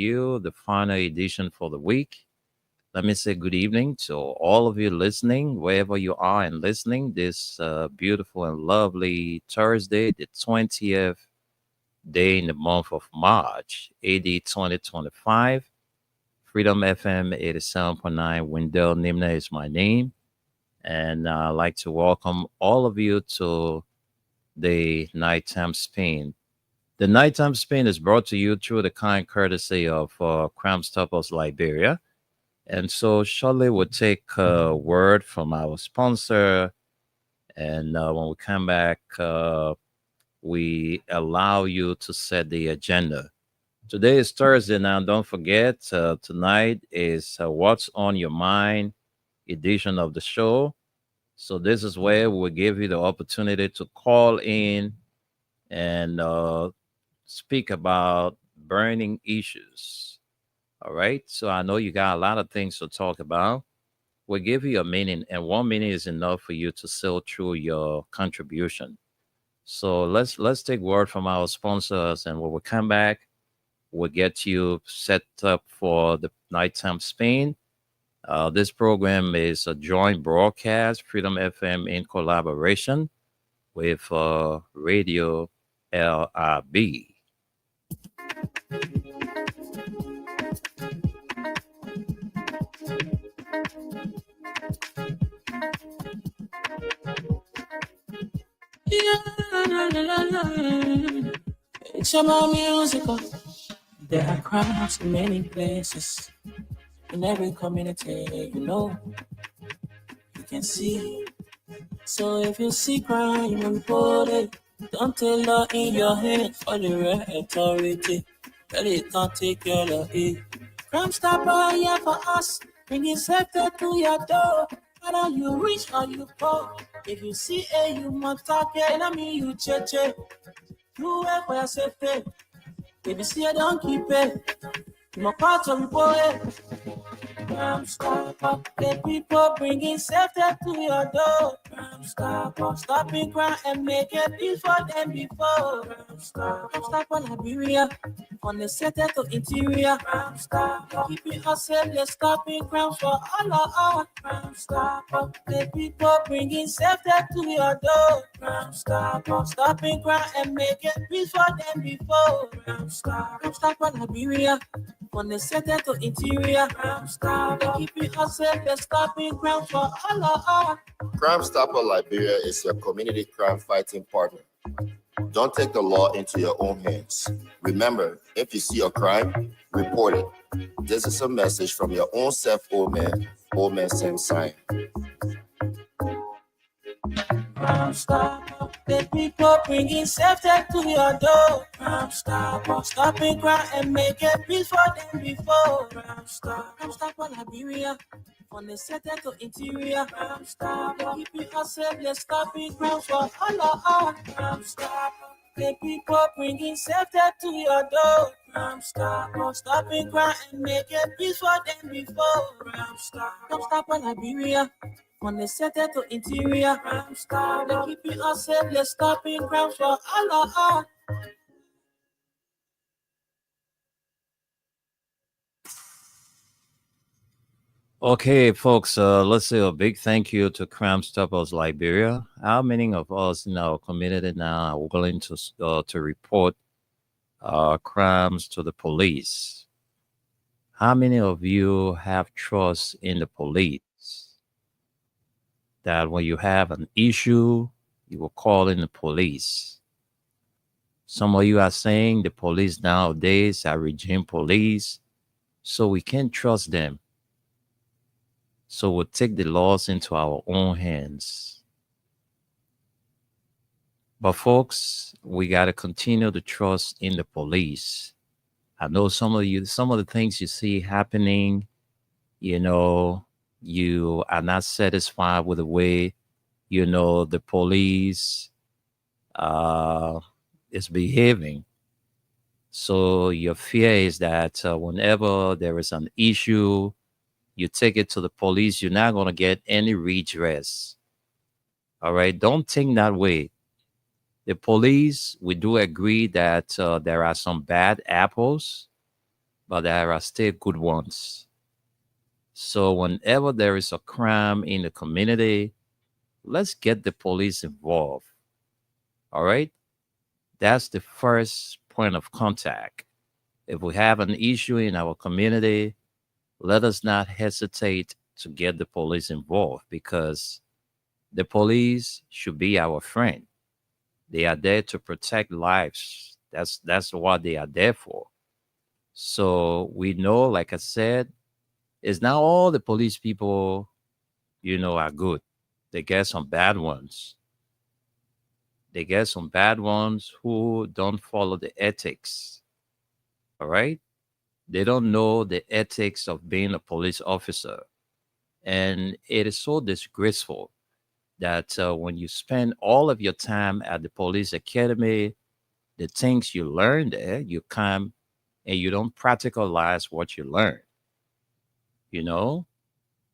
you, the final edition for the week. Let me say good evening to all of you listening, wherever you are and listening this beautiful and lovely Thursday, the 20th day in the month of March, AD 2025. Freedom FM 87.9. Wendell Nimna is my name. And I'd like to welcome all of you to the Nighttime Spin. The Nighttime Spin is brought to you through the kind courtesy of Crime Stoppers Liberia. And so shortly we'll take a word from our sponsor. And when we come back, we allow you to set the agenda. Today is Thursday now. Don't forget, tonight is What's on Your Mind edition of the show. So this is where we'll give you the opportunity to call in and speak about burning issues. All right. So I know you got a lot of things to talk about. We'll give you a minute, and 1 minute is enough for you to sail through your contribution. So let's take word from our sponsors, and when we come back, we'll get you set up for the nighttime Spain. This program is a joint broadcast, Freedom FM in collaboration with Radio LRB. It's about musical. There are crowds in many places. In every community, you can see. So if you see crime and it, don't tell her in your hand for the right authority. Tell it can't take care of it. Crime stopper here for us. Bringing safety to your door. Whether you rich or you poor. If you see a human target, I mean you check. You work for your safety. If you see a don't keep it. You must part of it. Crime stopper, the people bringing safety to your door. Crime stopper, stopping crime and make it before them before. Crime stopper, Liberia, on the center to interior. Crime stopper, keeping us safe, let's stopping crime for all of us. Crime stopper, the people bringing safety to your door. Crime stopper, stopping crime and make it before them before. Crime stopper, Liberia. On the center to interior, Crime Stopper, keeping us safe, they're stopping crime for all of us. Crime Stopper Liberia is your community crime fighting partner. Don't take the law into your own hands. Remember, if you see a crime, report it. This is a message from your own self, old man Sam Sign. Crime Stopper, the people bringing safety to your door. Crime Stopper, stopping crime and make it peace for them before. Crime Stopper, Liberia, on the center to interior. Crime Stopper, keeping us safe, let's stopping crime for all of us. Crime Stopper, the people bringing safety to your door. Crime Stopper, stopping crime and make it peace for them before. Crime Stopper, Liberia. On the center to interior, Crime Stopper, keeping us safe, let's stopping crime for all of us. Okay, folks, let's say a big thank you to Crime Stoppers Liberia. How many of us in our community now are willing to report crimes to the police? How many of you have trust in the police? That when you have an issue, you will call in the police. Some of you are saying the police nowadays are regime police, so we can't trust them. So we'll take the laws into our own hands. But folks, we got to continue to trust in the police. I know some of the things you see happening, you are not satisfied with the way, the police is behaving. So your fear is that whenever there is an issue, you take it to the police, you're not going to get any redress. All right. Don't think that way. The police, we do agree that there are some bad apples, but there are still good ones. So whenever there is a crime in the community, let's get the police involved. All right. That's the first point of contact. If we have an issue in our community, let us not hesitate to get the police involved because the police should be our friend. They are there to protect lives. That's what they are there for. So we know, like I said, it's not all the police people, are good. They get some bad ones. They get some bad ones who don't follow the ethics. All right. They don't know the ethics of being a police officer. And it is so disgraceful that when you spend all of your time at the police academy, the things you learn there, you come and you don't practicalize what you learn. You know,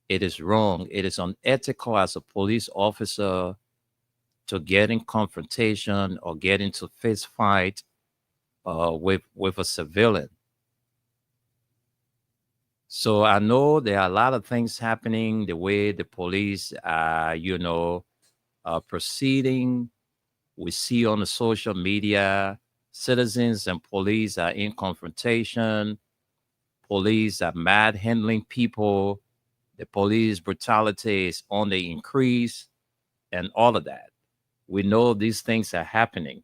it is wrong. It is unethical as a police officer to get in confrontation or get into fist fight with a civilian. So I know there are a lot of things happening the way the police are, proceeding. We see on the social media, citizens and police are in confrontation. Police are mad handling people. The police brutality is on the increase and all of that. We know these things are happening.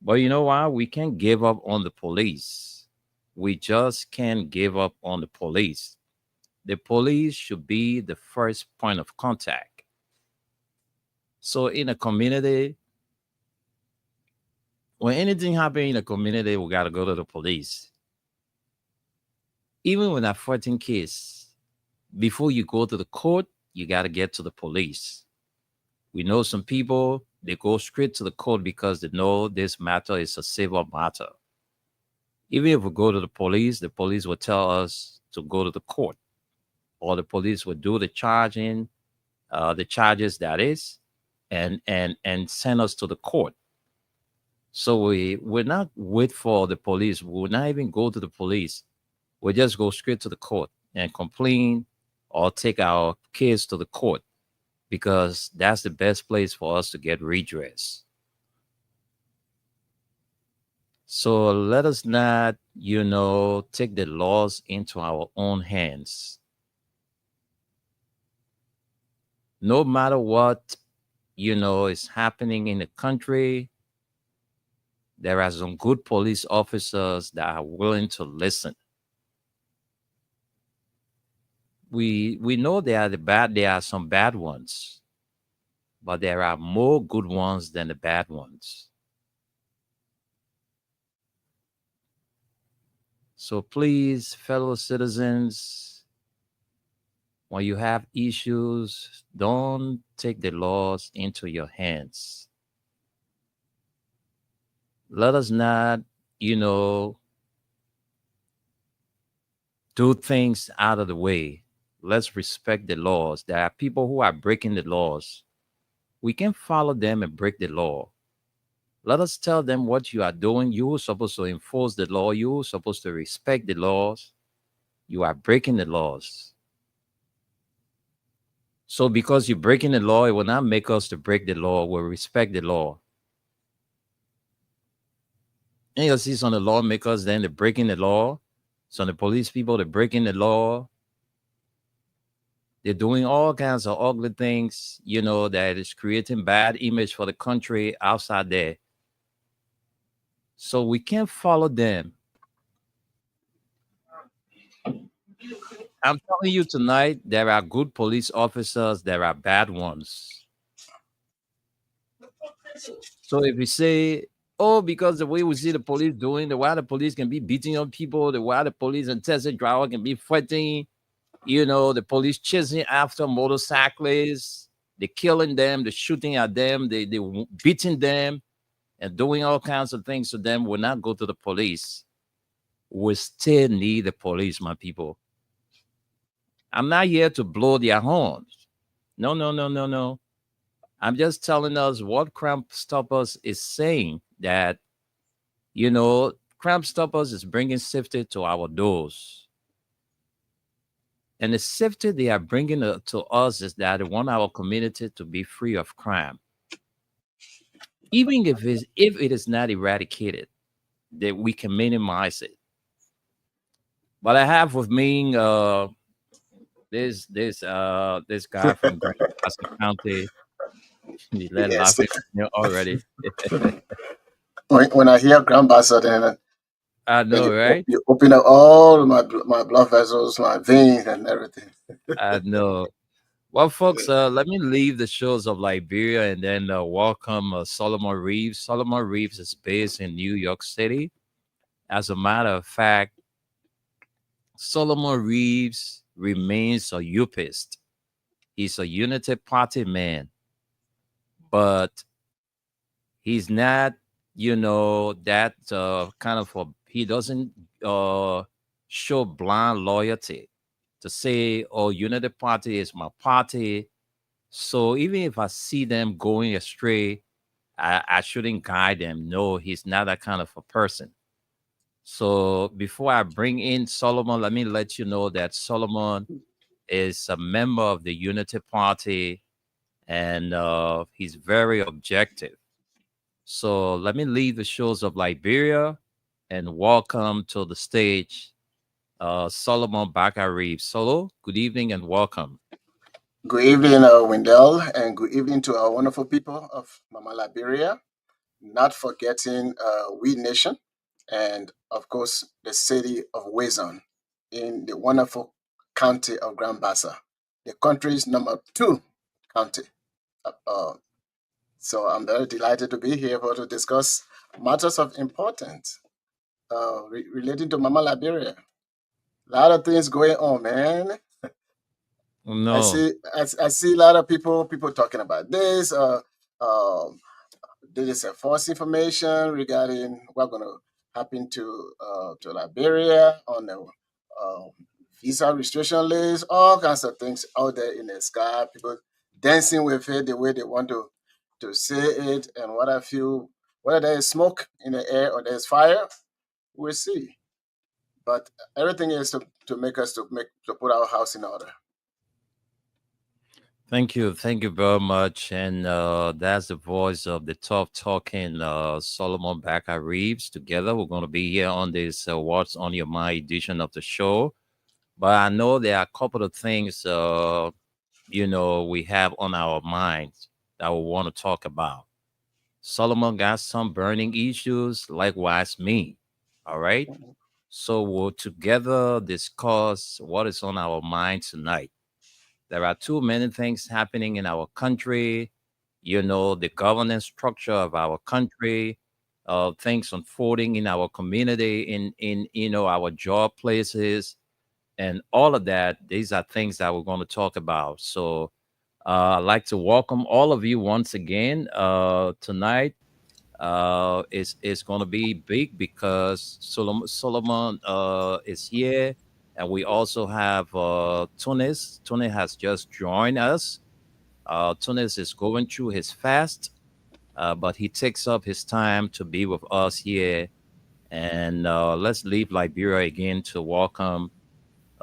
But you know what? We can't give up on the police. We just can't give up on the police. The police should be the first point of contact. So in a community, when anything happens in a community, we got to go to the police. Even when a 14 case, before you go to the court, you got to get to the police. We know some people, they go straight to the court because they know this matter is a civil matter. Even if we go to the police will tell us to go to the court, or the police will do the charging, the charges that is, and send us to the court. So we're not wait for the police. We'll not even go to the police. We just go straight to the court and complain or take our case to the court because that's the best place for us to get redress. So let us not, take the laws into our own hands. No matter what, is happening in the country, there are some good police officers that are willing to listen. We know there are some bad ones, but there are more good ones than the bad ones. So please, fellow citizens, when you have issues, don't take the laws into your hands. Let us not, do things out of the way. Let's respect the laws. There are people who are breaking the laws. We can follow them and break the law. Let us tell them what you are doing. You're supposed to enforce the law. You're supposed to respect the laws. You are breaking the laws. So because you're breaking the law, it will not make us to break the law. We'll respect the law. And you'll see some of the lawmakers, then they're breaking the law. Some of the police people, they're breaking the law. They're doing all kinds of ugly things, that is creating bad image for the country outside there. So we can't follow them. I'm telling you tonight, there are good police officers, there are bad ones. So if we say, oh, because the way we see the police doing, the way the police can be beating up people, the way the police and Tesla driver can be fighting, the police chasing after motorcyclists, they're killing them, they're shooting at them, they beating them and doing all kinds of things to them, will not go to the police. We still need the police, my people. I'm not here to blow their horns. No, no, no, no, no. I'm just telling us what Crime Stoppers is saying, that, Crime Stoppers is bringing safety to our doors. And the safety they are bringing to us is that they want our community to be free of crime. Even if it is not eradicated, that we can minimize it. But I have with me this guy from Grand Bassa County. He let Yes. laughing already. When I hear Grand Bassa, then I know, right? you open up all my blood vessels, my veins, and everything. I know. Well, folks, let me leave the shores of Liberia and then welcome Solomon Reeves. Solomon Reeves is based in New York City. As a matter of fact, Solomon Reeves remains a Upist. He's a Unity Party man, but he's not, that kind of he doesn't show blind loyalty to say, oh, Unity Party is my party. So even if I see them going astray, I shouldn't guide them. No, he's not that kind of a person. So before I bring in Solomon, let me let you know that Solomon is a member of the Unity Party, and he's very objective. So let me leave the shores of Liberia and welcome to the stage Solomon Bakari. Solo, good evening and welcome. Good evening, Wendell, and good evening to our wonderful people of Mama Liberia. Not forgetting We Nation, and of course the city of Wazon in the wonderful county of Grand Bassa, the country's number 2 county. So I'm very delighted to be here to discuss matters of importance relating to Mama Liberia. A lot of things going on, man. No. I see a lot of people talking about this. There is a false information regarding what's going to happen to Liberia on the visa restriction list. All kinds of things out there in the sky. People dancing with it the way they want to say it, and what I feel. Whether there is smoke in the air or there's fire, we'll see. But everything is to make us to put our house in order. Thank you very much. And that's the voice of the tough talking Solomon Baka Reeves. Together, we're going to be here on this What's on Your Mind edition of the show. But I know there are a couple of things, we have on our minds that we want to talk about. Solomon got some burning issues, likewise me. All right. So we'll together discuss what is on our mind tonight. There are too many things happening in our country, the governance structure of our country, things unfolding in our community, in our job places, and all of that. These are things that we're going to talk about. So I'd like to welcome all of you once again. Tonight is going to be big because Solomon is here. And we also have Tunis. Tunis has just joined us. Tunis is going through his fast, but he takes up his time to be with us here. And let's leave Liberia again to welcome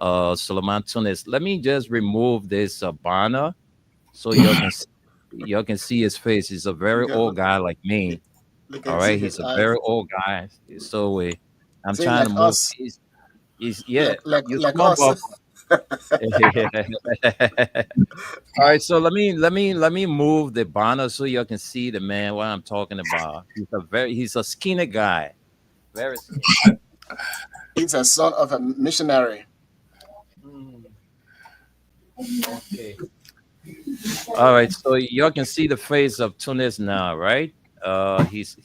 Solomon Tunis. Let me just remove this banner so you can see his face. He's a very old guy like me. All right, he's a very old guy. So I'm trying to move. He's like small us. All right, so let me move the banner so you can see the man what I'm talking about. He's a skinny guy, very skinny. He's a son of a missionary. Okay. All right, so you can see the face of Tunis now, right? He's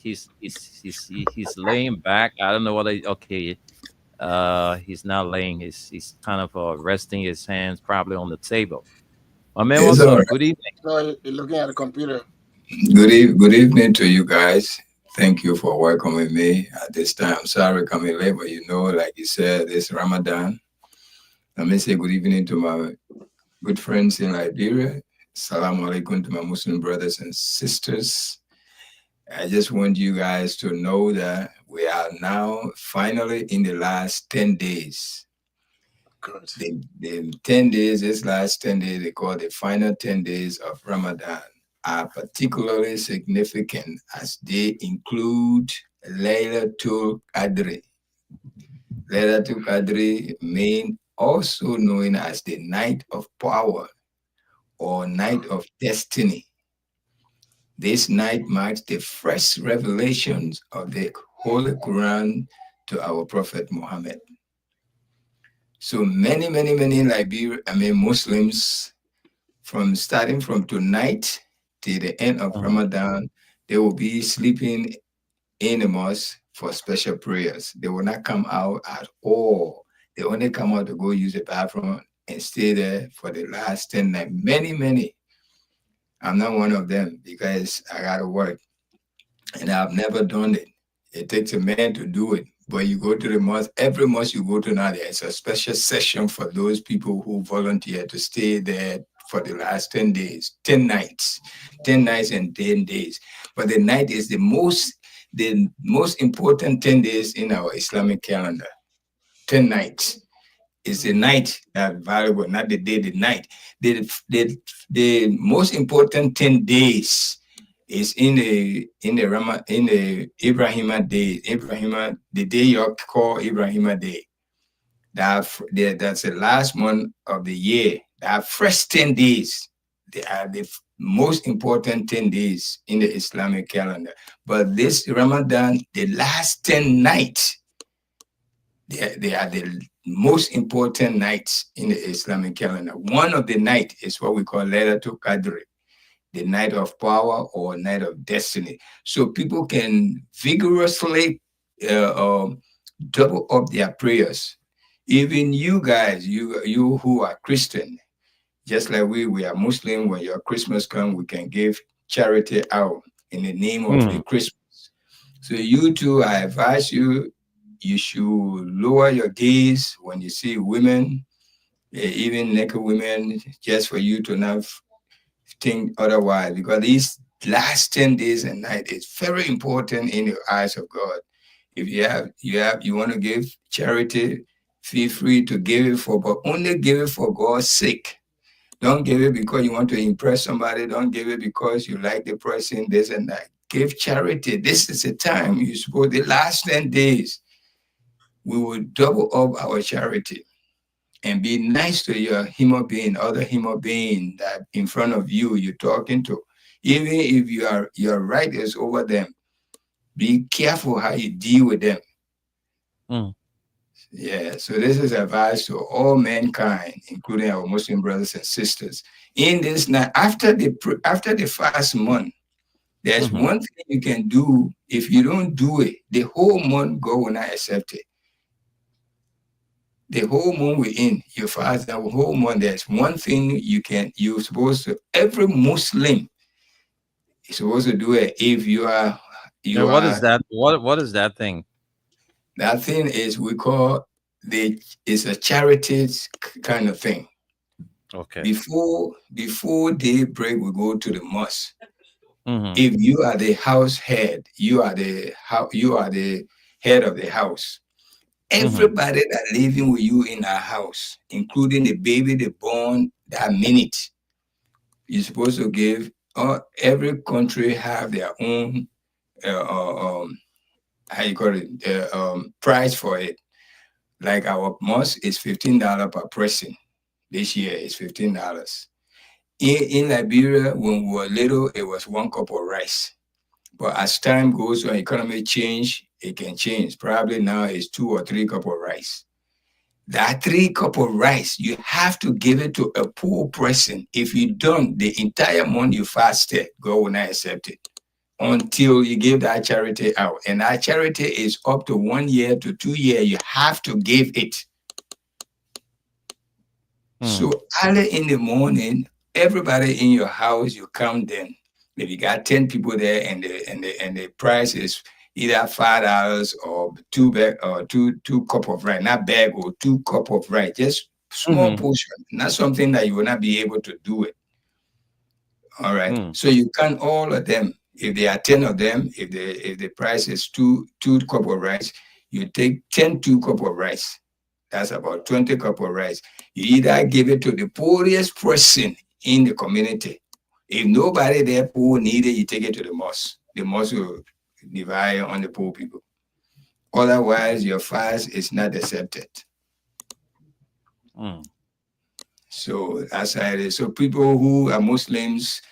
laying back. I don't know what. Okay. He's not laying. He's kind of resting his hands probably on the table. My man, what's up? Right. Good evening. No, you're looking at the computer. Good evening to you guys. Thank you for welcoming me at this time. I'm sorry coming late, but like you said, it's Ramadan. Let me say good evening to my good friends in Liberia. Assalamu alaikum to my Muslim brothers and sisters. I just want you guys to know that we are now finally in the last 10 days. Good. The 10 days, this last 10 days, they call the final 10 days of Ramadan, are particularly significant as they include Laylatul Qadr. Laylatul Qadr mean also known as the night of power or night of destiny. This night marks the first revelations of the Holy Quran to our Prophet Muhammad. So many Muslims, from starting from tonight till the end of Mhm. Ramadan, they will be sleeping in the mosque for special prayers. They will not come out at all. They only come out to go use the bathroom and stay there for the last 10 nights. Many. I'm not one of them because I gotta work and I've never done it. It takes a man to do it. But you go to the mosque, every mosque you go to now, there's a special session for those people who volunteer to stay there for the last 10 days, 10 nights, 10 nights and 10 days. But the night is the most important 10 days in our Islamic calendar. 10 nights is the night that valuable, not the day, the night. The most important 10 days is in the Ibrahima day. Ibrahima, the day you call Ibrahima day. That's the last month of the year. That first 10 days, they are the most important 10 days in the Islamic calendar. But this Ramadan, the last 10 nights, they are the most important nights in the Islamic calendar. One of the night is what we call Laylatul Qadr, the night of power or night of destiny. So people can vigorously double up their prayers. Even you guys, you who are Christian, just like we are Muslim. When your Christmas comes, we can give charity out in the name of the Mhm. Christmas. So you too, I advise you, you should lower your gaze when you see women, even naked women, just for you to not think otherwise, because these last 10 days and night is very important in the eyes of God. If you want to give charity, feel free to give it for, but only give it for God's sake. Don't give it because you want to impress somebody. Don't give it because you like the person, this and that. Give charity. This is the time you suppose the last 10 days we will double up our charity and be nice to your human being, other human being that in front of you you're talking to. Even if your right is over them, be careful how you deal with them. Mm. Yeah, so this is advice to all mankind, including our Muslim brothers and sisters. In this night, after the fast month, there's Mhm. one thing you can do. If you don't do it, the whole month God will not accept it. The whole month we're in, you fast the whole month. There's one thing you're supposed to, every Muslim is supposed to do it. If you And what is are, that? What is that thing? that thing is we call it's a charity kind of thing. Okay. Before daybreak, we go to the mosque. Mhm. If you are the house head, you are the head of the house. Mhm. Everybody that living with you in a house, including the baby they born that minute, you're supposed to give. Every country have their own how you call it price for it. Like our mosque is $15 per person. This year is $15. In Liberia, when we were little, it was 1 cup of rice. But as time goes on, economy change, it can change. Probably now it's 2 or 3 cup of rice. That 3 cup of rice, you have to give it to a poor person. If you don't, the entire month you fasted, God will not accept it until you give that charity out. And that charity is up to 1 year to 2 years. You have to give it. Mm. So early in the morning, everybody in your house, you count them. If you got 10 people there and the price is either $5 or two cup of rice, not bag or 2 cup of rice, just small Mhm. portion, not something that you will not be able to do it. All right. Mm. So you count all of them. If there are 10 of them, if the price is two cup of rice, you take 2 cup of rice. That's about 20 cup of rice. You either give it to the poorest person in the community. If nobody there poor need it, you take it to the mosque. The mosque will divide on the poor people. Otherwise, your fast is not accepted. Mm. So that's how it is. So people who are Muslims,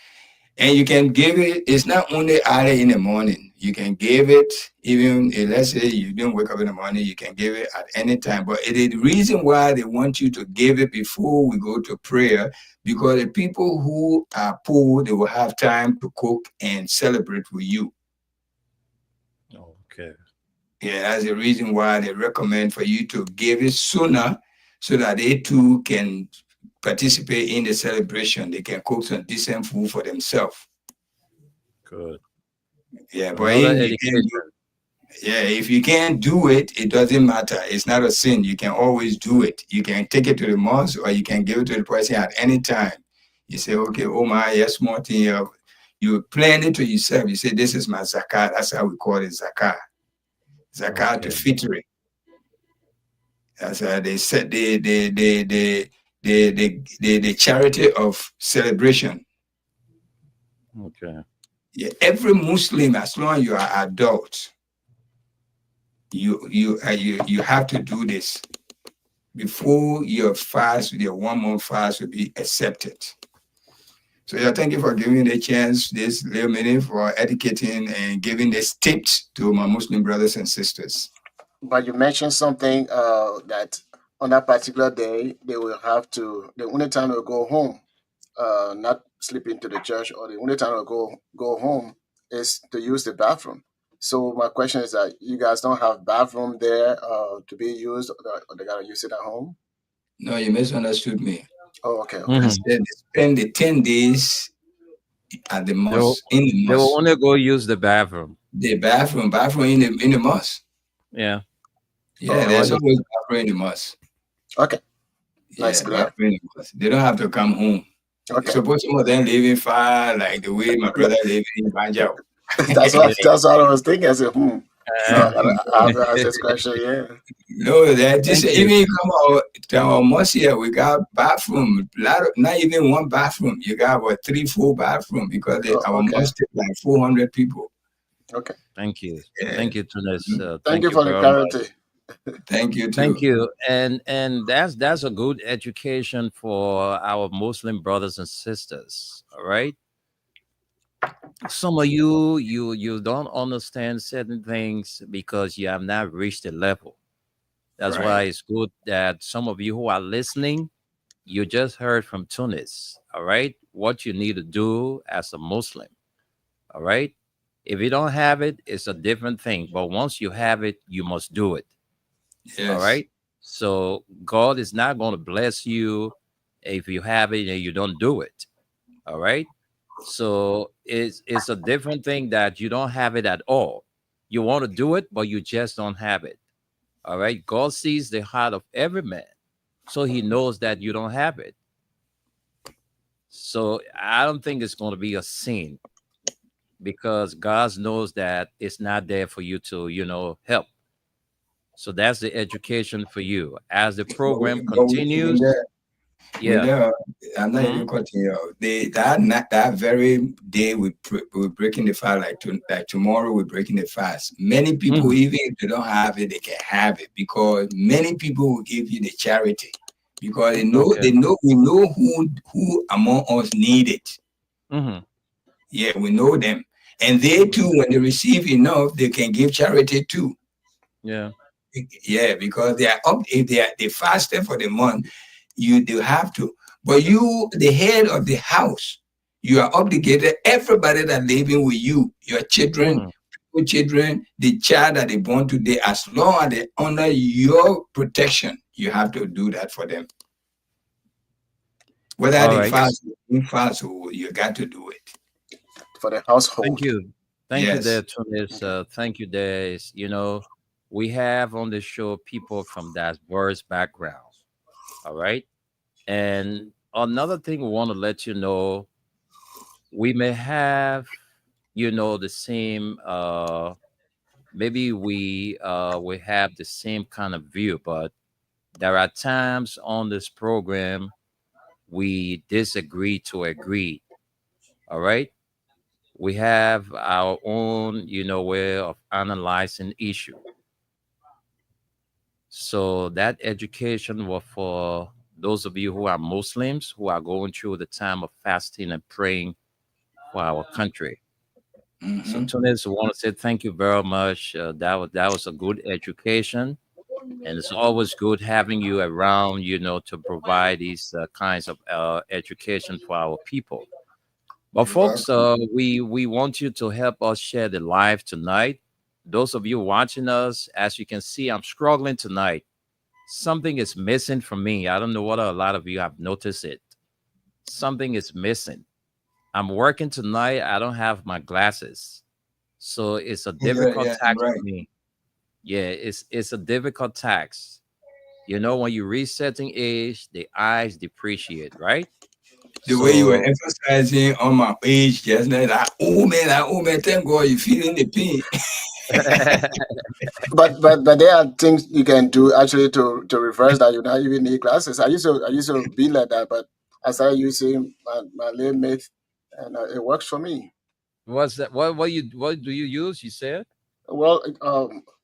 and you can give it, it's not only early in the morning. You can give it even, let's say you didn't wake up in the morning, you can give it at any time. But it is the reason why they want you to give it before we go to prayer, because the people who are poor, they will have time to cook and celebrate with you. Okay. Yeah, that's the reason why they recommend for you to give it sooner so that they too can participate in the celebration. They can cook some decent food for themselves. Good. Yeah, but Another if you education. if you can't do it, it doesn't matter. It's not a sin. You can always do it. You can take it to the mosque or you can give it to the person at any time. You say, okay, oh my, yes, small thing. You plan it to yourself. You say, this is my zakat. That's how we call it zakat. Zakat to Okay. fitri. That's how they said the charity of celebration. Okay. Yeah, every Muslim, as long as you are adult, you have to do this before your fast, your 1 month fast will be accepted. So yeah, thank you for giving me the chance, this little minute, for educating and giving these tips to my Muslim brothers and sisters. But you mentioned something that on that particular day they will have to. The only time they'll go home, not sleep into the church, or the only time they'll go home is to use the bathroom. So my question is that you guys don't have bathroom there to be used, or they gotta use it at home. No, you misunderstood me. Oh, okay, I okay, Mhm. said they spend the 10 days at the They will, mosque, in the they will mosque. only go use the bathroom. The bathroom in the mosque. Yeah. Yeah, oh, there's Only. always bathroom in the mosque. okay. Nice, Yeah, clear. bathroom in the mosque. They don't have to come home. Okay, Suppose some of them living far, like the way my brother living in Banjao. Yeah. that's what I was thinking. I said, So Uh, I have to ask this question. Yeah. No, that just Thank even you. you come out to our mosque here, we got bathroom. Not even one bathroom. You got about 3, 4 bathroom because Oh, our okay. mosque is like 400 people. Okay. Thank you. Yeah. Thank you, Tunis. Thank Thank you you for the very much. clarity. Thank you Thank too. you. And that's a good education for our Muslim brothers and sisters. All right. Some of you don't understand certain things because you have not reached the level. That's why Right. it's good that some of you who are listening, you just heard from Tunis. All right. What you need to do as a Muslim. All right. If you don't have it, it's a different thing. But once you have it, you must do it. All Yes. right. So God is not going to bless you if you have it and you don't do it. All right. So it's a different thing that you don't have it at all. You want to do it, but you just don't have it. All right. God sees the heart of every man. So he knows that you don't have it. So I don't think it's going to be a sin because God knows that it's not there for you to, help. So that's the education for you. As the program But with continues, that, yeah. I'm not Hmm. even cutting you off. That very day we're breaking the fast, like tomorrow we're breaking the fast. Many people, Hmm. even if they don't have it, they can have it because many people will give you the charity because Okay. we know who among us need it. Hmm. Yeah, we know them. And they too, when they receive enough, they can give charity too. Yeah. Yeah, because they are up if they fasted for the month, you do have to. But you, the head of the house, you are obligated, everybody that living with you, your children, Hmm. children, the child that they born today, as long as they under your protection, you have to do that for them. Whether All they right. fast, you got to do it. For the Thank household. you. Thank you Yes. there, Tunis. Okay. Thank you, there. We have on the show people from diverse backgrounds. All right. And another thing we want to let you know, we may have the same. Maybe we have the same kind of view, but there are times on this program we disagree to agree. All right, we have our own, way of analyzing issue. So that education was for those of you who are Muslims who are going through the time of fasting and praying for our country. So, Mhm. Tunis, I want to say thank you very much. That was a good education, and it's always good having you around, to provide these kinds of education for our people. But You're folks, welcome. we want you to help us share the live tonight. Those of you watching us, as you can see, I'm struggling tonight. Something is missing from me. I don't know what a lot of you have noticed it. Something is missing. I'm working tonight. I don't have my glasses. So it's a Yeah, difficult yeah, you're task for right. me. Yeah, it's a difficult task. When you reach certain age, the eyes depreciate, right? The way you were So emphasizing on my age just now, that oh man, thank God you're feeling the pain. But there are things you can do actually to reverse that. You don't even need glasses. I used to be like that, but I started using my late mate, and it works for me. what's that? What do you use? You said? Well,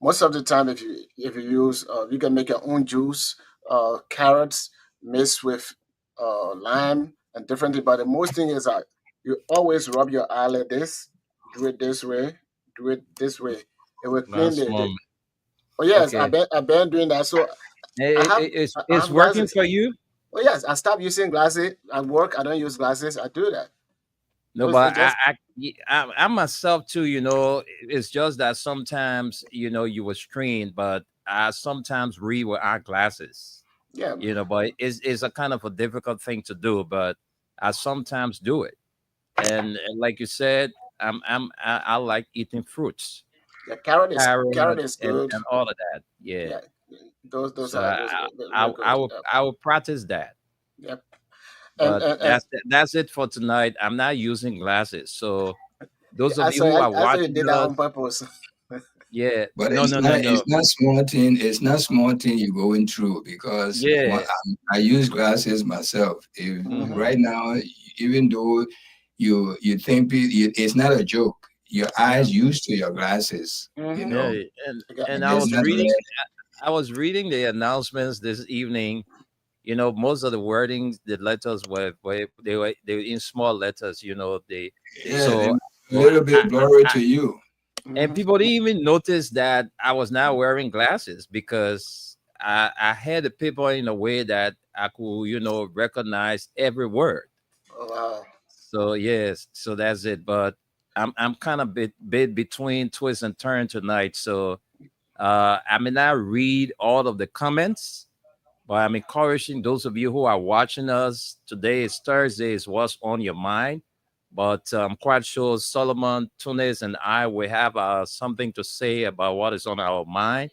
most of the time, if you use, you can make your own juice, carrots mixed with lime and different things. But the most thing is that you always rub your eye like this. Do it this way. Do it this way. It will clean Last the. moment. Oh yes, Okay. I've been doing that. So I have It's I it's have working glasses. for you. Oh yes, I stopped using glasses at work. I don't use glasses. I do that. No, It but just I myself too. It's just that sometimes you were screened, but I sometimes read with eyeglasses. yeah. But it's a kind of a difficult thing to do, but I sometimes do it. And like you said, I like eating fruits, Yeah, carrot carrot, is and good. and all of that. Yeah. Yeah, those So are I those I, very I, I good. will I will practice that. Yep. But And that's it for tonight. I'm not using glasses. So those I of you saw who I, are I saw you watching did that us, on purpose. yeah, But no, it's no, no, not no, small thing. It's not small thing you're going through because yeah, I use glasses myself. If Hmm. hmm right now, even though you think it's not a joke, your Yeah. eyes used to your glasses. You Hmm. know, yeah, and Yeah. and and I it's was not reading, like I was reading the announcements this evening. Most of the wordings, the letters they were in small letters. yeah, So a little bit I, blurry I, to you. and Hmm. people didn't even notice that I was now wearing glasses because I had the paper in a way that I could, recognize every word. Oh, wow. So yes, so that's it. But I'm kind of bit between twist and turn tonight. So I may not read all of the comments, but I'm encouraging those of you who are watching us. Today is Thursday, is what's on your mind. But I'm quite sure Solomon, Tunes, and I will have something to say about what is on our mind.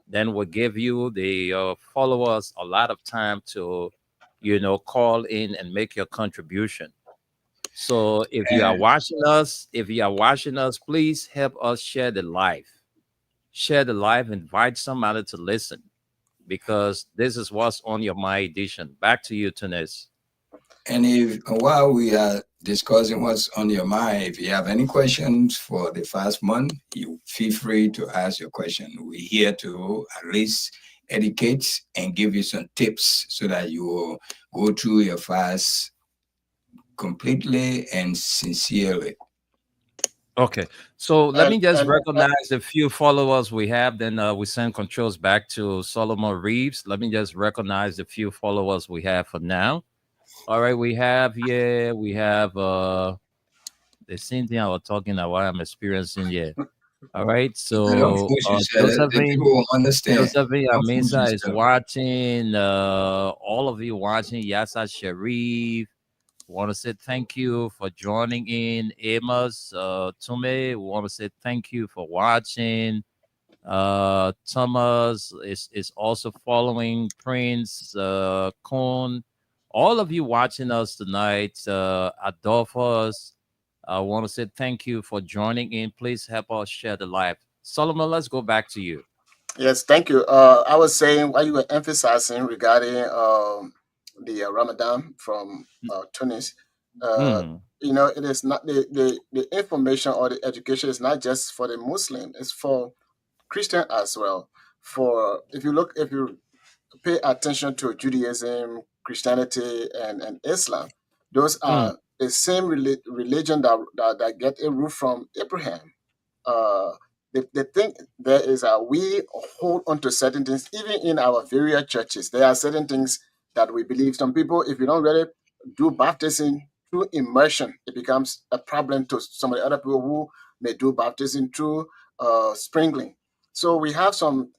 Then we'll give you the followers a lot of time to, call in and make your contribution. So if you are watching us, please help us share the live. Share the live, invite somebody to listen because this is what's on your mind edition. Back to you, Tunis. And if while we are discussing what's on your mind, if you have any questions for the fast month, you feel free to ask your question. We're here to at least educate and give you some tips so that you will go through your fast completely and sincerely. Okay, so let And me just and recognize a few followers we have. Then we send controls back to Solomon Reeves. Let me just recognize the few followers we have for now. All right, we have the same thing I was talking about. What I'm experiencing here. All right, Don't so push yourself. The Josephine, people will understand. Josephine Don't push Amisa is yourself. watching. All of you watching. Yasa Sharif. Want to say thank you for joining in. Amos Tume. We want to say thank you for watching. Thomas is also following. Prince Kuhn. All of you watching us tonight. Adolphus. I want to say thank you for joining in. Please help us share the live. Solomon, let's go back to you. Yes, thank you. I was saying what you were emphasizing regarding the Ramadan from Tunis. Uh, Mhm. it is not the information or the education is not just for the Muslim; it's for Christian as well. For if you pay attention to Judaism, Christianity, and Islam, those Mm, are the same religion that get a root from Abraham. uh, the thing there is that we hold on to certain things, even in our various churches. There are certain things that we believe. Some people, if you don't really do baptism through immersion, it becomes a problem to some of the other people who may do baptism through sprinkling. So we have some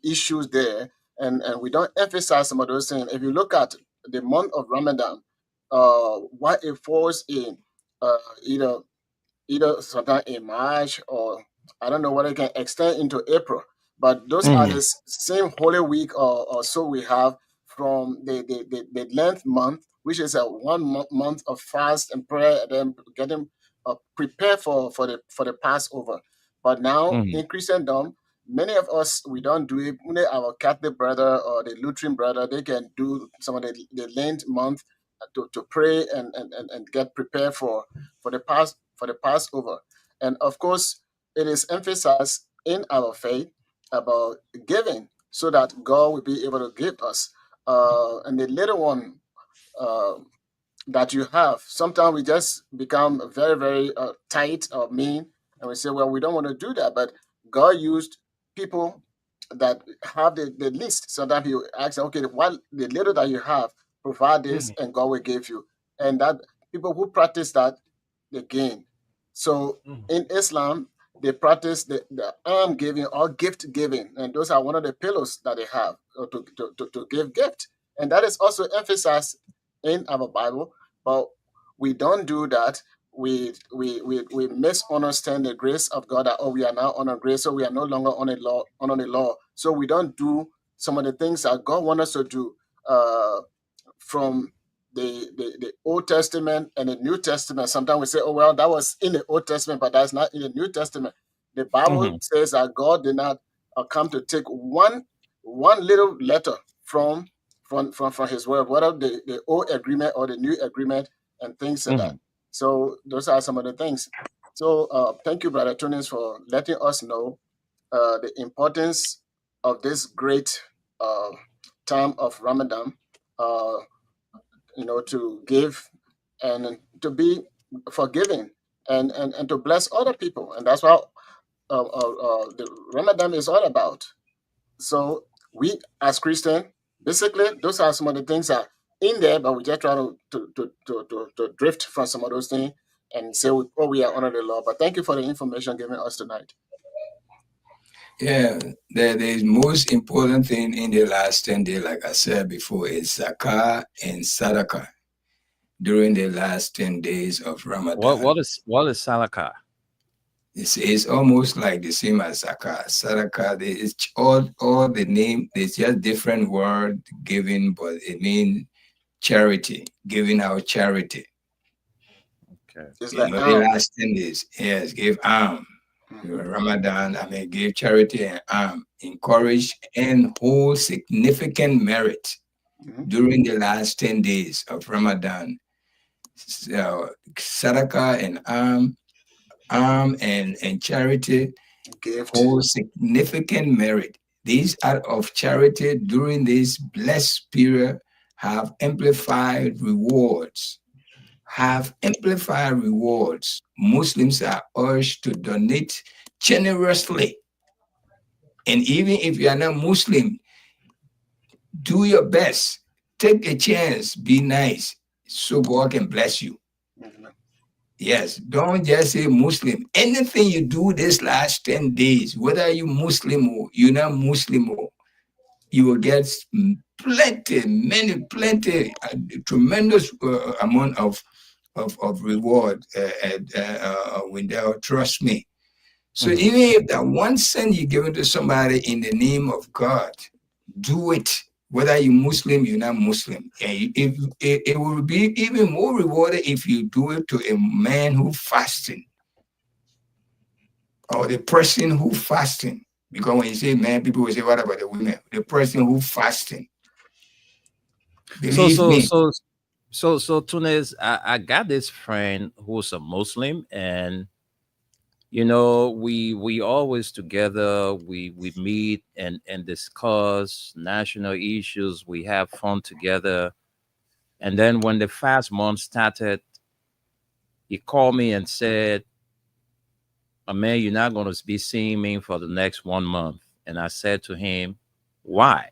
issues there, and we don't emphasize some of those things. If you look at the month of Ramadan, what it falls in, uh, either sometime in March, or I don't know whether it can extend into April. But those are the mhm, same Holy Week or so we have from the Lent month, which is a month of fast and prayer, and then getting prepared for the Passover. But now mhm, in Christendom, many of us we don't do it. Only our Catholic brother or the Lutheran brother, they can do some of the Lent month to pray and get prepared for the Passover. And of course, it is emphasized in our faith about giving so that God will be able to give us. And the little one uh, that you have, sometimes we just become very, very tight or mean, and we say, well, we don't want to do that. But God used people that have the least. Sometimes He asks, okay, what the little that you have, provide this, mhm, and God will give you. And that people who practice that, they gain. So mhm, in Islam, they practice the alm giving or gift giving, and those are one of the pillars that they have to give gift. And that is also emphasized in our Bible, but we don't do that. We misunderstand the grace of God, that, oh, we are now under grace, so we are no longer on a law, under the law. So we don't do some of the things that God wants us to do, from the Old Testament and the New Testament. Sometimes we say, oh, well, that was in the Old Testament, but that's not in the New Testament. The Bible mhm, says that God did not come to take one little letter from His word, whether the Old Agreement or the New Agreement, and things like that. mhm. So those are some of the things. So thank you, Brother Tunis, for letting us know the importance of this great uh, time of Ramadan. Uh, to give and to be forgiving, and to bless other people. And that's what the Ramadan is all about. So we as Christian, basically, those are some of the things that are in there, but we just try to drift from some of those things and say, oh, we are under the law. But thank you for the information given us tonight. Yeah, the most important thing in the last 10 days, like I said before, is zakah and sadaqah during the last 10 days of What Ramadan. what is Salaka? It's almost like the same as zakah. Sadaqah, it's all the name, it's just different word given, but it means charity, giving out charity. Okay. It's You like know, the last 10 days, yes, give alms. mhm, Ramadan, I mean, give charity and encourage and hold significant merit mhm, during the last 10 days of Ramadan. So, sadaqah and and charity gift, hold significant merit. These acts of charity during this blessed period have amplified rewards. Muslims are urged to donate generously. And even if you are not Muslim, do your best. Take a chance. Be nice so God can bless you. mhm, Yes, don't just say Muslim. Anything you do this last 10 days, whether you Muslim or you're not Muslim, or you will get plenty, tremendous amount of reward trust me. So Mhm, even if that one cent you give it to somebody in the name of God, do it. Whether you're Muslim, you're not Muslim. And if it will be even more rewarded if you do it to a man who fasting or the person who fasting. Because when you say man, people will say, what about the women? The person who fasting. So Believe so me. so so Tunes, I got this friend who's a Muslim, and we always together, we meet and discuss national issues, we have fun together. And then when the fast month started, he called me and said, man, you're not going to be seeing me for the next 1 month. And I said to him, why?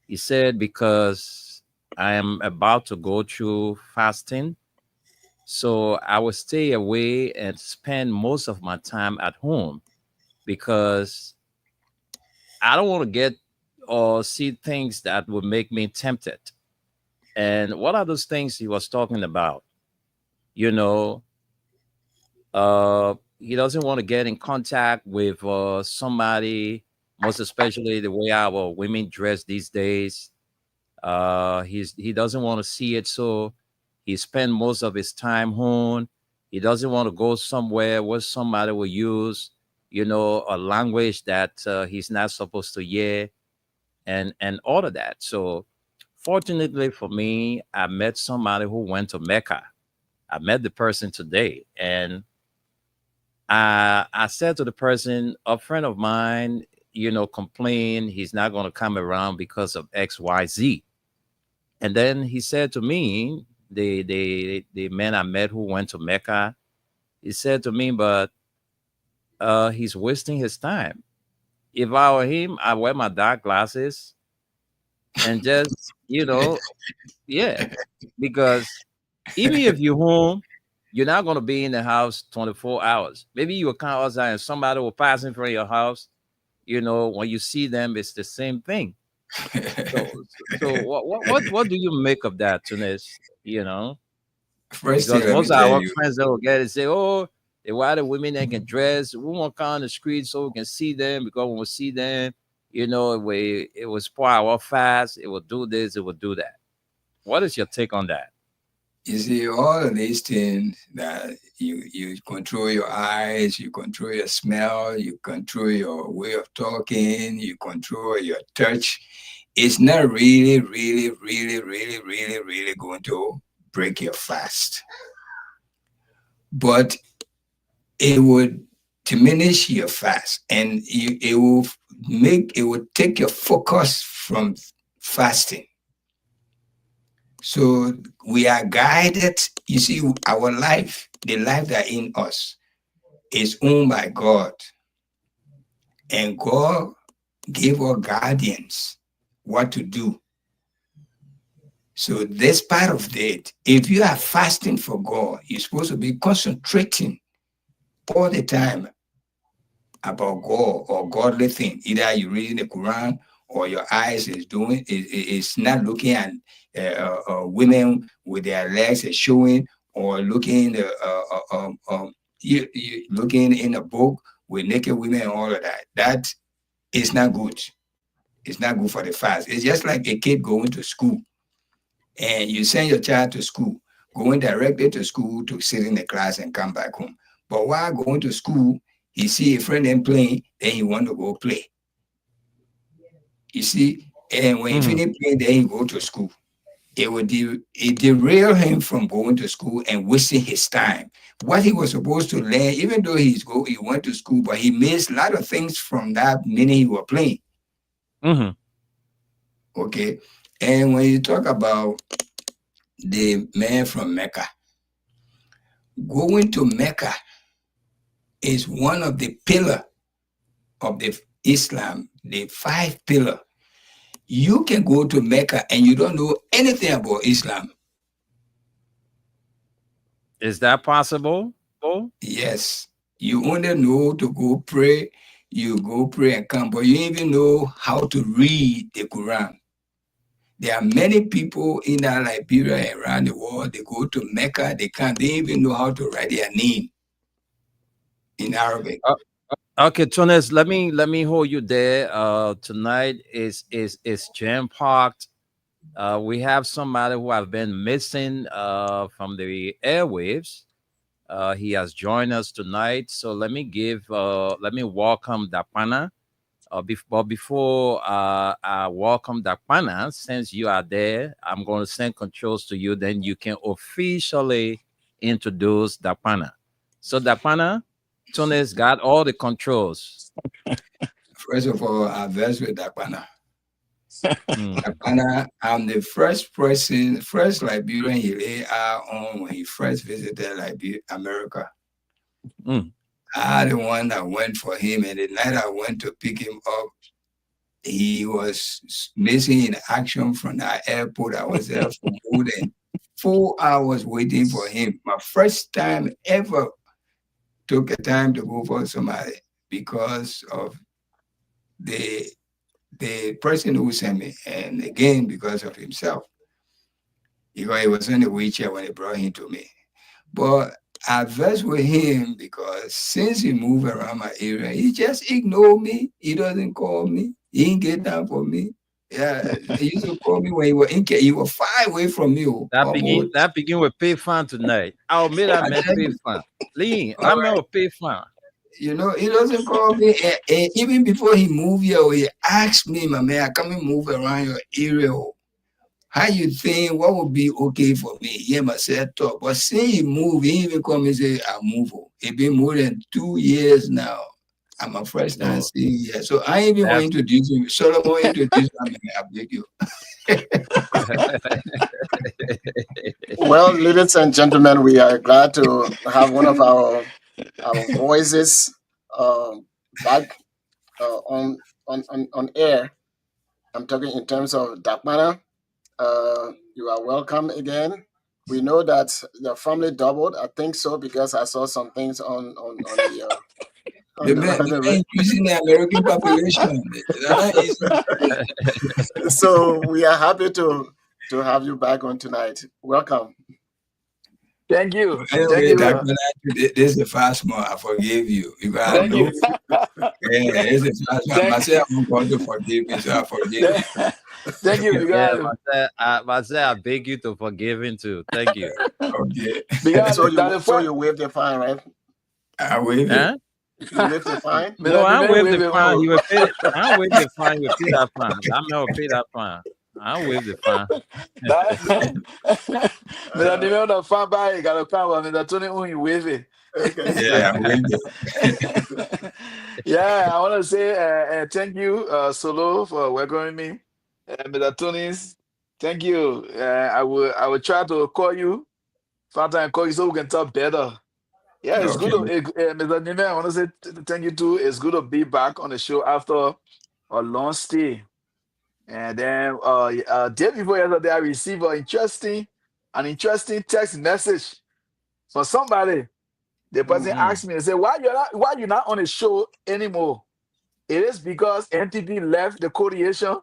He said, because I am about to go through fasting. So I will stay away and spend most of my time at home, because I don't want to get or see things that would make me tempted. And what are those things he was talking about? You know, he doesn't want to get in contact with somebody, most especially the way our women dress these days. He doesn't want to see it, so he spend most of his time home. He doesn't want to go somewhere where somebody will use, a language that he's not supposed to hear, and all of that. So, fortunately for me, I met somebody who went to Mecca. I met the person today, and I said to the person, a friend of mine, complained he's not going to come around because of XYZ. And then he said to me, the man I met who went to Mecca, he said to me, but he's wasting his time. If I were him, I wear my dark glasses and just, yeah, because even if you're home, you're not going to be in the house 24 hours. Maybe you will come outside and somebody will pass in front of your house. When you see them, it's the same thing. So what do you make of that, Tunis? First thing, Because let me most of tell our you, friends that will get it say, "Oh, why the women they can dress? We won't come on the street so we can see them, because when we see them, it will spoil our fast. It will do this. It will do that." What is your take on that? you see, all of these things that you control your eyes, you control your smell, you control your way of talking, you control your touch. It's not really, really, really, really, really, really going to break your fast. But it would diminish your fast, and it will take your focus from fasting. So we are guided. You see, our life, the life that in us, is owned by God, and God gave our guardians what to do. So this part of it, if you are fasting for God, you're supposed to be concentrating all the time about God or godly thing. Either you're reading the Quran, or your eyes is not looking at women with their legs showing, or looking you looking in a book with naked women and all of that. That is not good. It's not good for the fast. It's just like a kid going to school, and you send your child to school, going directly to school to sit in the class and come back home. But while going to school, he see a friend then playing, then he want to go play. You see, and when he finish playing, then he go to school. It derail him from going to school and wasting his time. What he was supposed to learn, even though he went to school, but he missed a lot of things from that minute he was playing. Okay, and when you talk about the man from Mecca, going to Mecca is one of the pillar of the Islam, the 5 pillar. You can go to Mecca and you don't know anything about Islam. Is that possible? Yes, you only know to go pray. You go pray and come, but you even know how to read the Quran. There are many people in Liberia and around the world. They go to Mecca, they even know how to write their name in Arabic. Okay, Tunis, let me hold you there. Tonight is jam packed. We have somebody who have been missing from the airwaves. He has joined us tonight. So let me welcome Dapana. But before I welcome Dapana, since you are there, I'm going to send controls to you. Then you can officially introduce Dapana. So Dapana, Tunis got all the controls. First of all, I verse with Dakwana. Mm, Dakwana, I'm the first Liberian he lay out on when he first visited America. mm. I the one that went for him, and the night I went to pick him up, he was missing in action from the airport. I was there for more than 4 hours waiting for him. My first time ever took a time to go for somebody because of the person who sent me, and again because of himself. Because he was in a wheelchair when they brought him to me. But I versed with him because since he moved around my area, he just ignored me. He doesn't call me. He didn't get down for me. Yeah, he used to call me when he was in He was far away from me, almost. That begin with pay fan tonight. I'll make that I man tell pay you, fan. Lean, all that man right, will pay fan. he doesn't call me. And even before he moved here, he asked me, my man, come and move around your area. How you think what would be okay for me? He must say talk. But since he moved, he even come and say, I move. It's been more than 2 years now. I'm a first time So seeing here. So I ain't even want to that's introduce you. Solomon introduce me. I beg you. Well, ladies and gentlemen, we are glad to have one of our voices back on air. I'm talking in terms of Dakmana. You are welcome again. We know that your family doubled. I think so because I saw some things on the The on the, man, on the the man increasing the American population. It's not easy. so we are happy to have you back on tonight. Welcome. Thank you. Thank Anyway, you. this is the fast one. I forgive you. Because I Thank know, you. yeah, it's the fast one. thank, Myself, I'm going to forgive me, so I forgive you. thank you yeah, because Marcel, I beg you to forgive him too. Thank you. Okay. because So that you the so first you waved the fine, right? I wave it. Huh? You waved the fine. No, Mr. I Nime wave the waving fine. He home. will pay. I wave the fine. You pay that fine. That man will pay that fine. I wave the fine. That Mr. Uh, Nime on the fan by got a power. Mr. Tony who you waving. okay. Yeah, I wave it. Yeah, I want to say thank you, Solo, for welcoming me. Mr. Tony's, thank you. I will try to call you. Find time call you so we can talk better. Yeah, it's good. Okay. Mr. Nime, I want to say thank you too. It's good to be back on the show after a long stay. And then day before yesterday, I received an interesting text message from somebody. The person Mm-hmm. asked me and said, "Why you not on the show anymore?" It is because NTP left the coalition.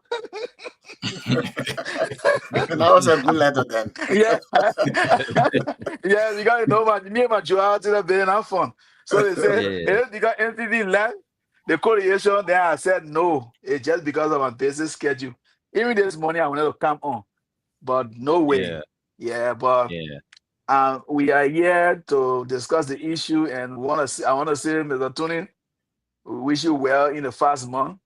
That was a good letter then. Yeah, yeah, because you know, me and my Joao have been have fun. So they said Yeah. it is because NTP left the coalition. Then I said no, it's just because of my busy schedule. Even this morning I wanted to come on, but no way. Yeah. Yeah, but Yeah. we are here to discuss the issue, and I want to say, Mr. Tony, we wish you well in the fast month,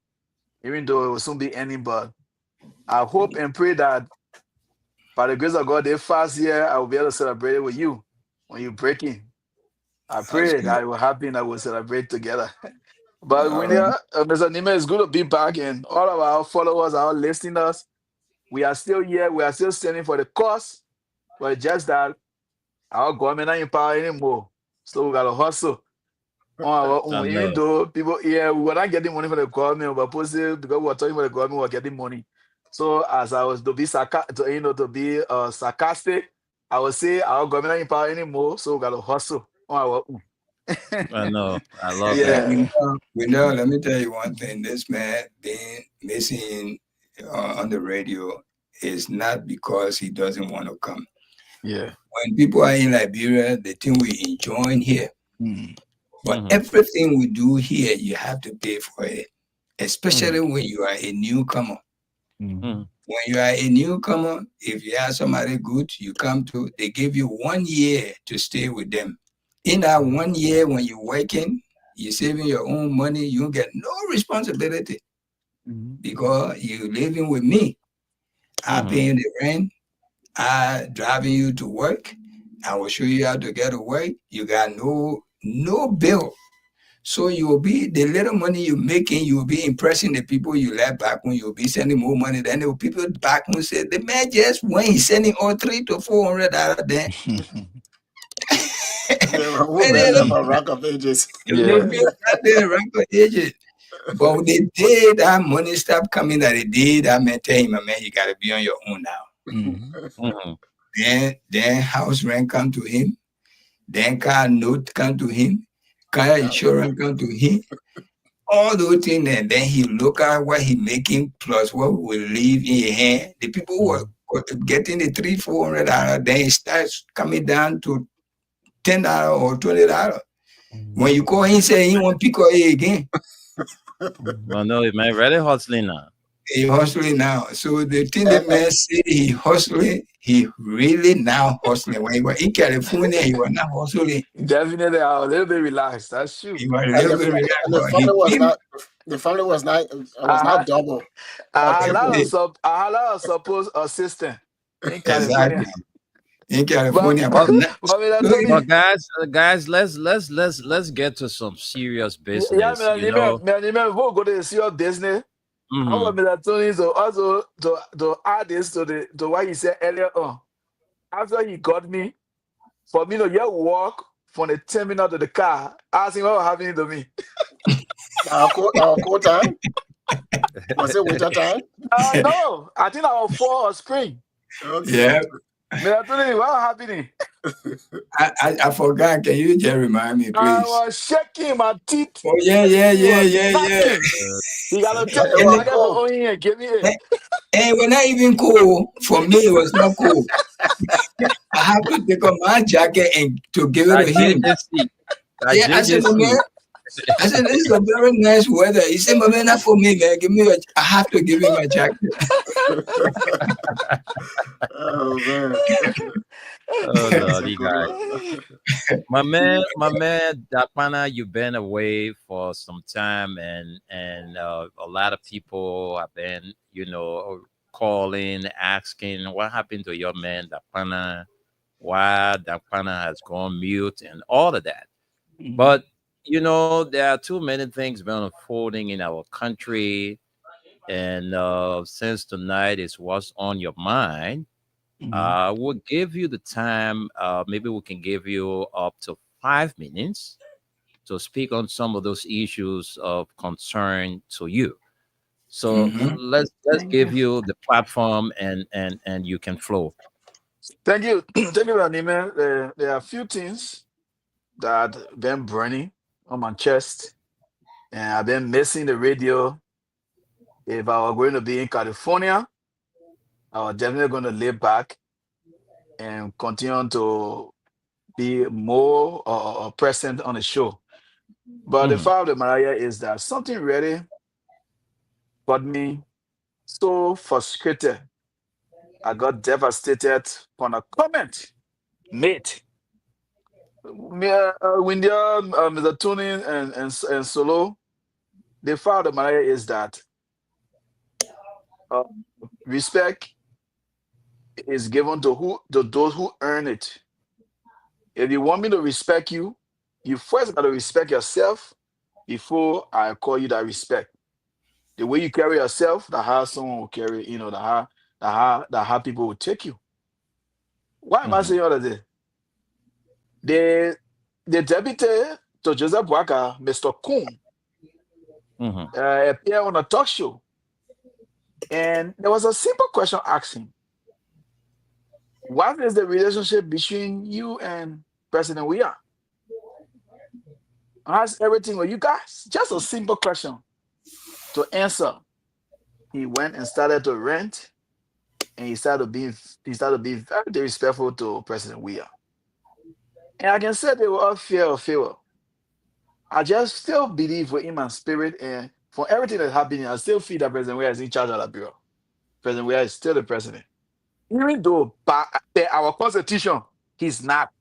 even though it will soon be ending. But I hope and pray that by the grace of God, this fast year, I will be able to celebrate it with you when you break in. I That's pray good. that it will happen that we'll celebrate together. But All when right. Mr. Nima, it's good to be back, and all of our followers, our listeners, we are still here. We are still standing for the cause, but it's just that our government not in power anymore. So we got to hustle on our I own. Even know. though people here, we were not getting money from the government, but because we were talking about the government, we were getting money. So as I was to be sarcastic, I would say our government not in power anymore. So we got to hustle on our own. I know. I love And that. Yeah. let me tell you one thing. This man being missing on the radio is not because he doesn't want to come. Yeah. When people are in Liberia, the thing we enjoying here, Mm. But Mhm. everything we do here, you have to pay for it, especially Mhm. when you are a newcomer. Mhm. When you are a newcomer, if you have somebody good, you come to, they give you 1 year to stay with them. In that 1 year, when you're working, you're saving your own money, you get no responsibility because you're living with me. I Mhm. paying the rent, I driving you to work. I will show you how to get to work. You got no bill. So you will be the little money you're making, you will be impressing the people you left back when you'll be sending more money. Then the people back when say the man just when he's sending all $300 to $400 there. Who And been then there for Rock of Ages? no Yeah. bill out there record agent. But the day that money stop coming, that the day that man tell him, man, you gotta be on your own now. Mhm. Then house rent come to him, then car note come to him, car insurance come to him, all those things, and then he look at what he making plus what will leave in his hand. The people who are getting the $300-400, then it starts coming down to $10 or $20. When you call him, say he won't pick up it again. Well, no, man, really hustling now. He hustling now. So the thing the man say he hustling, he really now hustling. When he was in California, he was not hustling. Definitely, I'm a little bit relaxed. That's true. He was a And little bit relaxed, the but he family was keep not. The family was I not had, double. I had a lot of everything. I had a lot of suppose assistant in California. Exactly. In But California, Well, but not, but me that so Tony, well, guys, let's get to some serious yeah, business. You know. me before we go to see your Disney. I want Mhm. me that Tony to also to add this to what he said earlier on. After he got me, for me to get walk from the terminal to the car, asking what was happening to me. Our court time was it winter time? No, I think I was four screen. Okay. yeah. Me that Tony, what was happening? I forgot. Can you just remind me, I please? was shaking my teeth. Oh yeah, He was yeah. knocking. He got to take the It And, was bag from cold. on here and give me it. and it was not even cool. For me, it was not cool. I have to take off my jacket and to give it That to him. JJC. That Yeah, I said, my man, JJC. I said, this is a very nice weather. He said, my man, not for me, man. Give me I have to give him a jacket. Oh man. Oh That's Lord, a you good guys. one. My man, Dapana, you've been away for some time, and a lot of people have been, calling, asking what happened to your man Dapana, why Dapana has gone mute, and all of that. But there are too many things been unfolding in our country, and since tonight is what's on your mind, we'll give you the time. Maybe we can give you up to 5 minutes to speak on some of those issues of concern to you. So Mm-hmm. let's Thank you. give you the platform, and you can flow. Thank you. Thank you, Ranime. There are a few things that been burning on my chest, and I've been missing the radio. If I were going to be in California, I was definitely going to lay back and continue to be more present on the show. But the Mhm. fact of the matter is that something really got me so frustrated. I got devastated on a comment made. When Mr. Tony and Solo, the fact of the matter is that uh, respect is given to those who earn it. If you want me to respect you, you first got to respect yourself before I call you that respect. The way you carry yourself, that how someone will carry, that how people will take you. Why am I Mhm. saying all of this? The the deputy to Joseph Waka, Mr. Kuhn, Mhm. appeared on a talk show, and there was a simple question asking, what is the relationship between you and President Weah? How's everything with you guys? Just a simple question to answer. He went and started to rant, and he started being very disrespectful to President Weah. And I can say they were all fair or favor. I just still believe in my spirit, and for everything that's happening, I still feel that President Weah is in charge of Liberia. President Weah is still the president. Even though by our constitution, he's not.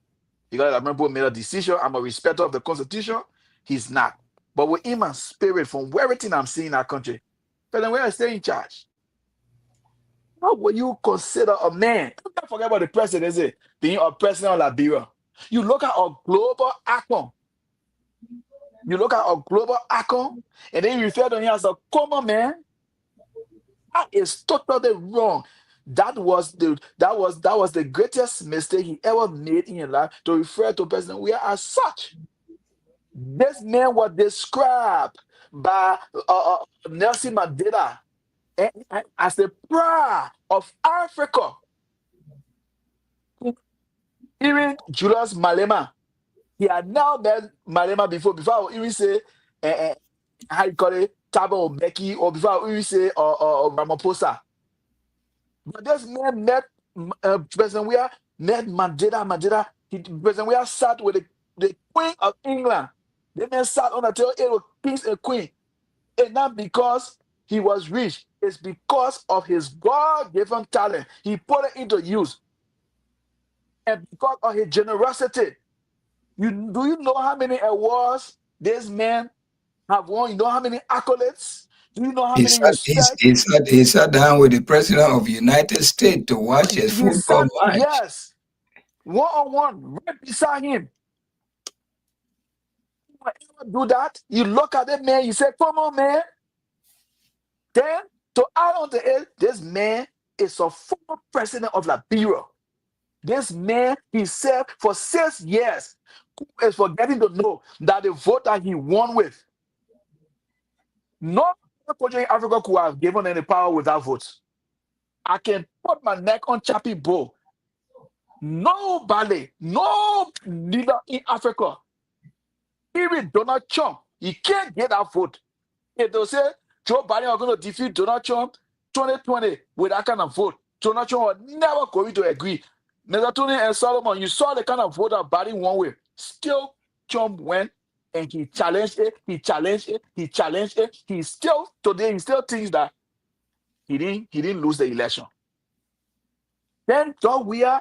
Because I remember made a decision. I'm a respecter of the constitution. He's not. But within my spirit, from everything I'm seeing in our country, President Weah is still in charge. How will you consider a man? Don't forget about the president, being a president of Liberia. You look at a global icon. You look at a global icon, and then you refer to him as a common man. That is totally wrong. That was the greatest mistake he ever made in his life, to refer to President Weah as such. This man was described by Nelson Mandela as the pride of Africa. Even Julius Malema, he had now met Malema before I would even say, how you call it, Thabo Mbeki, or before I would even say, Ramaphosa. But this man met President Weah, met Mandela. President Weah sat with the Queen of England. The man sat on a table with kings and queen. And not because he was rich, it's because of his God-given talent. He put it into use. And because of his generosity. Do you know how many awards this man have won? You know how many accolades? Do you know how many respects? He sat down with the president of the United States to watch his football match. Yes. One-on-one, right beside him. Do that, you look at that man, you say, come on, man. Then, to add on to it, this man is a former president of Liberia. This man, he served for 6 years. Who is forgetting to know that the vote that he won with, no country in Africa could have given any power without votes. I can put my neck on Chappie Bowl. Nobody, no leader in Africa, even Donald Trump, he can't get that vote. If they say Joe Biden are going to defeat Donald Trump 2020 with that kind of vote, Donald Trump was never going to agree. Mr. Tony and Solomon, you saw the kind of vote that Biden won with. Still, Trump went and he challenged it. He still, today, he still thinks that he didn't lose the election. Then John Weah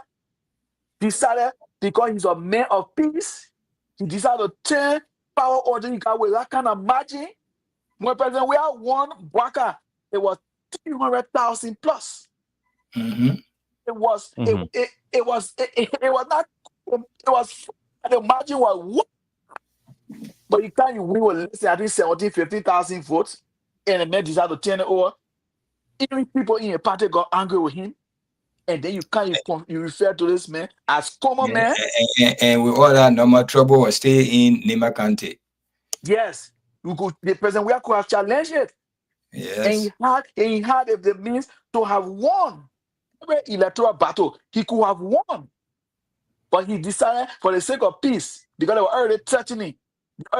decided, because he's a man of peace, he decided to turn power order with that kind of margin. When President Weah won Bwaka, it was 300,000 plus. Mm-hmm. It was the margin was what? But you can't win with less than 15,000 votes, and the man decided to turn it over. Even people in your party got angry with him, and then you refer to this man as common man. And with all that normal trouble was still in Nima County. Yes, the President Weah could have challenged it. Yes, and he had the means to have won every electoral battle. He could have won, but he decided, for the sake of peace, because they were already threatening.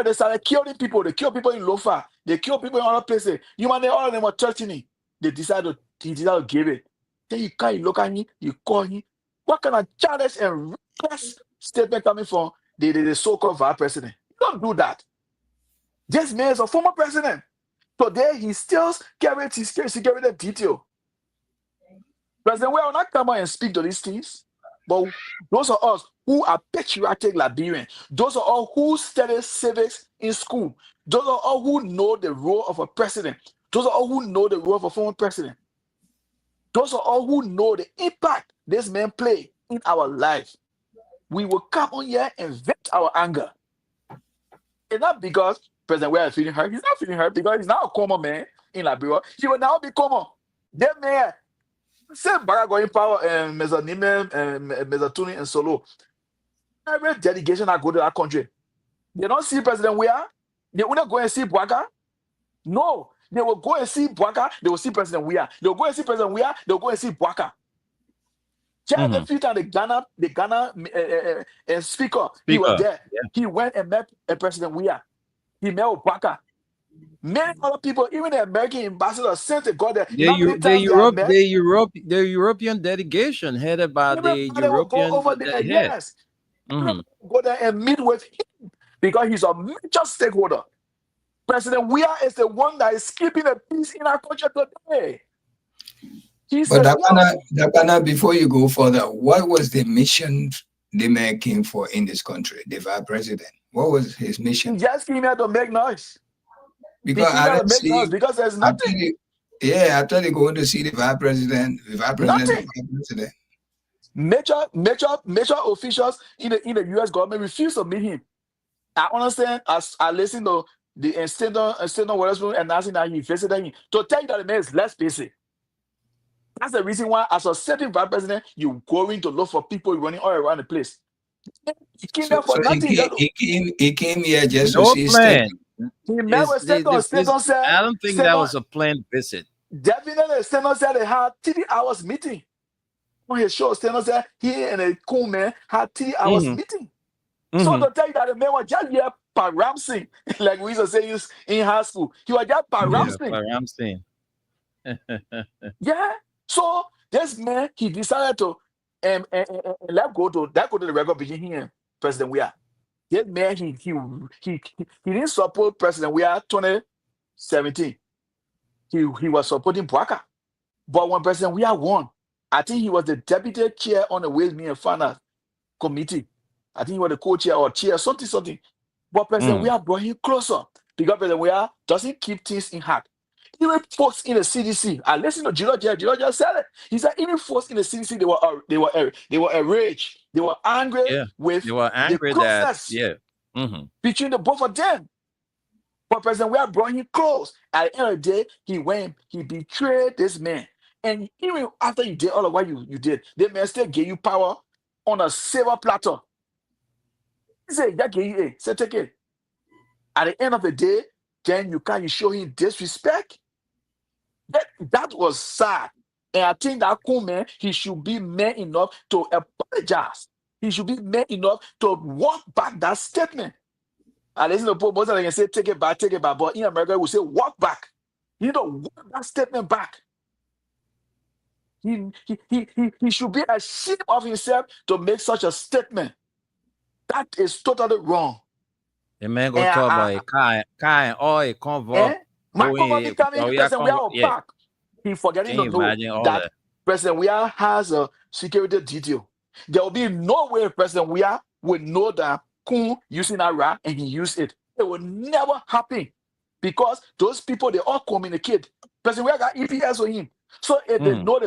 They started killing people. They killed people in Lofa. They killed people in other places. All of them were threatening. He decided to give it. Then you look at him, you call him. What kind of challenge and reckless statement coming from the so-called vice president? You don't do that. This man is a former president. Today, he still carries his security detail. President Weah will not come out and speak to these things. But those are us who are patriotic Liberians. Those are all who study civics in school. Those are all who know the role of a president. Those are all who know the role of a former president. Those are all who know the impact this man played in our life. We will come on here and vent our anger. It's not because President Weah is feeling hurt. He's not feeling hurt because he's now a common man in Liberia. He will now be common. That man, say Baga going power and Mr. Nime and Mr. Tuni and Solo. Every delegation that go to that country, they don't see President Weah. They will not go and see Bwaka. No, they will go and see Bwaka. They will see President Weah. They will go and see President Weah. They will go and see Bwaka. Just a few times the Ghana speaker, he was there. Yeah. He went and met President Weah. He met with Bwaka. Many other people, even the American ambassador, sent to go there. The European delegation headed by the European. Go over there, yes. Go there and meet with him. because he's a major stakeholder. President Weah is the one that is keeping the peace in our country today. He But said, Dakana, before you go further, what was the mission the man came for in this country, the vice president? What was his he mission? just came here to make noise. He Because came I here to don't make see. noise because there's nothing. After they going to see the vice president, Nothing. Major officials in the U.S. government refuse to meet him. I understand. As I listen to the Senator Witherspoon announcing that he visited him to tell you that the man is less busy. That's the reason why, as a certain vice president, you're going to look for people running all around the place. He came here for nothing. He came here just No to see plan. He met with Senator. Senator said, I don't think that was a planned visit. Definitely, Senator said they had 3 hours meeting. On his show, Senator said he and a cool man had 3 hours meeting. So to tell you that the man was just here paramsing, like we used to say in high school. He was just paramsing. Yeah. So this man, he decided to let go to the record between him and President Weah. This man, he didn't support President Weah 2017. He was supporting Bouaka. But when President Weah won, I think he was the deputy chair on the Ways, Means and Finance Committee. I think he was the co-chair or chair, something. But President Weah brought him closer because President Weah doesn't keep things in heart. Even folks in the CDC, I listened to Gilo just said it. He said even folks in the CDC, they were enraged. They were angry with the closeness between the both of them. But President Weah brought him close. At the end of the day, he betrayed this man. And even after you did all of what you did, the man still gave you power on a silver platter. He said, that gave you say take it. At the end of the day, then you show him disrespect. That was sad. And I think that cool man, he should be man enough to apologize. He should be man enough to walk back that statement. I listen to Paul most of them can say take it back. But in America, we say walk back. You know, walk that statement back. He should be ashamed of himself to make such a statement. That is totally wrong. The man go talk about a car and all a convoy. My company coming, President Weah will pack. He forgetting to know that President Weah has a security detail. There will be no way President Weah would know that Kun using Iraq and he used it. It will never happen because those people, they all communicate. President Weah got EPS on him. So if they know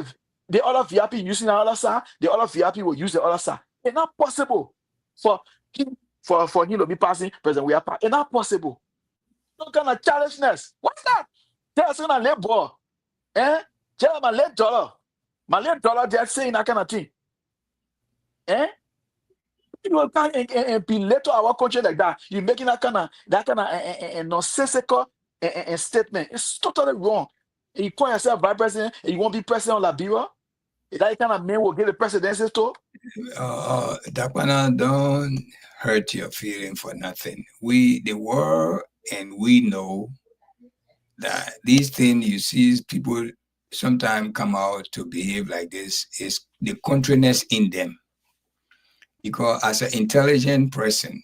the other VIP using the other side, the other VIP will use the other side. It's not possible for him to be passing President Weah. It's not possible. No kind of challenge-ness. What's that? Tell us when I let ball. Tell my late dollar. My late dollar, they're saying that kind of thing. You can't and be late to our country like that. You're making that kind of nonsensical statement. It's totally wrong. You call yourself vice president and you won't be president of Liberia? Is that kind of man will get the presidency too? Dakwana, don't hurt your feeling for nothing. The world and we know that these things you see people sometimes come out to behave like this is the countryness in them. Because as an intelligent person,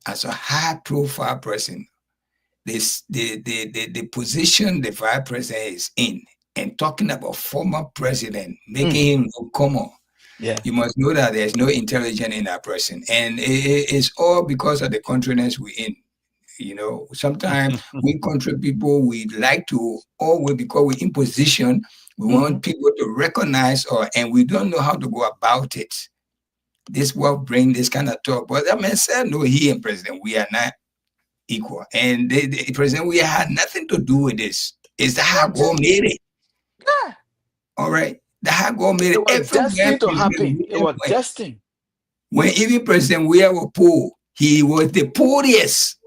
as a high-profile person, the position the vice president is in, and talking about former president, making him look common, you must know that there's no intelligence in that person. And it's all because of the countryness we're in. You know, sometimes we country people, we like to, because we're in position, we want people to recognize and we don't know how to go about it. This will bring this kind of talk. But that man said, no, he and President, we are not equal. And the President, we had nothing to do with this. It's the Hago made it. Yeah. All right. The Hago made it. It was destined to happen. It was destined. When even President Weah was poor, he was the poorest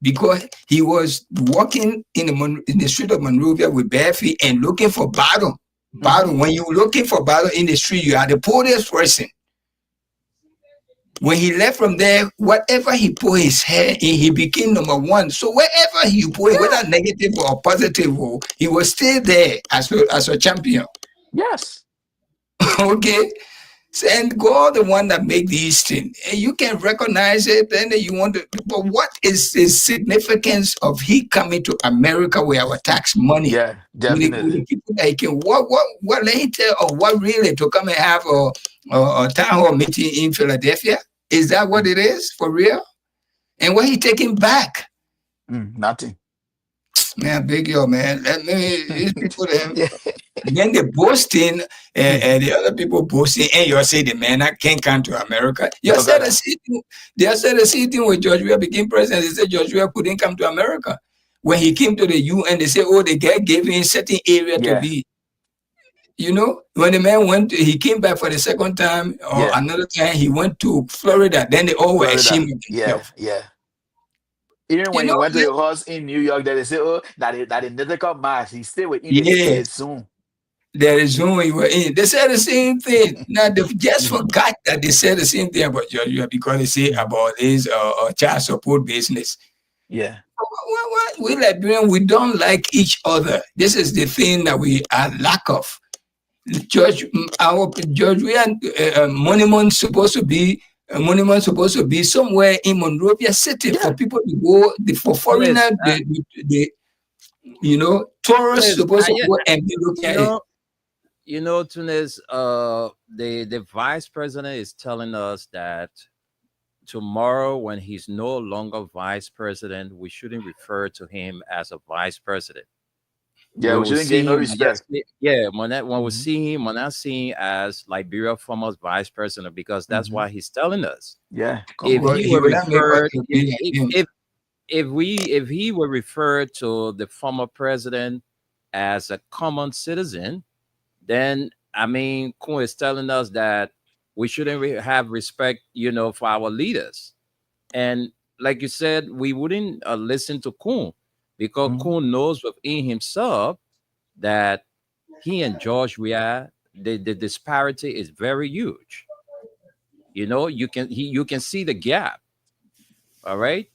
because he was walking in the street of Monrovia with bare feet and looking for bottom. When you're looking for bottom in the street, you are the poorest person. When he left from there, whatever he put his hand in, he became number one. So wherever he put, whether negative or positive, he was still there as a champion. Yes. Okay. And God, the one that made these things, and you can recognize it. Then you want to, but what is the significance of he coming to America with our tax money? Yeah, With the definitely. people that he can, what later, or what really to come and have a town hall meeting in Philadelphia? Is that what it is for real? And what he taking back? Nothing. Man, big yo, man. Let me these people them. Yeah. Then they boasting, Mm. and the other people boasting, and you say the man I can't come to America. You No said the gonna. same thing. They said the same thing when George Weah became president. They said George Weah couldn't come to America. When he came to the UN, they say, oh, the guy gave him a certain area to Yeah, be. You know, when the man went, he came back for the second time, or yeah. another time, he went to Florida. Then they all were Florida. ashamed of Yeah, themselves. yeah. Even You when he know, went to the house in New York, they say, "Oh, that it never come back. He stay within yeah. the Zoom." There is no way we're in. They said the same thing. Now they just forgot that they said the same thing about Georgia because they say about this child support business. Yeah, We Liberians, we don't like each other. This is the thing that we are lack of. Our George, we are monument supposed to be. A monument supposed to be somewhere in Monrovia City yeah. for people to go. For Tunis, foreigners, tourists Tunis, supposed to yeah, go and be looking you at it. know, Tunis, the vice president is telling us that tomorrow, when he's no longer vice president, we shouldn't refer to him as a vice president. Yeah, We we will shouldn't get see no him. Yes, respect. yeah. When we Hmm. see him, we're not seeing him as Liberia former vice president because that's Hmm. why he's telling us. Yeah, come If on. But he he were would not make us referred, to be like him. if he were referred to the former president as a common citizen, then I mean, Kun is telling us that we shouldn't have respect, for our leaders. And like you said, we wouldn't listen to Kun because Mhm. Kun knows within himself that he and George Weah, the disparity is very huge. You can see the gap. All right,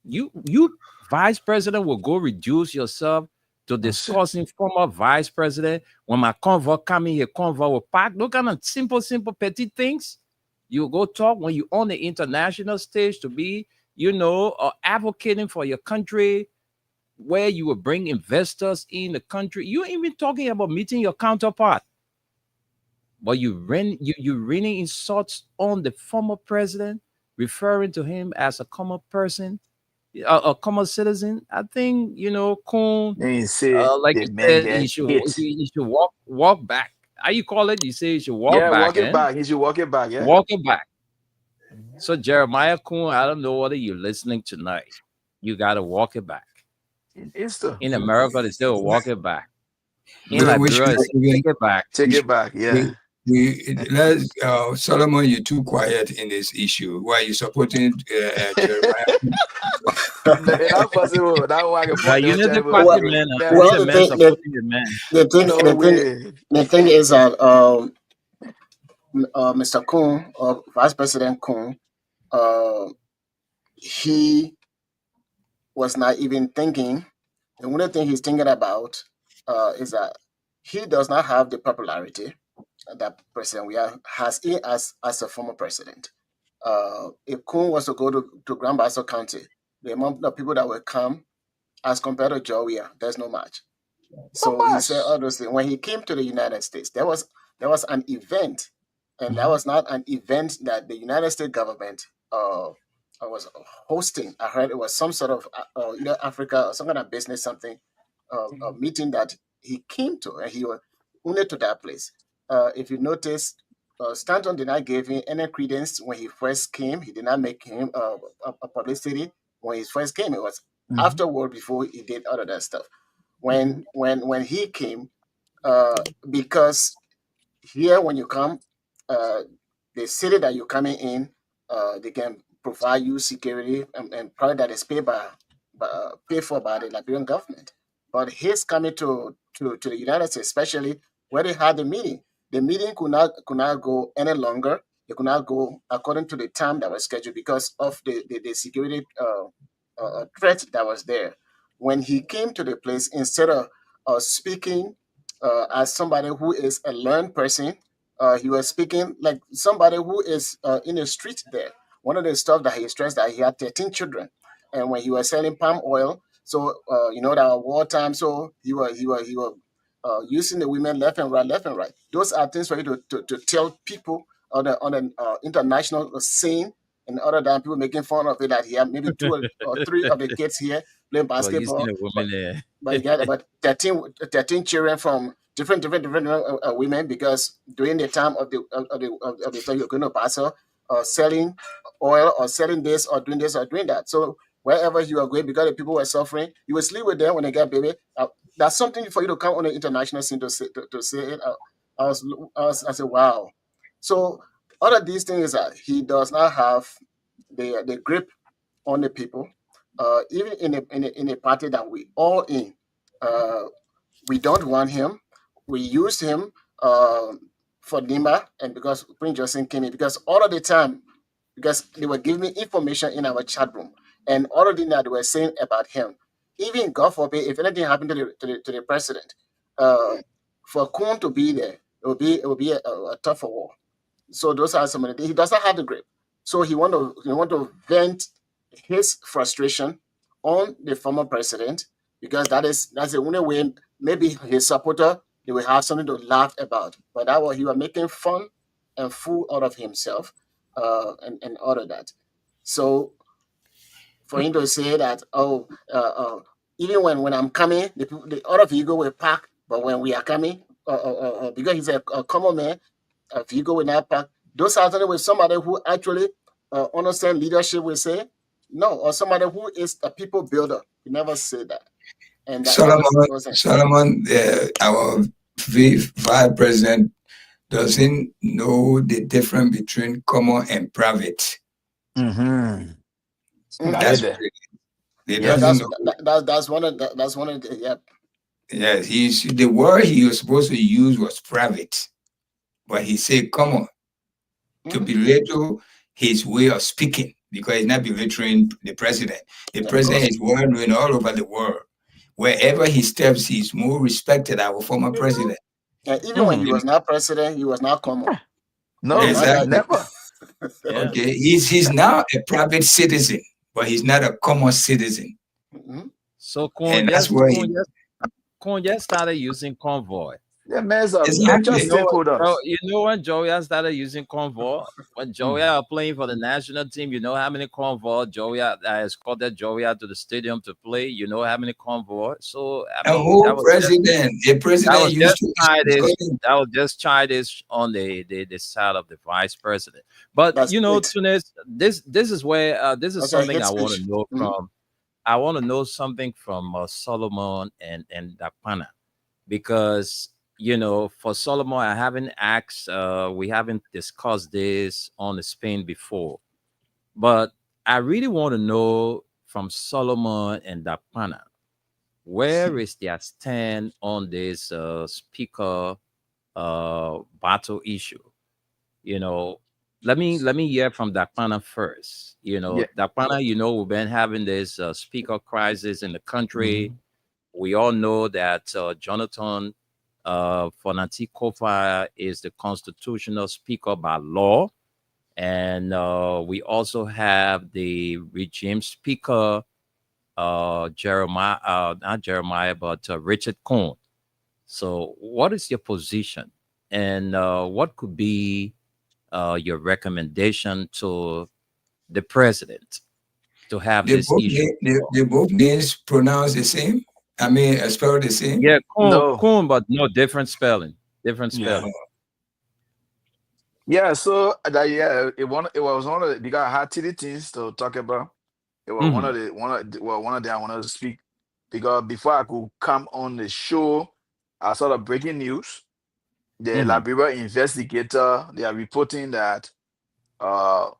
you vice president will go reduce yourself to That's it. discussing former vice president when my convo come in here, convo will pack. Look at the simple petty things. You go talk when you on the international stage to be, advocating for your country, where you will bring investors in the country. You ain't even talking about meeting your counterpart, but you really insults on the former president, referring to him as a common person, a common citizen. I think Kuhn, Then you say like the you man said, get hit. he should walk back. How you call it? You say he should walk Yeah, back, walk it eh? back. He should walk it back. Yeah. Walk it back. Mhm. So Jeremiah Kuhn, I don't know whether you're listening tonight. You gotta walk it back. It's the In America, they still walk it back. In We should Liberia, they not say even take it back. take we it should, back. Yeah. we, let's Solomon, you're too quiet in this issue. Why are you supporting Jeremiah? No, it's not possible. That one I can The point the Unity terrible. Party Well, man, you Yeah. well, the the man thing, the, supporting the man. the thing, No the thing, way. the thing is that Mr. Kuhn, or Vice President Kuhn, uh, he was not even thinking. The only thing he's thinking about is that he does not have the popularity that President Weah has as a former president. If Kuhn was to go to Grand Bassa County, the amount of people that will come as compared to Joe Weah, there's no match. Not So he said much. all those things. When he came to the United States, there was an event, and that Mhm. was not an event that the United States government was hosting. I heard it was some sort of either Africa or some kind of business something a meeting that he came to, and he was only to that place. If you notice, Stanton did not give him any credence when he first came. He did not make him a publicity when he first came. It was Mhm. afterward before he did all of that stuff Mhm. when he came, because here when you come, uh, the city that you're coming in, they can provide you security and probably that is paid for by the Liberian government. But his coming to the United States, especially where they had the meeting could not go any longer. It could not go according to the time that was scheduled because of the security threat that was there. When he came to the place, instead of speaking as somebody who is a learned person, he was speaking like somebody who is in the street there. One of the stuff that he stressed that he had 13 children, and when he was selling palm oil, so that wartime, so he was using the women left and right, left and right. Those are things for you to tell people on the international scene, and other than people making fun of it that he had maybe two or three of the kids here playing Well, you see basketball, a but woman there. he got about 13 children from different women, because during the time of the time you're going to Basel, selling oil or selling this or doing this or doing that. So wherever you are going, because the people were suffering, you will sleep with them when they get baby. That's something for you to come on the international scene to say it. I said, wow. So all of these things is that he does not have the grip on the people. Even in a party that we all in, uh, we don't want him. We use him for Nima, and because Prince Justin came in, because all of the time, because they were giving me information in our chat room, and all of the things that they were saying about him. Even God forbid, if anything happened to the president, uh, for Kun to be there, it will be a tougher war. So those are some of the things. He doesn't have the grip. So he want to vent his frustration on the former president, because that's the only way maybe his supporter they will have something to laugh about. But that was he was making fun and fool out of himself, and all of that. So for him to say that, even when I'm coming, the other vehicle will park, but when we are coming, because he's a common man, a vehicle will not park. Those are something with somebody who actually understand leadership will say no, or somebody who is a people builder. You never say that, and that was it. Solomon, our vice president doesn't know the difference between common and private. Mm-hmm. That's Yeah. what they Yeah, doesn't That's know. that's one of the Yes, the word he was supposed to use was private, but he said common to Mhm. belittle his way of speaking, because he's not belittling the president. The Of president course. is well known all over the world. Wherever he steps, he's more respected. Our former president. And even when he Mhm. was not president, he was not common. He was No, not that. Exactly. never. Yeah. Okay. He's now a private citizen, but he's not a common citizen. Mhm. So And that's where he Kun just started using convoy. Yeah, man's a major exactly. stakeholders. You know when Joey started using convoy? When Joey are playing for the national team, you know how many convoy Joey escorted Joey to the stadium to play. You know how many convoy. So I A mean, whole president, the that president was used just to childish. escort him. That was just childish on the side of the vice president. But That's you know, it. Tunis, this is where this is Okay, something hate I want speech. to know Mhm. from. I want to know something from Solomon and Dakpana, because for Solomon, I haven't asked. We haven't discussed this on the Spain before, but I really want to know from Solomon and Dakpana, where is their stand on this speaker battle issue? you know let me hear from Dakpana first. Yeah. Dakpana, we've been having this speaker crisis in the country. Mhm. We all know that Jonathan Fonati Kofa is the constitutional speaker by law, and we also have the regime speaker, Jeremiah, not Jeremiah, but Richard Cohn. So, what is your position, and what could be your recommendation to the president to have this issue? They both names pronounced the same. I mean, spelled the same. Yeah, No. Coon, but no different spelling. Different Yeah. spelling. Yeah. So it was one of the, because I had TD things to talk about. It was Hmm. one of them I wanted to speak, because before I could come on the show, I saw the breaking news. The Hmm. Liberia investigator, they are reporting that uh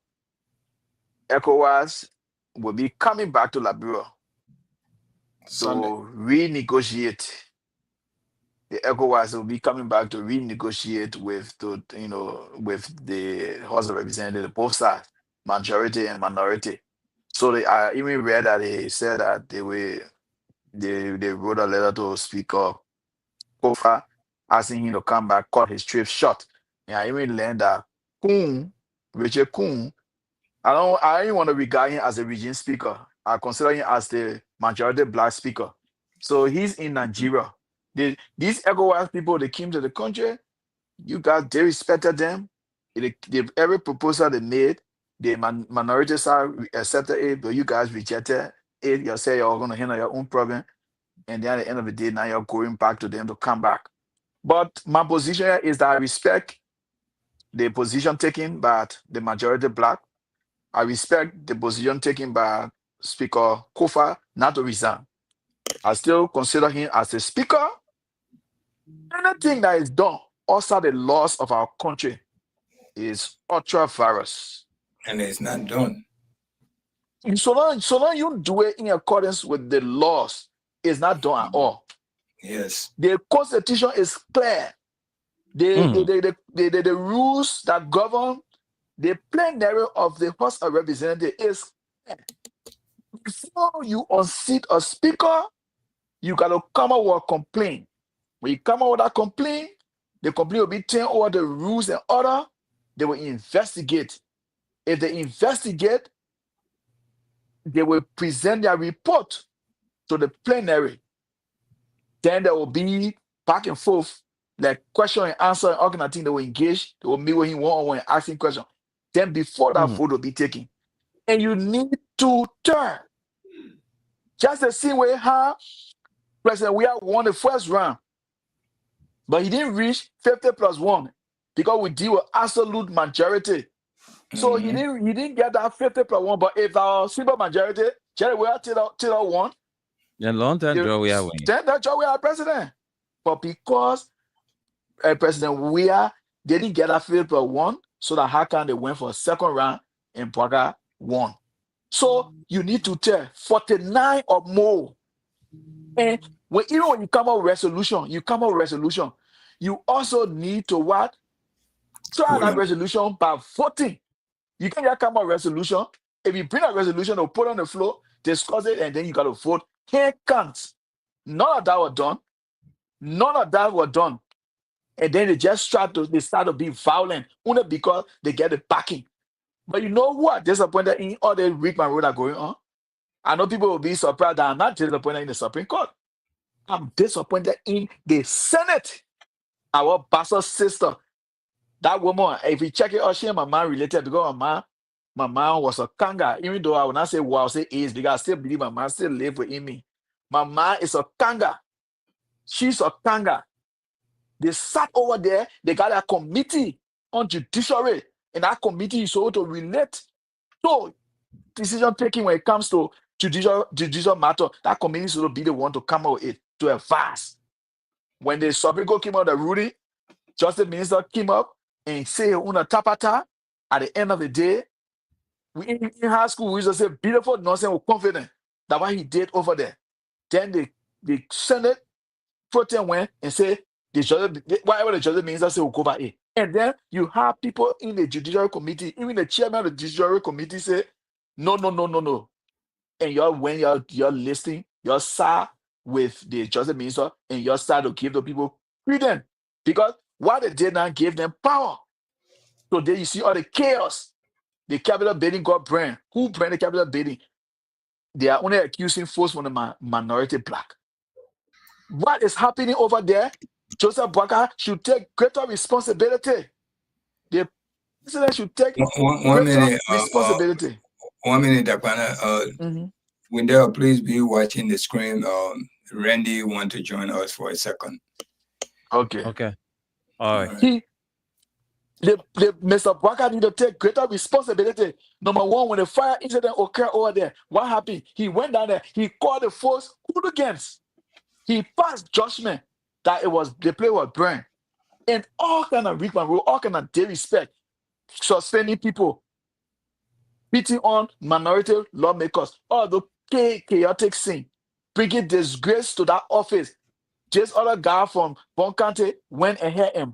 ECOWAS will be coming back to Liberia to Sunday. renegotiate. The ECOWAS will be coming back to renegotiate with the House of Representatives, both sides, majority and minority. So I even read that they said that they wrote a letter to Speaker Kofa asking him to come back, cut his trip short, And I even learned that Richard Kuhn, I don't want to regard him as a regime speaker. I consider him as the majority black speaker. So he's in Nigeria. These ECOWAS people, they came to the country. You guys, they respected them. Every proposal they made, the minority side accepted it, but you guys rejected it. You say you're going to handle your own problem. And then at the end of the day, now you're going back to them to come back. But my position is that I respect the position taken by the majority black. I respect the position taken by Speaker Kofa not to resign. I still consider him as a speaker. Anything that is done outside the laws of our country is ultra virus. And it's not done. And so long you do it in accordance with the laws, it's not done at all. Yes. The Constitution is clear. The rules that govern the plenary of the House of Representatives is clear. Before you unseat a speaker, you got to come out with a complaint. When you come out with that complaint, the complaint will be turned over the rules and order. They will investigate. If they investigate, they will present their report to the plenary. Then there will be back and forth, like question and answer and all kind of things. They will engage. They will meet with him one-on-one and asking questions. Then before that vote will be taken. And you need to turn. Just the same way how President Weah won the first round. But he didn't reach 50+1 because we deal with absolute majority. So he didn't get that 50+1. But if our simple majority, Jerry Weah till won. Then long time draw we are winning. Then that we are president. But because President Weah didn't get that 50+1, so that how can they went for a second round and Bwaga won. So you need to tell 49 or more. And even when you come up with resolution, you also need to what? Try that resolution by voting. You can't just come up with resolution. If you bring a resolution or put on the floor, discuss it, and then you got to vote. Here comes. None of that was done. And then they start to be violent only because they get the backing. But you know what? Disappointed in all the rigmarole that are going on. I know people will be surprised that I'm not disappointed in the Supreme Court. I'm disappointed in the Senate. Our bastard sister, that woman, if you check it, she and my mom related because my mom was a kanga. Even though I would not say wow, say is because I still believe my mom still live within me. My mom is a kanga. She's a kanga. They sat over there. They got a committee on judiciary, and that committee is supposed to relate to decision taking when it comes to judicial matter. That committee is supposed to be the one to come out with it, to advise. When the Supreme Court came out the ruling, Justice Minister came up and say una tapata. At the end of the day, we in high school we used to say beautiful nonsense with confident that what he did over there. Then the Senate protest went and say whatever the Justice Minister say will go by it. And then you have people in the Judiciary Committee, even the chairman of the Judiciary Committee say, no. And when you're listening, you're side with the Justice Minister and you're side to give the people freedom. Because what they did now gave them power. So there you see all the chaos. The capital bidding got brand. Who brand the capital bidding? They are only accusing folks from the minority black. What is happening over there? Joseph Bwaga should take greater responsibility. The president should take one minute responsibility. 1 minute, Dakwana. Wendell, please be watching the screen. Randy want to join us for a second. Okay. All right. Mr. Bwaga need to take greater responsibility. Number one, when the fire incident occurred over there, what happened? He went down there. He called the force hooligans. He passed judgment that the play was burned. And all kind of rigmarole, all kind of disrespect, suspending people, beating on minority lawmakers, all the chaotic scene, bringing disgrace to that office. Just other guy from Bon County went ahead and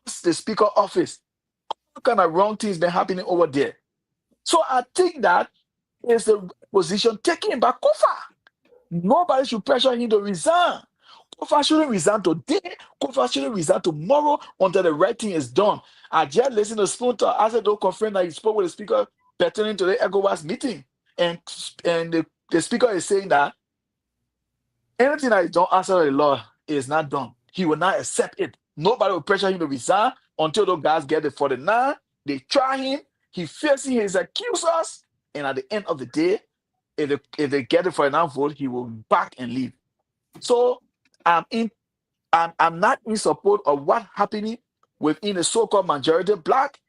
passed the speaker office. All kind of wrong things been happening over there. So I think that is the position taken by Kofa. Nobody should pressure him to resign. Kofa shouldn't resign today. Kofa shouldn't resign tomorrow until the right thing is done. I just listened to Spoon talk. I said, don't confirm that he spoke with the speaker pertaining to the ECOWAS meeting. And the speaker is saying that anything that is done outside the law is not done. He will not accept it. Nobody will pressure him to resign until those guys get the 49. They try him. He facing his accusers. And at the end of the day, if they get the 49 vote, he will back and leave. So I'm not in support of what happening within the so-called majority black.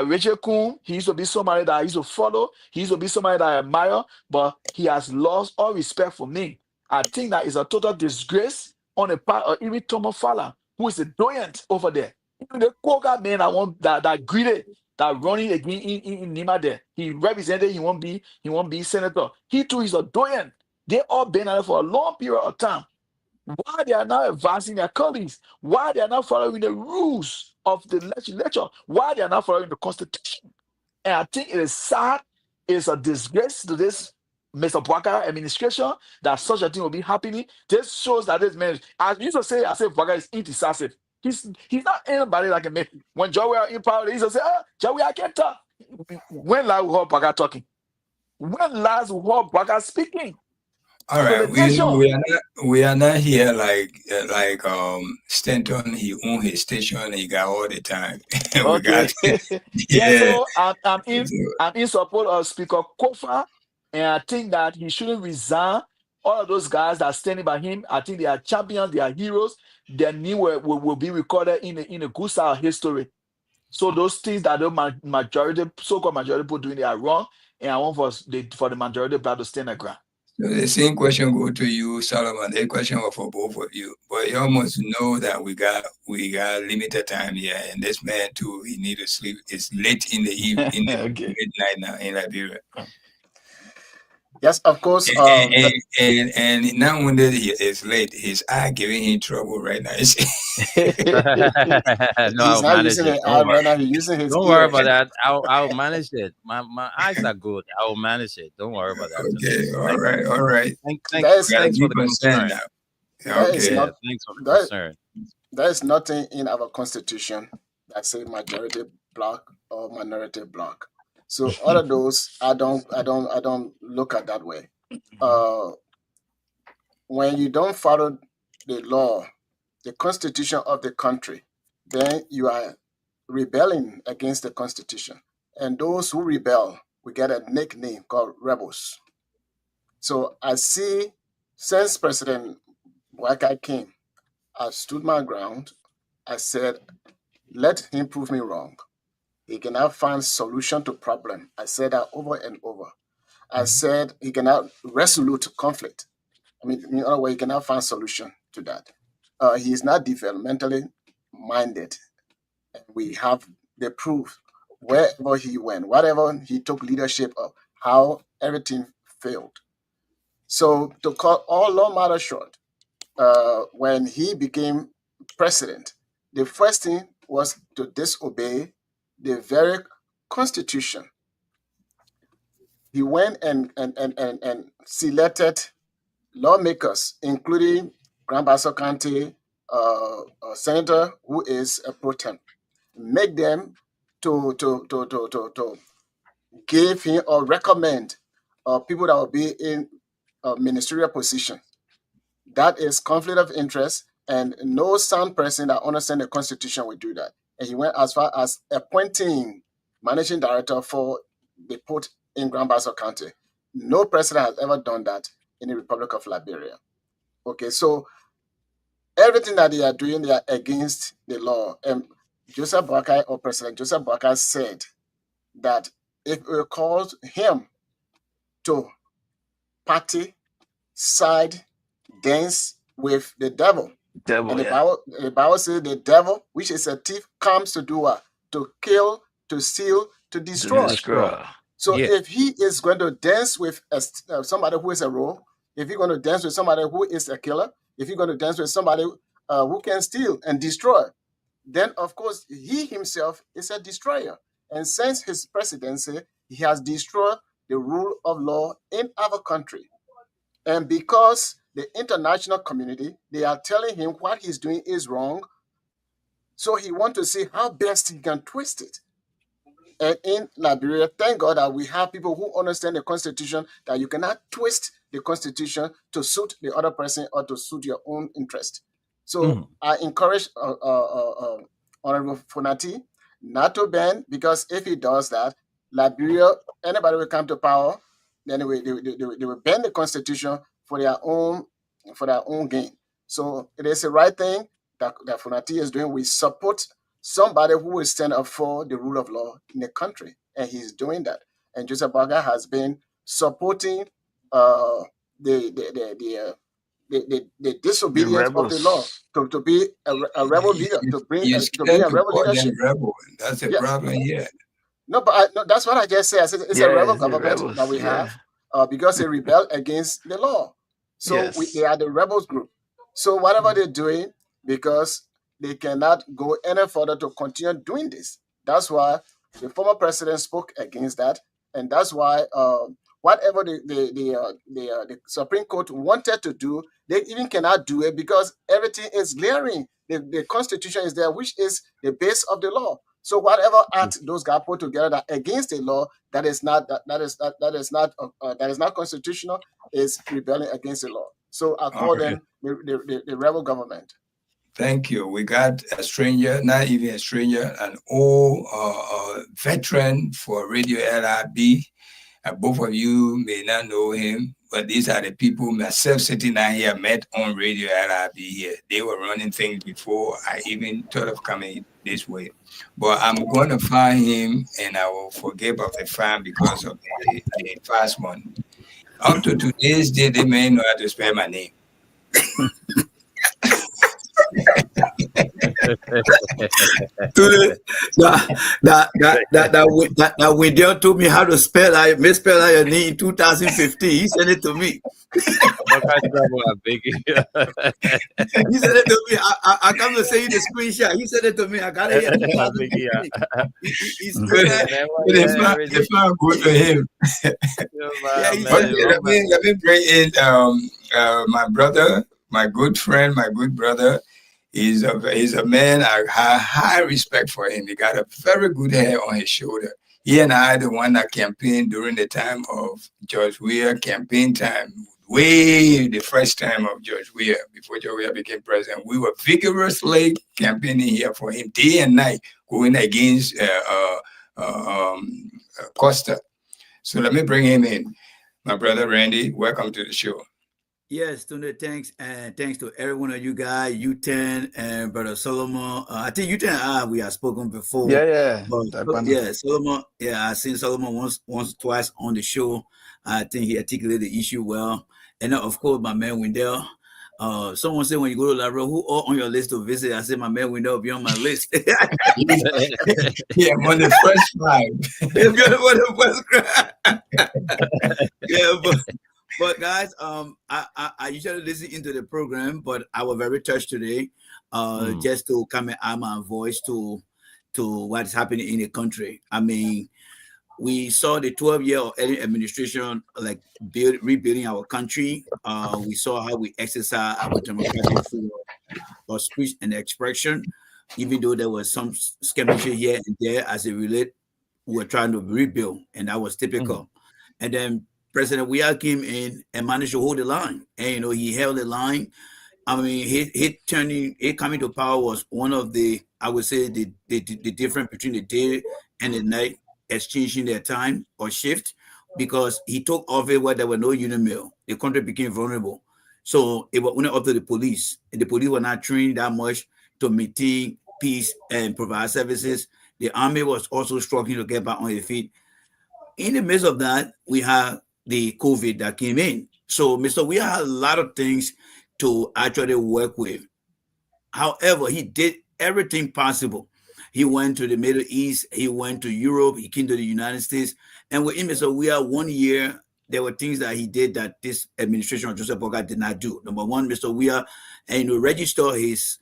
Richard Kuhn, he used to be somebody that I used to follow. He used to be somebody that I admire, but he has lost all respect for me. I think that is a total disgrace on the part of even Thomas Fowler, who is the doyant over there. Even the Koga man that greedy, that running again in Nima there. He represented, he won't be senator. He too is a doyant. They all been at it for a long period of time. Why they are not advancing their colleagues? Why they are not following the rules of the legislature? Why they are not following the constitution? And I think it is sad, it's a disgrace to this Mr. Bwaka administration that such a thing will be happening. This shows that this man, as you used to say, I said Bwaka is indecisive. He's not anybody like a man. When Joey are in power, he used to say, Joey, I can't talk. When last we heard Bwaka talking? When last we heard Bwaka speaking? All right, we are not here like Stanton. He own his station. He got all the time. Okay. So I'm in support of Speaker Kofa, and I think that he shouldn't resign. All of those guys that are standing by him, I think they are champions, they are heroes. Their name will be recorded in the good side of history. So those things that the so-called majority people doing, they are wrong, and I want for the majority black to stand their ground. So the same question go to you, Solomon. The question was for both of you, but you almost know that we got limited time here, and this man too, he need to sleep. It's late in the evening, Okay. midnight now in Liberia. Yes, of course. And now when it's late, his eye giving him trouble right now. No, He's I'll not manage using it. the Don't eye right worry. now. He's using his Don't worry ear. about that. I'll manage it. My eyes are good. I will manage it. Don't worry about that. Okay, Tonight. all right. Thanks for the concern. That is Okay. not- Thanks for the that- concern. There is nothing in our constitution that say majority block or minority block. So all of those, I don't look at that way. When you don't follow the law, the constitution of the country, then you are rebelling against the constitution. And those who rebel, we get a nickname called rebels. So I see, since President Bwaka came, I stood my ground. I said, let him prove me wrong. He cannot find solution to problem. I said that over and over. I said he cannot resolute conflict. I mean, in other words, he cannot find solution to that. He is not developmentally minded. We have the proof wherever he went, whatever he took leadership of, how everything failed. So to cut all long matter short, when he became president, the first thing was to disobey the very constitution. He went and selected lawmakers, including Grand Bassa County senator, who is a pro temp, make them to give him or recommend people that will be in a ministerial position. That is conflict of interest, and no sound person that understands the Constitution will do that. And he went as far as appointing managing director for the port in Grand Bassa County. No president has ever done that in the Republic of Liberia. Okay, so everything that they are doing, they are against the law. And Joseph Boakai, or President Joseph Boakai, said that if we call him to party, side, dance with the devil. And the Bible says the devil, which is a thief, comes to do what? To kill, to steal, to destroy. So if he is going to dance with somebody who is a rogue, if he's going to dance with somebody who is a killer, if he's going to dance with somebody who can steal and destroy, then of course he himself is a destroyer. And since his presidency, he has destroyed the rule of law in our country. And because the international community, they are telling him what he's doing is wrong. So he wants to see how best he can twist it. And in Liberia, thank God that we have people who understand the Constitution, that you cannot twist the Constitution to suit the other person or to suit your own interest. So I encourage Honorable Funati not to bend, because if he does that, Liberia, anybody will come to power, then they will bend the Constitution for their own gain. So it is the right thing that Funati is doing. We support somebody who will stand up for the rule of law in the country, and he's doing that. And Joseph Boakai has been supporting the disobedience of the law to be a rebel leader, to be a rebel leadership. Rebel. That's the problem here. No, but that's what I just said. I said it's a rebel government that we have because they rebel against the law. So they are the rebels group. So whatever they're doing, because they cannot go any further to continue doing this. That's why the former president spoke against that, and that's why whatever the Supreme Court wanted to do, they even cannot do it because everything is glaring. The Constitution is there, which is the base of the law. So whatever act those guys put together that against the law that is not constitutional is rebelling against the law. So I call them the rebel government. Thank you. We got a stranger, not even a stranger, an old veteran for Radio LRB. Both of you may not know him, but these are the people myself sitting down here met on Radio LRB here. They were running things before I even thought of coming this way. But I'm going to find him, and I will forget about the fine because of the fast one. Up to today's day, they may know how to spell my name. That Wendell told me how to misspell out your name in 2015. He sent it to me. He said it to me. I come to send you the screenshot. He said it to me. I got it here. If I go to him, let me bring in my brother, my good friend, my good brother. He's a man, I have high respect for him. He got a very good hair on his shoulder. He and I, the one that campaigned during the time of George Weah, campaign time, way the first time of George Weah, before George Weah became president. We were vigorously campaigning here for him day and night, going against Costa. So let me bring him in. My brother Randy, welcome to the show. Yes, Tony, thanks. And thanks to every one of you guys, U10 and Brother Solomon. I think U10 and I, we have spoken before. Solomon. Yeah, I've seen Solomon once, twice on the show. I think he articulated the issue well. And then, of course, my man Wendell. Someone said when you go to Liberia, who are on your list to visit? I said my man Wendell will be on my list. Yeah, I'm on the first five. Yeah, but guys, I usually listen into the program, but I was very touched today, just to come and add my voice to what's happening in the country. I mean, we saw the 12-year of administration like rebuilding our country. We saw how we exercise our democratic freedom of speech and expression, even though there was some skirmishes here and there as it related. We were trying to rebuild, and that was typical. And then President Weah came in and managed to hold the line, and he held the line. I mean, he coming to power was one of the, I would say, the difference between the day and the night, exchanging their time or shift, because he took office where there were no union mill. The country became vulnerable, so it was only up to the police, and the police were not trained that much to maintain peace and provide services. The army was also struggling to get back on their feet. In the midst of that, we had the COVID that came in. So Mr. Weah had a lot of things to actually work with. However, he did everything possible. He went to the Middle East, he went to Europe, he came to the United States. And within Mr. Weah 1 year, there were things that he did that this administration of Joseph Boakai did not do. Number one, Mr. Weah, register his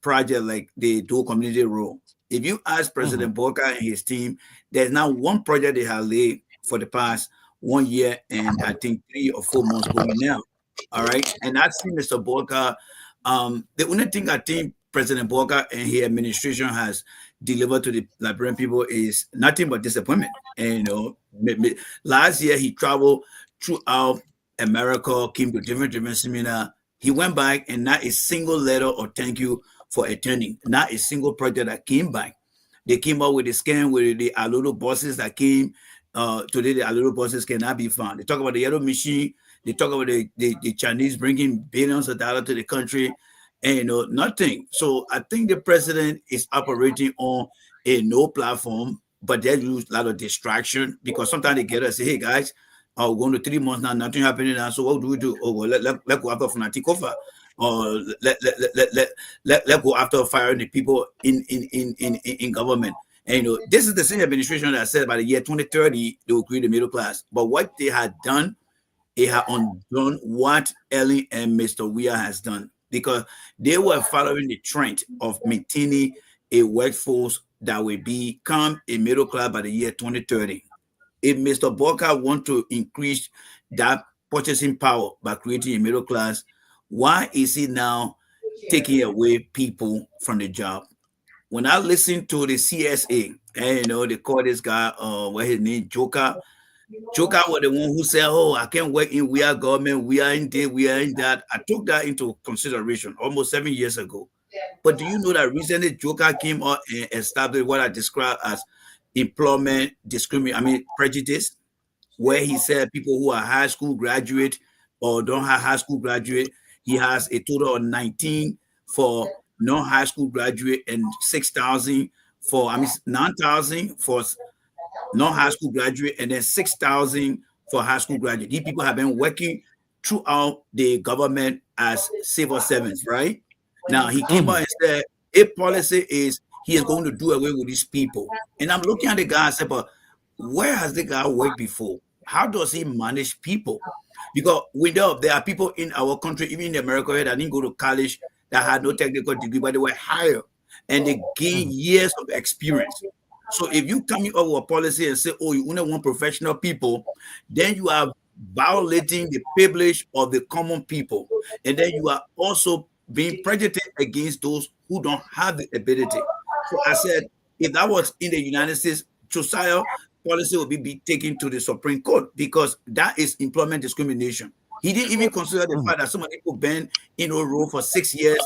project like the dual community role. If you ask President Boakai and his team, there's not one project they have laid for the past 1 year and I think 3 or 4 months going now. All right. And I see Mr. Boka. The only thing I think President Boka and his administration has delivered to the Liberian people is nothing but disappointment. And last year he traveled throughout America, came to different seminars. He went back and not a single letter or thank you for attending, not a single project that came back. They came out with a scam with the Alulu buses that came. Today, the Alulu buses cannot be found. They talk about the yellow machine. They talk about the Chinese bringing billions of dollars to the country and nothing. So I think the president is operating on a no platform, but they use a lot of distraction because sometimes they get us say, hey guys, we're going to 3 months now, nothing happening now. So what do we do? Oh, well, let go after Fanatikova, or let go after firing the people in government. And this is the same administration that said by the year 2030 they will create the middle class. But what they had done, it had undone what Ellen and Mr. Weah has done, because they were following the trend of maintaining a workforce that will become a middle class by the year 2030. If Mr. Boka wants to increase that purchasing power by creating a middle class, why is he now taking away people from the job? When I listen to the CSA, and they call this guy, what his name, Joker. Joker was the one who said, oh, I can't work in we are government, we are in there, we are in that. I took that into consideration almost 7 years ago. But do you know that recently Joker came out and established what I describe as employment prejudice, where he said people who are high school graduate or don't have high school graduate, he has a total of 19 for non-high school graduate and 6,000 for, 9,000 for non-high school graduate and then 6,000 for high school graduate. These people have been working throughout the government as civil servants, right? Now he came out and said a policy is he is going to do away with these people. And I'm looking at the guy and said, but where has the guy worked before? How does he manage people? Because we know there are people in our country, even in America, that didn't go to college, that had no technical degree, but they were hired and they gained years of experience. So if you come up with a policy and say, oh, you only want professional people, then you are violating the privilege of the common people. And then you are also being prejudiced against those who don't have the ability. So I said, if that was in the United States, Josiah policy would be taken to the Supreme Court, because that is employment discrimination. He didn't even consider the fact that some people been in a role for 6 years,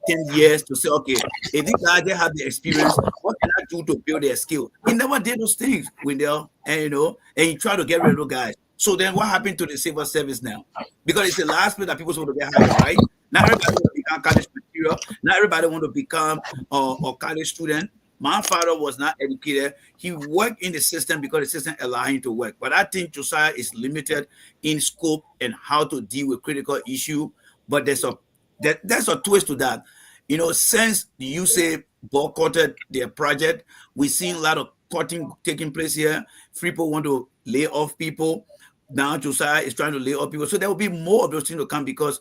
10 years to say, okay, if these guys they have the experience, what can I do to build their skill? He never did those things, Wendell, and he tried to get rid of those guys. So then what happened to the civil service now? Because it's the last place that people want to get hired, right? Not everybody want to become college material. Not everybody want to become a college student. My father was not educated. He worked in the system because the system allowed him to work. But I think Josiah is limited in scope and how to deal with critical issue. But there's a twist to that. Since the USA boycotted their project, we've seen a lot of cutting taking place here. Freeport want to lay off people. Now Josiah is trying to lay off people. So there will be more of those things to come because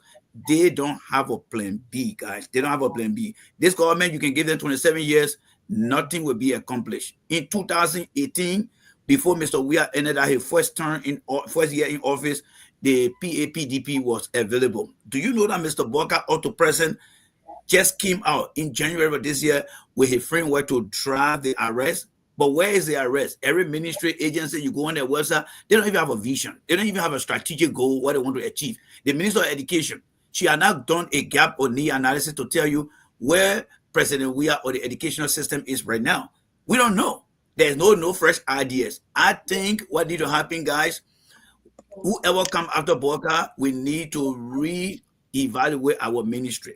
they don't have a plan B, guys. They don't have a plan B. This government, you can give them 27 years, nothing will be accomplished. In 2018, before Mr. Weah ended his first year in office, the PAPDP was available. Do you know that Mr. Boka, auto president, just came out in January of this year with a framework to drive the arrest? But where is the arrest? Every ministry, agency, you go on their website, they don't even have a vision. They don't even have a strategic goal, what they want to achieve. The Minister of Education, she has not done a gap or need analysis to tell you where President Weah or the educational system is right now. We don't know. There's no fresh ideas. I think what need to happen, guys, whoever come after Boka, we need to re-evaluate our ministry.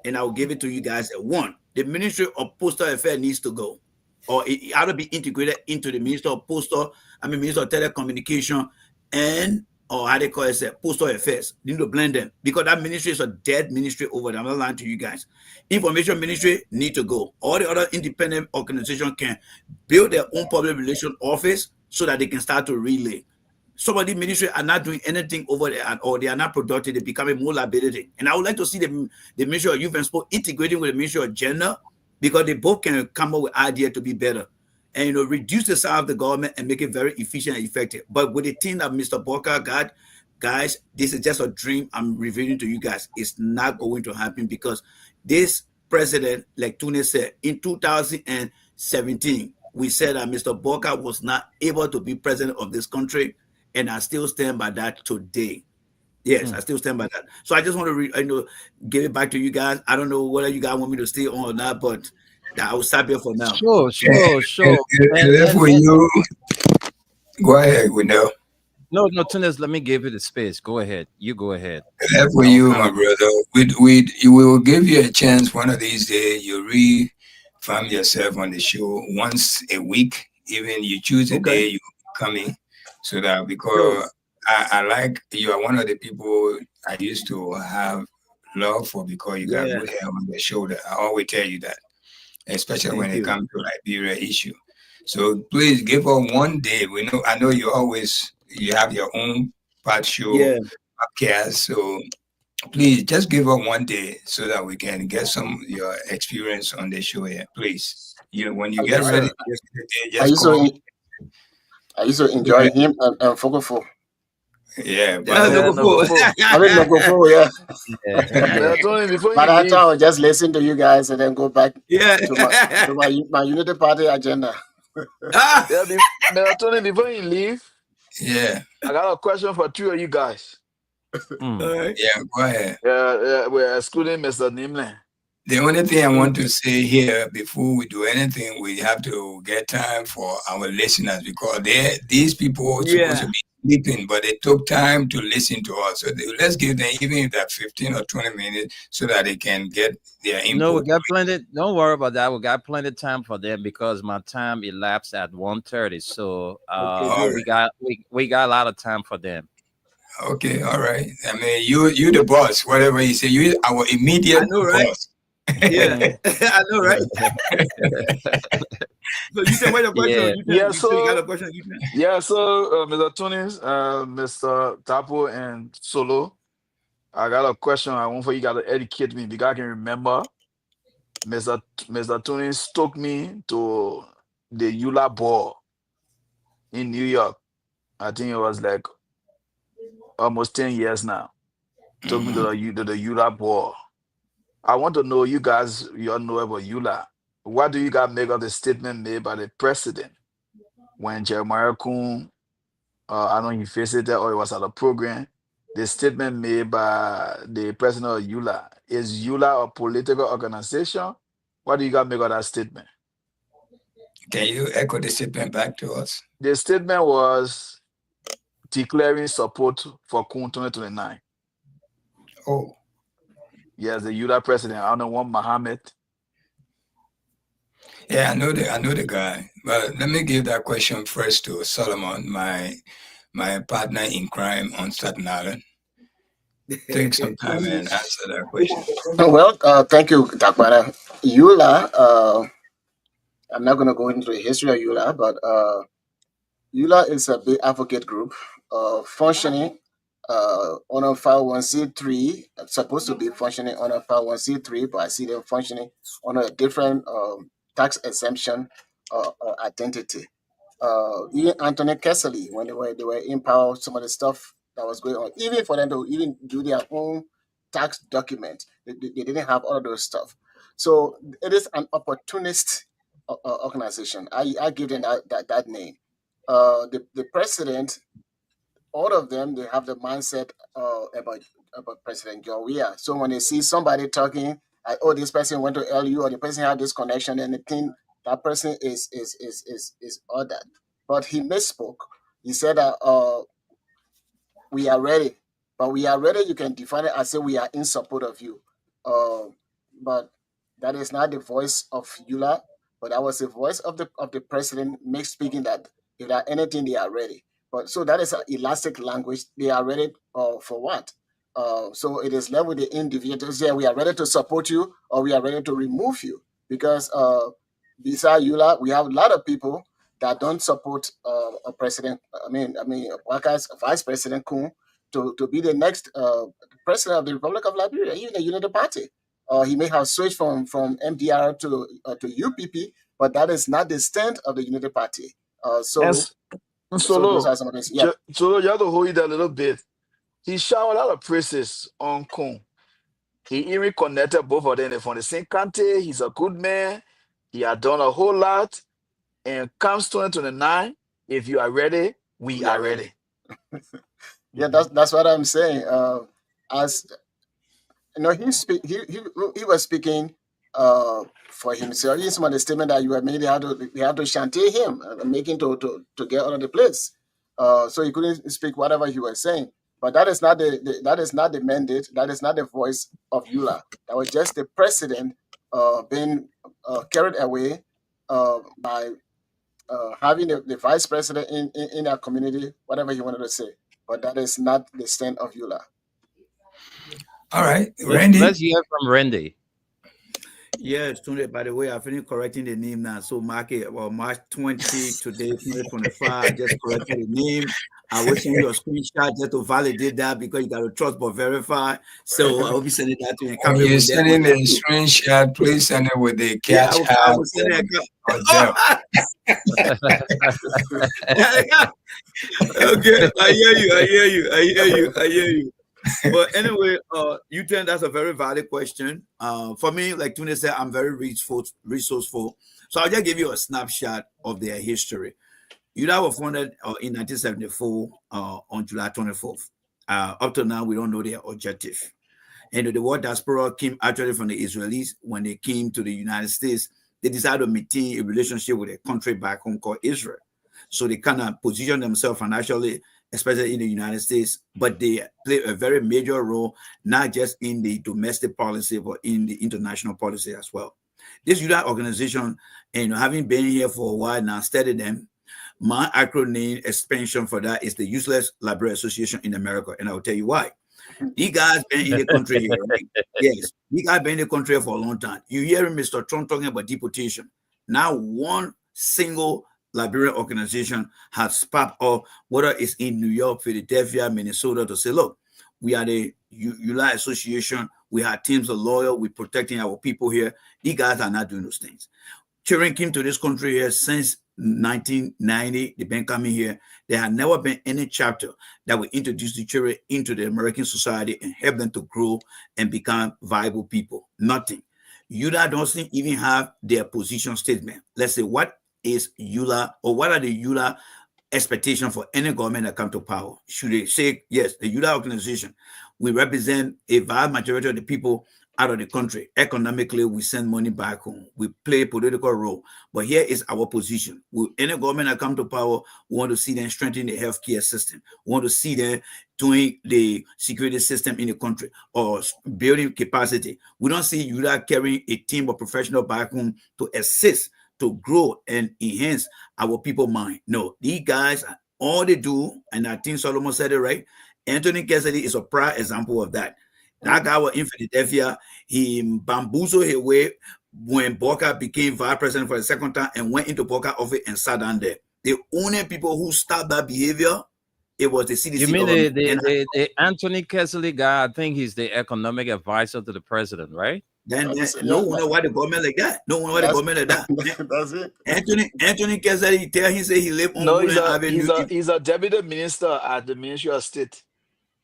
And I will give it to you guys at one. The Ministry of Postal Affairs needs to go, or it ought to be integrated into the Minister of Minister of Telecommunication and or how they call it, Postal Affairs. You need to blend them because that ministry is a dead ministry over there. I'm not lying to you guys. Information ministry need to go. All the other independent organizations can build their own public relation office so that they can start to relay. Some of the ministry are not doing anything over there at all. They are not productive. They're becoming more liability. And I would like to see the Ministry of Youth and Sport integrating with the Ministry of Gender because they both can come up with ideas to be better and reduce the size of the government and make it very efficient and effective. But with the thing that Mr. Boka got, guys, this is just a dream I'm revealing to you guys. It's not going to happen because this president, like Tune said, in 2017, we said that Mr. Bawker was not able to be president of this country, and I still stand by that today. Yes, I still stand by that. So I just want to give it back to you guys. I don't know whether you guys want me to stay on or not, but I will stop here for now. Sure. And therefore, you go ahead, we know. No, Tunes, let me give you the space. Go ahead. You go ahead. For you, my brother. We will give you a chance one of these days. You find yourself on the show once a week. Even you choose a day you come in, so that because I like you are one of the people I used to have love for because you got good hair on the shoulder. I always tell you that, especially when it comes to Liberia issue. So please give her one day. I know you have your own part show podcast. So please just give her one day so that we can get some of your experience on the show here. Please. When you get ready, I used to enjoy him and Fogofo. Yeah, but I mean Fogofo, But I thought I would just listen to you guys and then go back to my Unity Party agenda. Tony, before you leave, I got a question for two of you guys. Yeah, go ahead. We're excluding Mr. Nimle. The only thing I want to say here before we do anything, we have to get time for our listeners because these people are supposed to be sleeping, but they took time to listen to us. So let's give them even that 15 or 20 minutes so that they can get their input. No, we got plenty. Don't worry about that. We got plenty of time for them because my time elapsed at 1:30. So we got a lot of time for them. Okay, all right. I mean, you the boss. Whatever you say, you our immediate boss. Yeah, I know, right? So you can wait a question. So Mr. Tunis, Mr. Tapo, and Solo, I got a question. I want for you guys to educate me because I can remember Mr. Tunis took me to the EULA ball in New York. I think it was like almost 10 years now. Took me to the EULA ball. I want to know, you guys, you all know about EULA. What do you guys make of the statement made by the president when Jeremiah Kuhn, I don't know if he visited or it was at a program, the statement made by the president of EULA. Is EULA a political organization? What do you guys make of that statement? Can you echo the statement back to us? The statement was declaring support for Kuhn 2029. Oh. Yes, the EULA president, I don't know, one Mohammed. Yeah, I know the guy. But let me give that question first to Solomon, my partner in crime on Staten Island. Take some time and answer that question. Well, thank you, Dakwana. EULA, I'm not going to go into the history of EULA, but EULA is a big advocate group functioning on a 501c3, supposed to be functioning on a 501c3, but I see them functioning on a different tax exemption identity. Even Anthony Kessley, when they were in power, some of the stuff that was going on, even for them to even do their own tax document, they didn't have all of those stuff. So it is an opportunist organization. I give them that name. The president, all of them, they have the mindset about President John Weah. So when they see somebody talking, oh, this person went to LU or the person had this connection, and they think that person is all that. But he misspoke. He said that we are ready, but we are ready. You can define it as say we are in support of you. But that is not the voice of EULA, but that was the voice of the president speaking that if there are anything, they are ready. But so that is an elastic language. They are ready for what? So it is left with the individuals. Yeah, we are ready to support you, or we are ready to remove you. Because besides EULA, we have a lot of people that don't support a president. Vice President Kuhn to be the next president of the Republic of Liberia, even the Unity Party. He may have switched from MDR to UPP, but that is not the stand of the Unity Party. So you have to hold it a little bit. he showered a lot of praises on Kun. He even connected both of them from the same country. He's a good man. He had done a whole lot. And comes 2029, if you are ready, we are ready. Yeah, that's what I'm saying. As you know, he was speaking for himself. He's on the statement that you had made. They had to shanty him, making to get out of the place. So he couldn't speak whatever he was saying. But that is not the mandate. That is not the voice of EULA. That was just the president being carried away by having the vice president in our community, whatever he wanted to say. But that is not the stand of EULA. All right, Randy. Let's hear from Randy. Yes, by the way, I finished correcting the name now. So mark it, well, March 20, today, 2025. I just corrected the name. I will send you a screenshot just to validate that because you got to trust but verify. So I will be sending that to you. When you're sending a screenshot, please send it with the catch I will send it. Okay, I hear you. But anyway, you think that's a very valid question. For me, like Tune said, I'm very resourceful. So I'll just give you a snapshot of their history. EULA was founded in 1974 on July 24th. Up to now, we don't know their objective. And the word diaspora came actually from the Israelis. When they came to the United States, they decided to maintain a relationship with a country back home called Israel. So they kind of position themselves financially, especially in the United States, but they play a very major role, not just in the domestic policy, but in the international policy as well. This EULA organization, and having been here for a while now, studied them, my acronym expansion for that is the Useless Library Association in America, and I will tell you why. These guys been in the country here, right? Yes, these guys been in the country for a long time. You hear Mr. Trump talking about deportation. Now, one single Liberian organization has popped up, whether it's in New York, Philadelphia, Minnesota, to say, look, we are the EULA Association. We have teams of lawyers. We're protecting our people here. These guys are not doing those things. Children came to this country here since 1990. They've been coming here. There had never been any chapter that would introduce the children into the American society and help them to grow and become viable people. Nothing. EULA doesn't even have their position statement. Let's say, what is EULA, or what are the EULA expectations for any government that come to power? Should they say, yes, the EULA organization, we represent a vast majority of the people out of the country. Economically, we send money back home. We play a political role. But here is our position. Any government that come to power, we want to see them strengthen the healthcare system. We want to see them doing the security system in the country or building capacity. We don't see EULA carrying a team of professionals back home to assist, to grow and enhance our people mind. No, these guys, all they do, and I think Solomon said it right, Anthony Cassidy is a prime example of that. That guy was in Philadelphia. He bamboozled his way when Boca became vice president for the second time and went into Boca office and sat down there. The only people who stopped that behavior, it was the CDC. You mean the Anthony Cassidy guy? I think he's the economic advisor to the president, right? Then no wonder why the government like that. No wonder why the government like that. That's it. Anthony Cassidy, he said he lived on he's a deputy minister at the Ministry of State.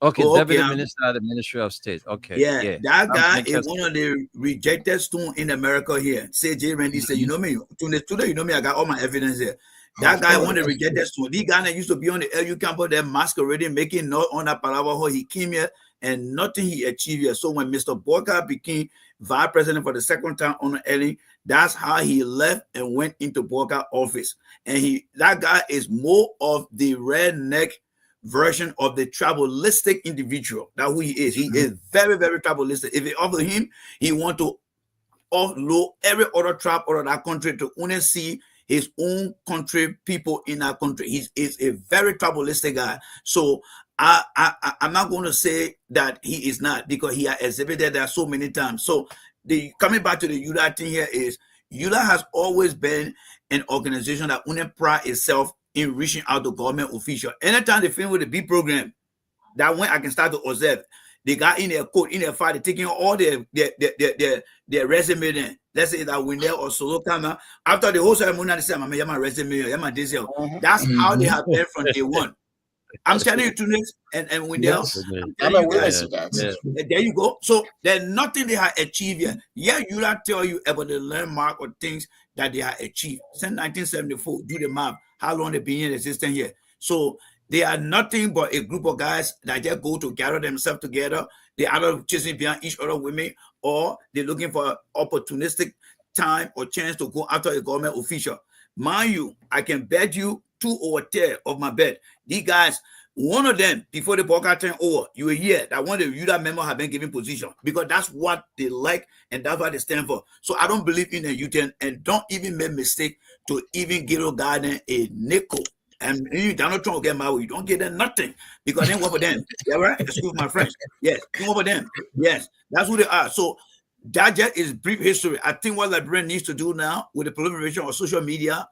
Okay, deputy minister at the Ministry of State. Okay, yeah. That guy is one of the rejected stone in America here. Say J. Randy said, you know me, today you know me, I got all my evidence here. That guy one of the rejected stone. The guy that used to be on the LU campus, that masquerading, making noise on that palava, he came here and nothing he achieved here. So when Mr. Boca became vice president for the second time on the LU, that's how he left and went into Boca office. And that guy is more of the redneck version of the tribalistic individual. That's who he is. He is very, very tribalistic. If it offer him, he want to offload every other tribe out of that country to only see his own country people in that country. He is a very tribalistic guy. So I'm not going to say that he is not, because he has exhibited that so many times. So coming back to the EULA thing here is, EULA has always been an organization that only pride itself in reaching out to government officials. Anytime they finish with the B program, that when I can start to observe, they got in their code, in their file, they're taking all their resume then. Let's say that when they're or solo camera, after the whole ceremony, they say, my resume, my diesel. That's how they have been from day one. I'm telling you, Tunis and Wendell, Yes. I'm I'm telling a you witness guys. to that. Yeah. There you go. So there's nothing they have achieved yet. Yeah, you not tell you about the landmark or things that they have achieved. Since 1974, do the math. How long they been in existence here? So they are nothing but a group of guys that just go to gather themselves together. They either chasing behind each other women, or they're looking for opportunistic time or chance to go after a government official. Mind you, I can bet you 2 over 10 of my bet. These guys, one of them, before the podcast turn over, you will hear that one of the UDA members have been given position, because that's what they like and that's what they stand for. So I don't believe in the U10, and don't even make mistake to even give a garden a nickel. And you Donald Trump get married, you don't get them nothing, because they work for them. Yeah, right? Excuse my French. Yes, you work for them. Yes, that's who they are. So that just is brief history. I think what Liberian needs to do now with the proliferation of social media,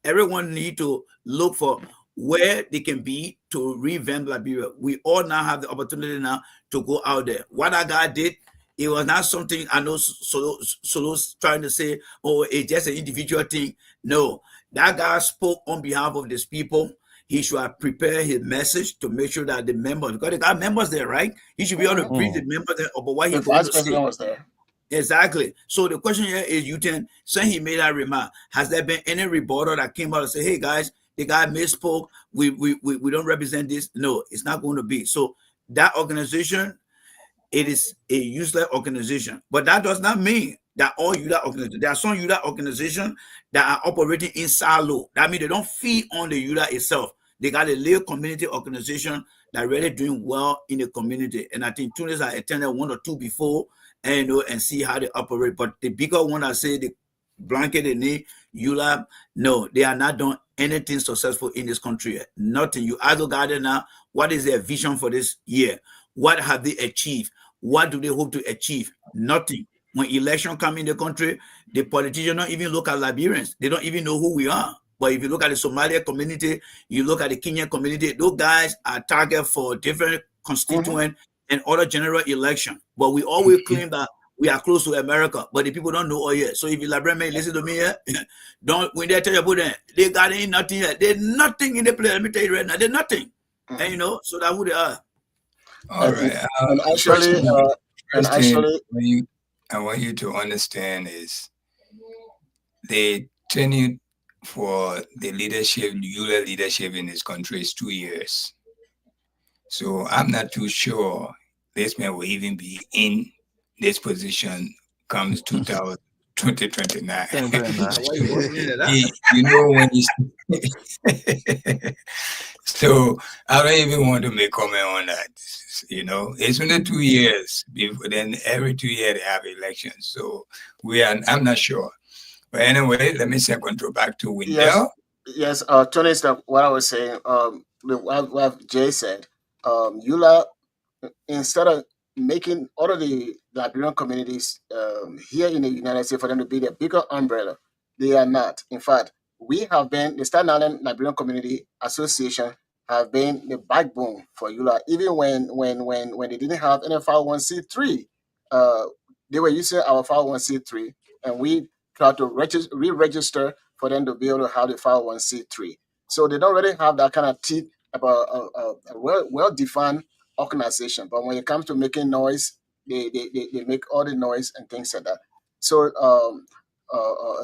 everyone need to look for where they can be to revamp Liberia. We all now have the opportunity now to go out there. What that guy did, it was not something I know Solo's trying to say, oh, it's just an individual thing. No, that guy spoke on behalf of these people. He should have prepared his message to make sure that the members, because they got members there, right? He should be able to brief the members about what The he's going vice to say. president was there. Exactly. So the question here is, U10, since he made that remark, has there been any rebuttal that came out and say, hey guys, the guy misspoke, we don't represent this? No, it's not going to be. So that organization, it is a useless organization. But that does not mean that all UDA organizations, there are some UDA organizations that are operating in silo. That means they don't feed on the UDA itself. They got a little community organization that really doing well in the community. And I think Tunis, I attended 1 or 2 before, and see how they operate. But the bigger one, I say the blanket they need, ULAB, no, they are not doing anything successful in this country. Nothing. You either got it now. What is their vision for this year? What have they achieved? What do they hope to achieve? Nothing. When election come in the country, the politicians don't even look at Liberians. They don't even know who we are. But if you look at the Somalia community, you look at the Kenyan community, those guys are target for different constituent and other general election. But we always claim that we are close to America, but the people don't know all yet. So if you Liberian may listen to me here, don't when they tell you about them, they got ain't nothing yet. There's nothing in the place. Let me tell you right now, there's nothing. And you know, so that's who they are. All right. And actually, I want you to understand is the tenure for the leadership, ULA leadership in this country is 2 years. So I'm not too sure this man will even be in this position comes 2029. You know when he's so I don't even want to make comment on that. You know, it's only 2 years before then every 2 years they have elections. So I'm not sure. But anyway, let me send control back to Wendell. Yes, Tony, what I was saying, what Jay said, ULA, instead of making all of the Liberian communities here in the United States for them to be the bigger umbrella, they are not. In fact, we have been, the Staten Island Liberian Community Association have been the backbone for ULA, even when they didn't have any 501c3. They were using our 501c3, and we tried to re-register for them to be able to have the 501c3. So they don't really have that kind of teeth about a well-defined organization. But when it comes to making noise, they make all the noise and things like that. So,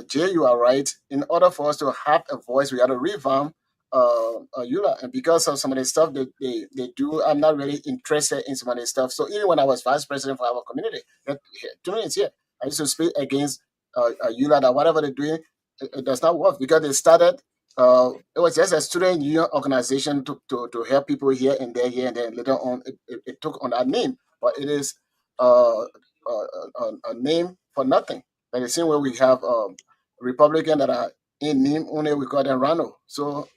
Jay, you are right. In order for us to have a voice, we got to revamp ULA. And because of some of the stuff that they do, I'm not really interested in some of the stuff. So even when I was vice president for our community, 2 minutes here, I used to speak against ULA that whatever they're doing, it does not work, because they started, it was just a student union organization to help people here and there, and then later on it took on that name. But it is a name for nothing. Like the same way we have Republican that are in name only, we call them Rano. So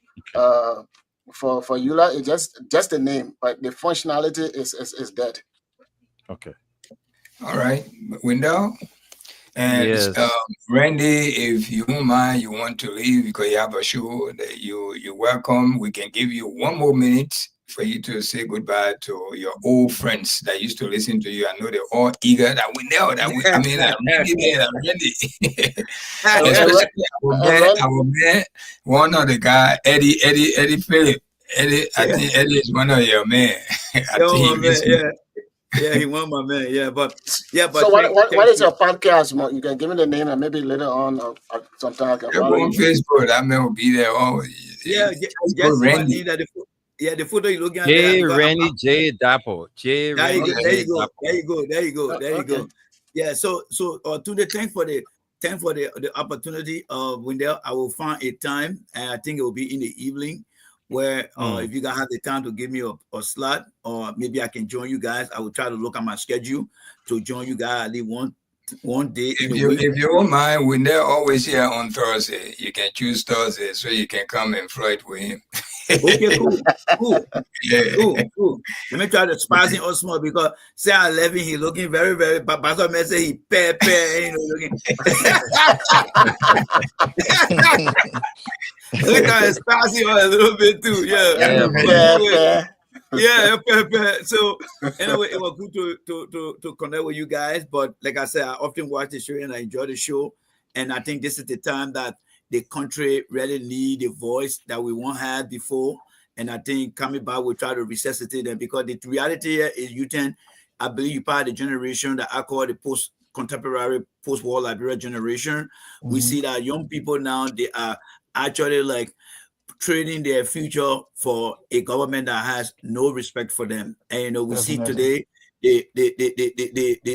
for ULA, it's just a name, but the functionality is dead. Okay. All right, Wendell. And Yes. Randy, if you don't mind, you want to leave because you have a show that you're welcome. We can give you 1 more minute for you to say goodbye to your old friends that used to listen to you. I know they're all eager that we know that we. I mean, Randy. Especially our man, one of the guy, Eddie Phillip. Eddie, I think Eddie is one of your men. I Yo, think my he man, listen. yeah, he won my man, yeah, but So what thank is you. your podcast? You can give me the name and maybe later on sometime I can Yeah, follow go on you. Facebook. That man will be there. Oh, Yeah, go just see my Randy. name that the photo you're looking at there J. because Randy J. Dapo. J. there you Randy go, Okay. there J. you go, Dapo. there you go, there you go, there you Okay. go. Yeah, so today, thanks for the opportunity. When there, I will find a time, and I think it will be in the evening, where if you guys have the time to give me a slot, or maybe I can join you guys. I will try to look at my schedule to join you guys at least one day in a week. If you don't mind, when they're always here on Thursday, you can choose Thursday so you can come and flirt with him. Okay, cool. Yeah. Cool. Let me try to spice him up small because say at 11 he looking very, very. But Pastor may say he pair, looking. Look at him spice him up a little bit too. Yeah. Yeah, But anyway, pair. So anyway, it was good to connect with you guys. But like I said, I often watch the show and I enjoy the show. And I think this is the time that the country really need a voice that we won't have before. And I think coming back, we'll try to resuscitate them because the reality here is I believe you're part of the generation that I call the post-contemporary, post-war Liberia generation. We see that young people now, they are actually like trading their future for a government that has no respect for them. And we see today the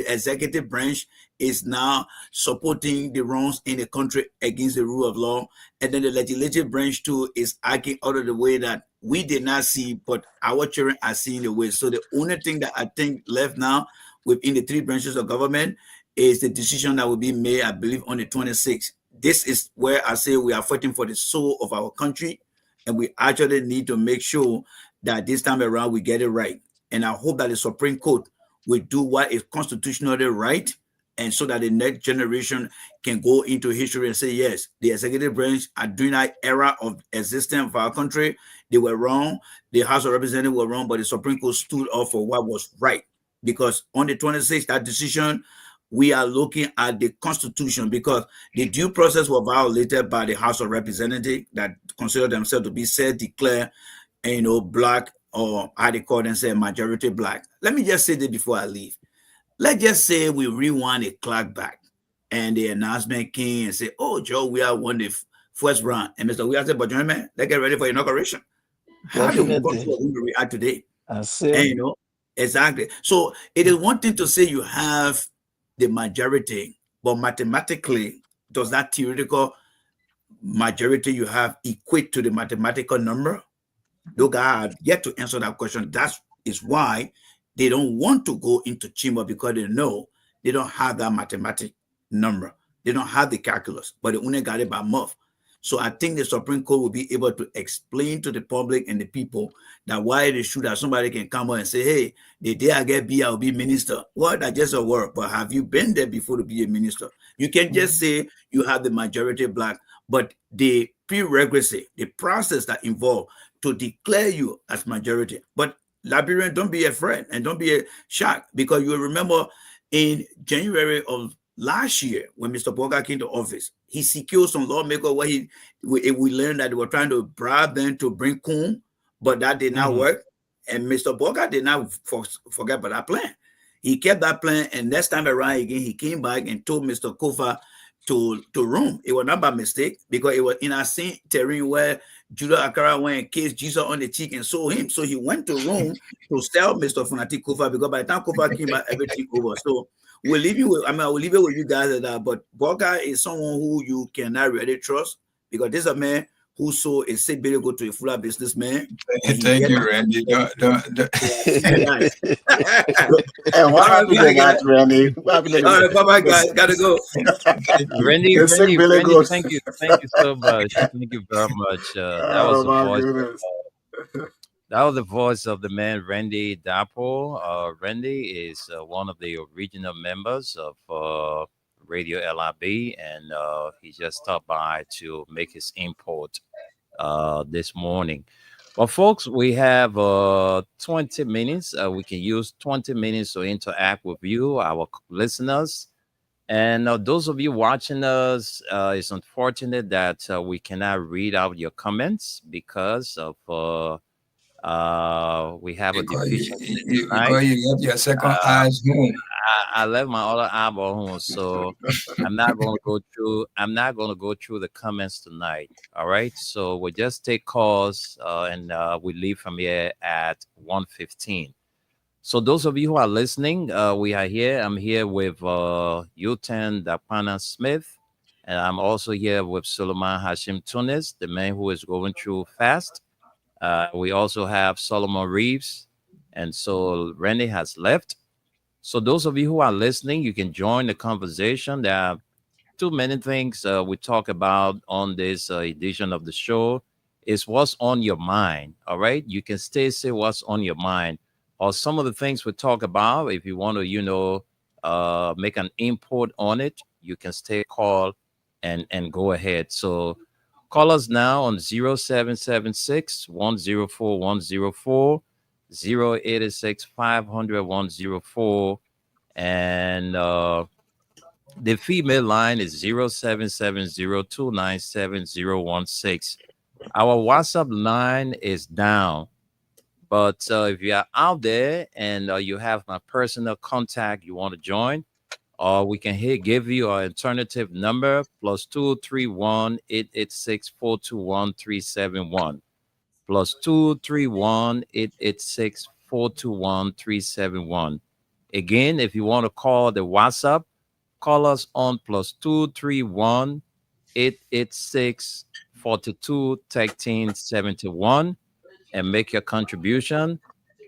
executive branch is now supporting the wrongs in the country against the rule of law, and then the legislative branch too is acting out of the way that we did not see, but our children are seeing the way. So the only thing that I think left now within the three branches of government is the decision that will be made, I believe, on the 26th. This is where I say we are fighting for the soul of our country, and we actually need to make sure that this time around we get it right. And I hope that the Supreme Court will do what is constitutionally right, and so that the next generation can go into history and say, yes, the executive branch are during that era of existence of our country, they were wrong. The House of Representatives were wrong, but the Supreme Court stood up for what was right. Because on the 26th, that decision, we are looking at the Constitution because the due process was violated by the House of Representatives that consider themselves to be self-declared, black, or how they call themselves majority black. Let me just say this before I leave. Let's just say we rewind a clock back and the announcement came and say, oh, Joe, we are won the first round. And Mr. Williams said, but gentlemen, let's get ready for inauguration. How do we react today? And, exactly. So it is one thing to say you have the majority, but mathematically, does that theoretical majority you have equate to the mathematical number? Those guys have yet to answer that question. That is why they don't want to go into chamber, because they know they don't have that mathematic number. They don't have the calculus, but they only got it by mouth. So I think the Supreme Court will be able to explain to the public and the people that why it is true that somebody can come out and say, hey, the day I get B, I'll be minister. Well, that's just a word, but have you been there before to be a minister? You can just say you have the majority black, but the prerequisite, the process that involved to declare you as majority. But Liberian, don't be afraid and don't be shocked, because you will remember in January of last year when Mr. Boga came to office, he secured some lawmakers where we learned that they were trying to bribe them to bring Coon, but that did not work. And Mr. Boga did not forget about that plan. He kept that plan, and next time around again, he came back and told Mr. Kofa to room. It was not by mistake, because it was in a same terrain where Judah Akara went and kissed Jesus on the cheek and saw him. So he went to Rome to sell Mr. Funati Kofa, because by the time Kofa came back, everything over. So we'll leave you with, I will leave it with you guys at that. But Boga is someone who you cannot really trust, because this is a man who sold a $6 billion go to a fuller businessman. Thank you, Randy. And what happened to that, Randy? All right, bye-bye, guys. Gotta go. Randy, thank you so much. Thank you very much. That was the voice of the man, Randy Dapo. Randy is one of the original members of Radio LIB, and he just stopped by to make his import this morning. Well, folks, we have 20 minutes. We can use 20 minutes to interact with you, our listeners. And those of you watching us, it's unfortunate that we cannot read out your comments because of We have a Because deficiency tonight. because you left your second Uh, eyes home. I left my other eyeball home, so I'm not going to go through. I'm not going to go through the comments tonight. All right, so we just take calls, and we leave from here at 1:15. So those of you who are listening, we are here. I'm here with Yutan Dapana Smith, and I'm also here with Suleiman Hashim Tunis, the man who is going through fast. We also have Solomon Reeves, and so Randy has left. So those of you who are listening, you can join the conversation. There are too many things we talk about on this edition of the show. Is what's on your mind. All right, you can stay say what's on your mind, or some of the things we talk about. If you want to, make an input on it, you can stay call and go ahead. So call us now on 0776 104 104, 086 500 104, and the female line is 0770297016. Our WhatsApp line is down. But if you are out there and you have my personal contact, you want to join, or we can give you our alternative number +231-886-421-371. +231-886-421-371. Again, if you want to call the WhatsApp, call us on +231-886-421371 and make your contribution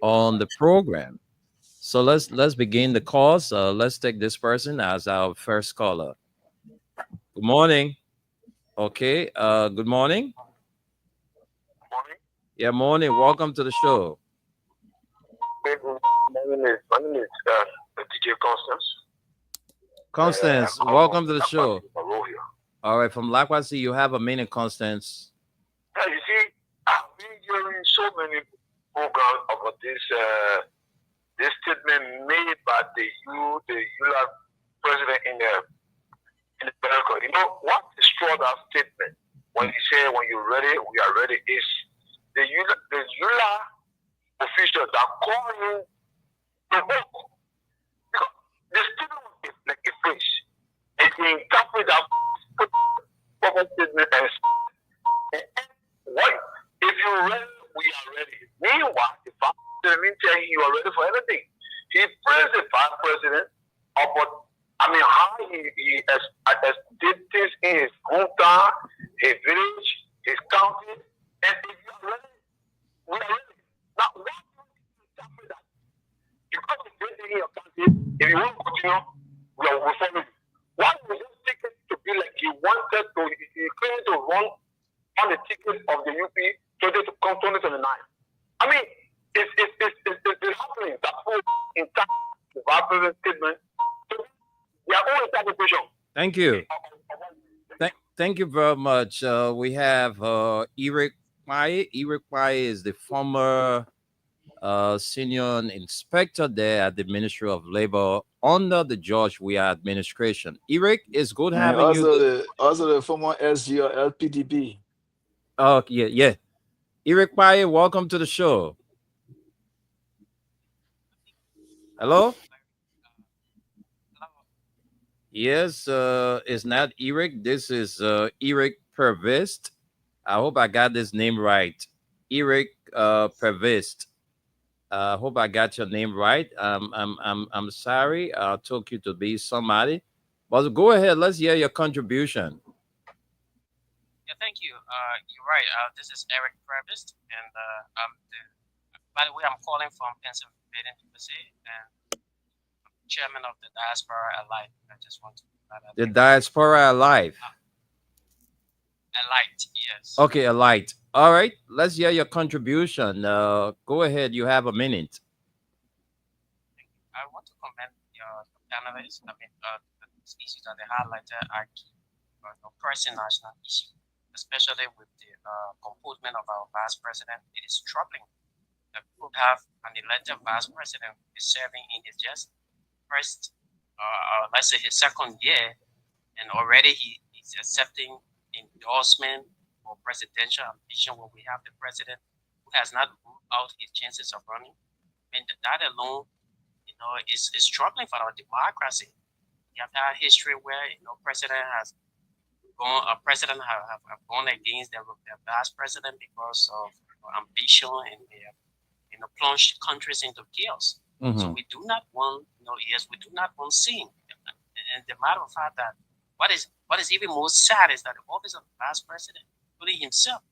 on the program. So let's begin the calls. Let's take this person as our first caller. Good morning. Okay. Good morning. Morning. Yeah, morning. Welcome to the show. My name is DJ Constance. Constance, welcome to the show. All right, from Lakwasi, you have a minute, Constance. Yeah, you see, I've been hearing so many programs about this statement made by the ULA president in America. You know what destroyed that statement when he said, "When you're ready, we are ready," is the ULA officials that call him the book. Because the statement was like a phrase. And he interpreted that statement as what? If you're ready, we are ready. Meanwhile, the vice president tell you you are ready for anything. He praised the vice president about, how he did this in his hometown, his village, his county, and if you are ready, we are ready. Now, why do you interpret that? Because it's ready in your country, if you want to continue, we will follow you. Why would you take it to be like he wanted to, he claimed to run on the ticket of the UP to 2029? It's happening. That whole entire vice statement, their own interpretation. Thank you. Thank you very much. We have Eric Pai. Eric Pai is the former senior inspector there at the Ministry of Labor under the George Weah administration. Eric, it's good having you. Also the former SG or LPDP. Oh, yeah. Eric Pai, welcome to the show. Hello? Yes, it's not Eric. This is Eric Pervist. I hope I got this name right. Eric Pervist. I hope I got your name right. I'm sorry. I took you to be somebody. But go ahead. Let's hear your contribution. Yeah, thank you. You're right. This is Eric Pervist, and by the way, I'm calling from Pennsylvania, USA, and chairman of the Diaspora Alive. I just want to the Diaspora Alive. Alight, yes. Okay, Alight. All right, let's hear your contribution. Go ahead. You have a minute. I want to commend your panelists. The issues that they highlighted are key, pressing national issues, especially with the composement of our vice president. It is troubling that we could have an elected vice president who is serving in his just first, let's say his second year, and already he's accepting endorsement for presidential ambition when we have the president who has not ruled out his chances of running. I mean, that alone, is struggling for our democracy. You have that history where president have gone against their past president because of ambition, and they have plunged countries into chaos. So we do not want, we do not want sin. And the matter of fact that what is even more sad is that the office of the past president, including himself,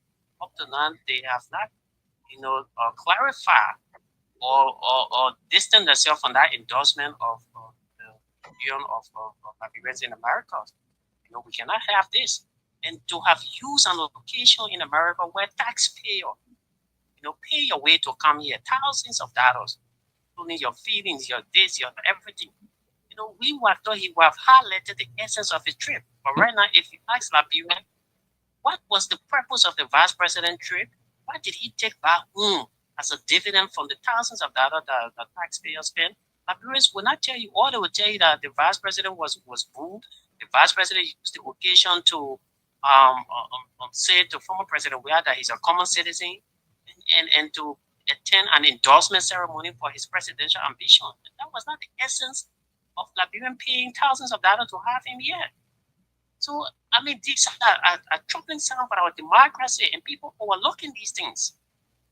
up to now they have not, clarified or distance themselves from that endorsement of the Union of Liberians in America. We cannot have this. And to have used a location in America where taxpayer, pay your way to come here, thousands of dollars, including your feelings, your this, your everything. We would have thought he would have highlighted the essence of his trip. But right now, if you ask Liberian, what was the purpose of the vice president trip? What did he take back home as a dividend from the thousands of dollars that the taxpayers spent? Liberians will not tell you, or they will tell you that the vice president was booed. The vice president used the occasion to say to former President Weah that he's a common citizen and to attend an endorsement ceremony for his presidential ambition. That was not the essence of Liberian paying thousands of dollars to have him here. So, I mean, these are a troubling sound for our democracy, and people overlooking these things.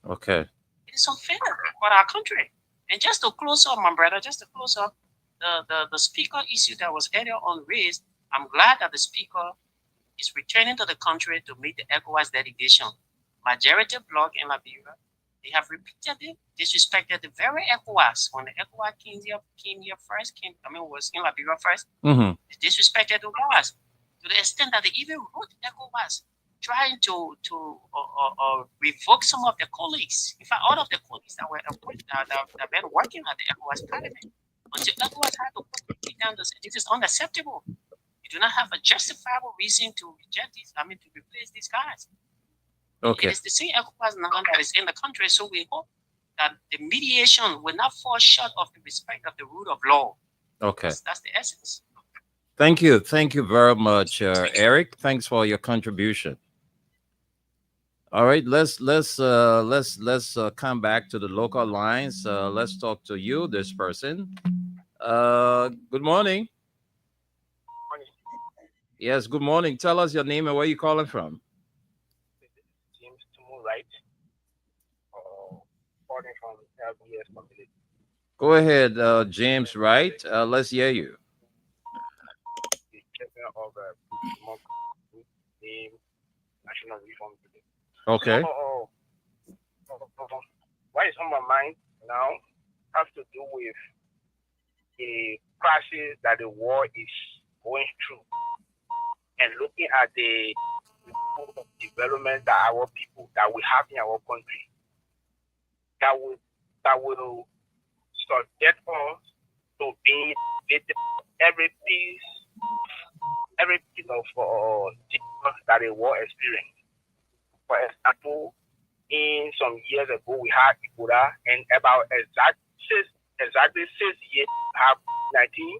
Okay. It is unfair for our country. And just to close up, my brother, the speaker issue that was earlier on raised, I'm glad that the speaker is returning to the country to meet the ECOWAS delegation. Majority bloc in Liberia, they have repeatedly disrespected the very ECOWAS. When the ECOWAS was in Liberia first, they disrespected the ECOWAS to the extent that they even wrote ECOWAS trying to revoke some of their colleagues. In fact, all of the colleagues that have been working at the ECOWAS parliament, until ECOWAS had to put it down to say this is unacceptable. You do not have a justifiable reason to reject these, to replace these guys. Okay. It is the same ECOWAS now that is in the country, so we hope that the mediation will not fall short of the respect of the rule of law. Okay. That's the essence. Thank you very much, Eric. Thanks for your contribution. All right, let's come back to the local lines. Let's talk to you, this person. Good morning. Yes, good morning. Tell us your name and where you're calling from. James Tumu Wright, calling from LBS community. Go ahead, James Wright. Let's hear you. The chairman of the National Reform Today. Okay. What is on my mind now has to do with the crisis that the war is going through, and looking at the development that our people that we have in our country that will subject us to being every piece of that the war experience. For example, in some years ago we had Ebola, and about exactly 6 years we have 19.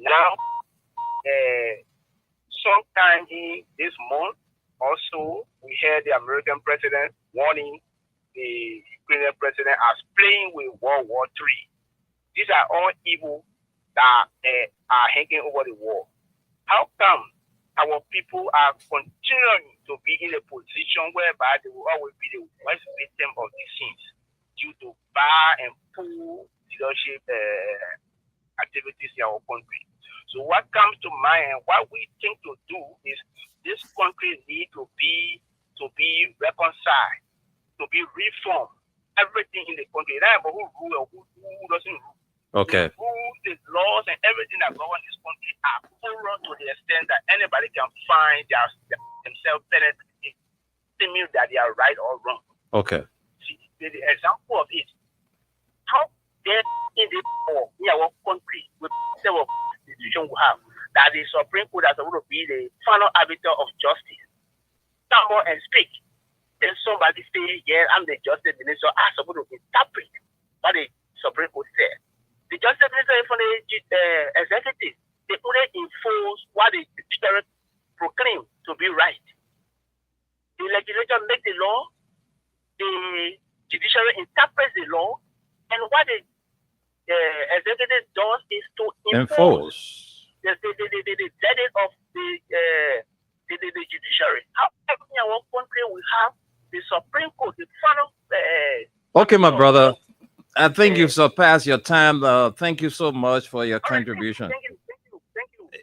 Now, sometime in this month, also we heard the American president warning the Ukrainian president as playing with World War III. These are all evil that are hanging over the war. How come our people are continuing to be in a position whereby they will always be the worst victim of these things due to bar and pool leadership activities in our country? So what comes to mind and what we think to do is this country needs to be reconciled, to be reformed. Everything in the country, not about who rule or who doesn't rule. Okay. The rules, the laws, and everything that govern this country are poor to the extent that anybody can find themselves benefiting that they are right or wrong. Okay. See, the example of it, how there in this war in our country with several institutions we have, that the Supreme Court is supposed to be the final arbiter of justice. Come on and speak. Then somebody say, yeah, I'm the justice minister, I'm supposed to interpret what the Supreme Court said. The justice minister from the executive, they couldn't enforce what the judiciary proclaimed to be right. The legislature make the law, the judiciary interprets the law, and what the executive does is to impose the verdict of the judiciary. However, in our country we have the Supreme Court, the final. Okay, my brother. I think you've surpassed your time. Thank you so much for your contribution. Thank you.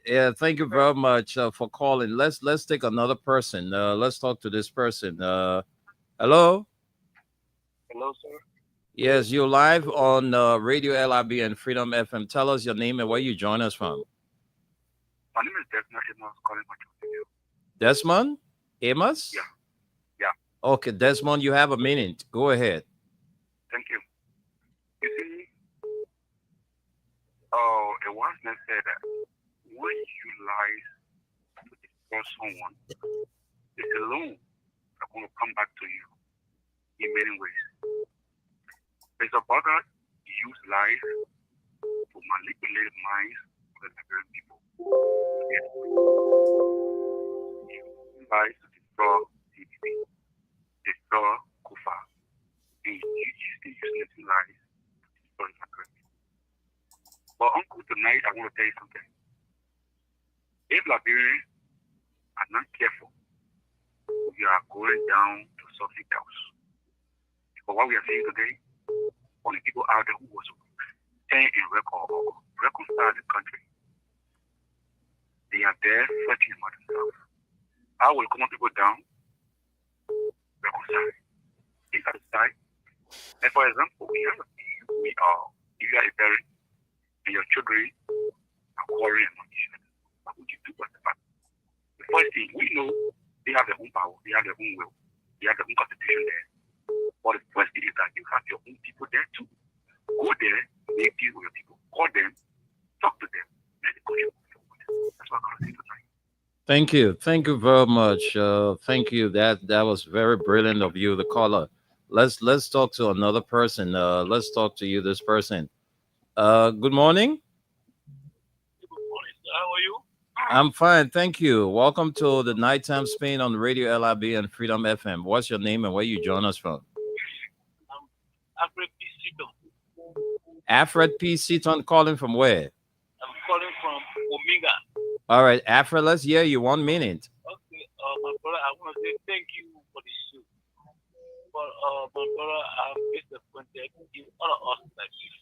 Yeah, thank you very much for calling. Let's take another person. Let's talk to this person. Hello. Hello, sir. Yes, you're live on Radio LRB and Freedom FM. Tell us your name and where you join us from. My name is Desmond Amos, calling from you. Desmond Amos? Yeah. Okay, Desmond, you have a minute. Go ahead. Thank you. You see, a wise man said that when you lie to destroy someone, it's a loan that's going to come back to you in many ways. Mr. Bogart used lies to manipulate minds of the Nigerian people. He used lies to destroy CDP, destroy Kufa. And you still using lies to destroy Nigerian people. But Uncle, tonight I want to tell you something. If Liberians are not careful, we are going down to something else. But what we are seeing today, only people out there who was staying in record or reconcile the country, they are there fighting among themselves. I will come on people down, reconcile. If I decide, and for example, if you are a parent and your children are quarreling among each other, what would you do about that? The first thing, we know they have their own power, they have their own will, they have their own constitution there. But the first thing is that you have your own people there too. Go there, make deal with your people, call them, talk to them, and the country will move forward. That's what I'm going to say tonight. Thank you very much. Thank you. That was very brilliant of you, the caller. Let's talk to another person. Let's talk to you, this person. Good morning. Good morning. How are you? I'm fine, thank you. Welcome to the Nighttime Spin on Radio LRB and Freedom FM. What's your name and where you join us from? I'm Alfred P. Seaton. Alfred P. Seaton, calling from where? I'm calling from Omega. All right, Alfred, let's hear you. 1 minute. Okay, my brother, I want to say thank you for the show. But my brother, I'm disappointed in all of us like this.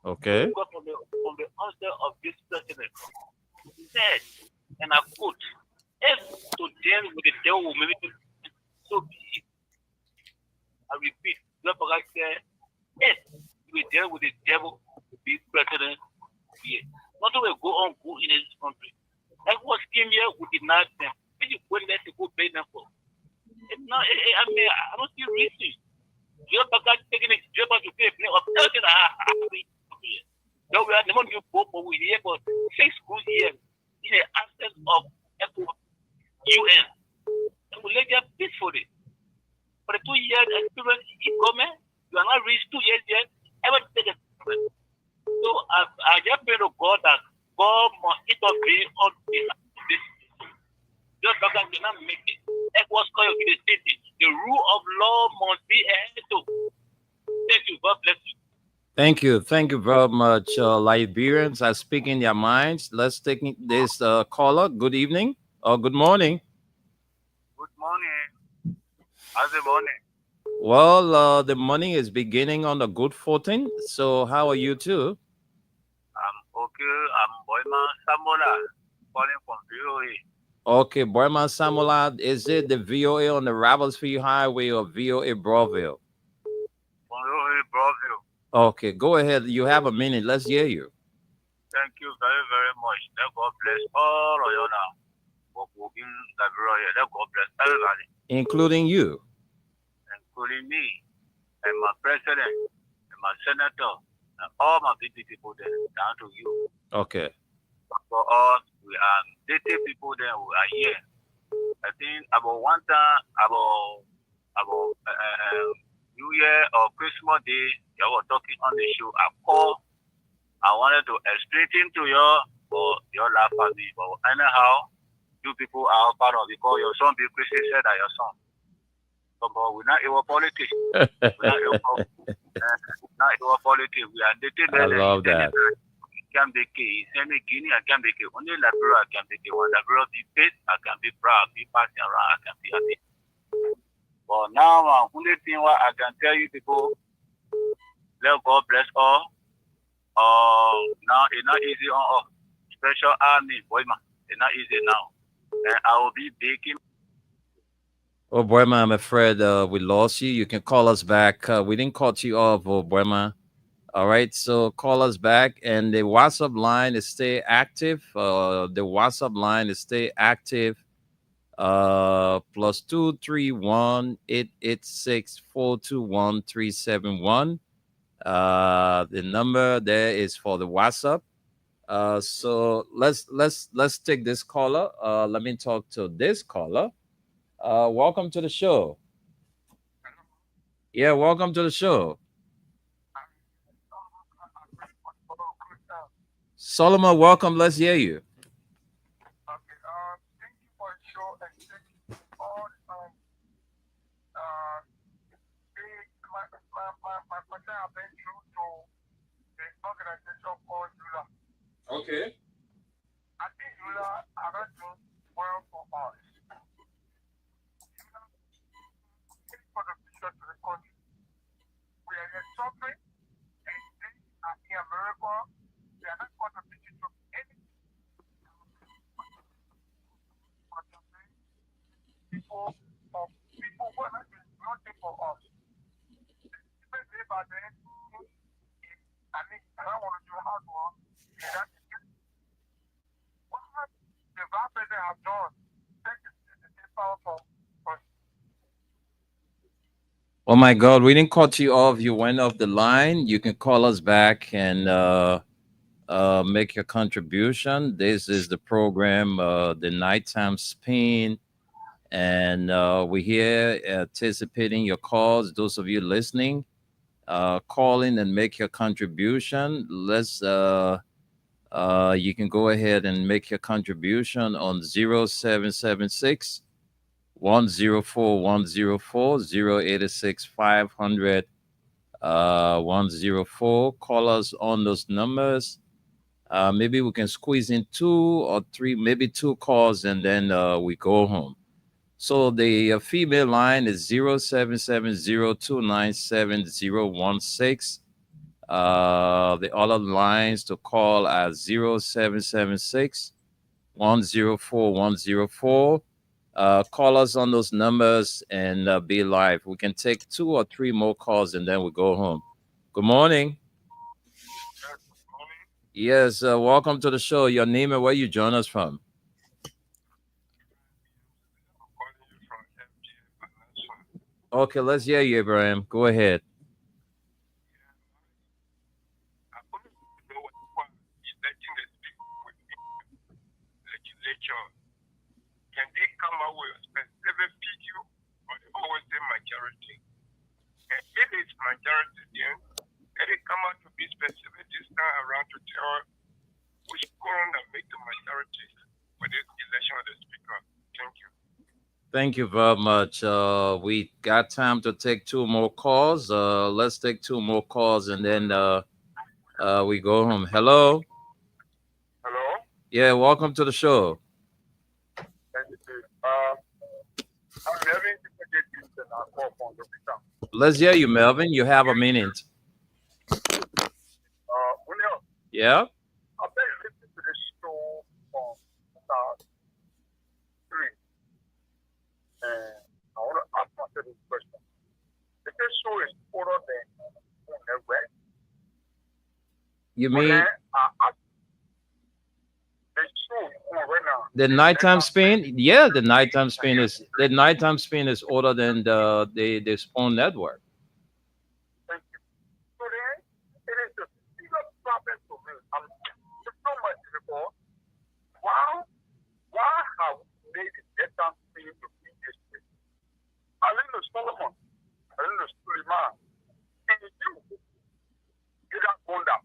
Okay. Because from the onset of this president, he said, and I quote, if to deal with the devil will make it so be it. I repeat, Lord said, if we deal with the devil to be president, yeah. Nothing will go in this country. Like what came here, we denied them. If you wouldn't let it go pay them for. I don't see reason. You're taking it, you're about to pay a play of everything I have. No, we are the one you go for we here for 6 schools here in the absence of UN. And we let them peacefully. For the 2 years experience in government, you are not reached 2 years yet, ever take a government. So I just pray to God that God must intervene on this. Just because you cannot make it. That was called in the city. The rule of law must be adhered to. Thank you. God bless you. Thank you. Thank you very much. Liberians are speaking their minds. Let's take this caller. Good evening or good morning. Good morning. How's the morning? Well, the morning is beginning on a good footing. So how are you too? I'm okay. I'm Boyman Samola, calling from VOA. Okay, Boyman Samola. Is it the VOA on the Ravelsfield Highway or VOA Broadville? VOA Broadville. Okay, go ahead. You have a minute. Let's hear you. Thank you very, very much. Let God bless all of you now. Let God bless everybody. Including you. Including me, and my president, and my senator, and all my people there, down to you. Okay. For us, we are dating people there who are here. I think about one time, about New Year or Christmas Day, you were talking on the show. I called. I wanted to explain things to you, but you laugh at me. But anyhow, you people are part of it because your son, Bill Christian, said that your son. But we're not our politics. We're not our politics. We are dating. I love that. Can be key. Send me Guinea. I can be key. Only Liberia can be key. When Liberia be paid, I can be proud. Be passing around. I can be happy. But now, only thing what I can tell you people, let God bless all. Now it's not easy on us. Special army, boy man. It's not easy now. And I will be baking. Oh, Boyma, I'm afraid we lost you. You can call us back. We didn't cut you off, oh, Boyma. All right, so call us back, and the WhatsApp line is stay active. The WhatsApp line is stay active. +231-886-421-371. The number there is for the WhatsApp. So let's take this caller. Let me talk to this caller. Welcome to the show. Yeah, welcome to the show. Solomon, welcome. Let's hear you. Thank you for the show and thank you for all my question have been through to the organization called Yula. Okay. I think Yula are not doing well for us. Yula is for the future to the country. We are here suffering and they are in America. They are not contributing to anything. People who are not doing nothing for us. Even if I then, I don't want to do hard work. What the vice president have done? Take the power for us. Oh my God, we didn't cut you off. You went off the line. You can call us back and make your contribution. This is the program, the Nighttime Spin. And we're here anticipating your calls. Those of you listening, call in and make your contribution. You can go ahead and make your contribution on 0776 104 104 086 500 104. Call us on those numbers. Maybe we can squeeze in 2 or 3, maybe 2 calls, and then we go home. So the female line is 0770297016. The other lines to call are 0776 104 104. Call us on those numbers and be live. We can take 2 or 3 more calls and then we go home. Good morning. Yes, welcome to the show. Your name and where you join us from? Okay, let's hear you, Abraham. Go ahead. Can they come out with a specific figure or they always say majority? And if it's majority, then can they come out to be specific this time around to tell which corner make the majority for this election of the speaker? Thank you. Thank you very much. We got time to take 2 more calls. Let's take 2 more calls and then we go home. Hello? Hello? Yeah, welcome to the show. Thank you. I'm having difficulties in our call phone to pick up. Let's hear you, Melvin. You have a minute. William, Yeah? I've been listening to this show from 2003. And I want to ask myself this question. If this show is older than the West, You mean the show right now, the nighttime spin? Yeah, the nighttime spin is older than the Spawn Network. thank you. So then, it is a serious problem to me. It's so much before. Why have we made the daytime spin to be this way? I live in Solomon. I live in Suleiman. And you got gone down.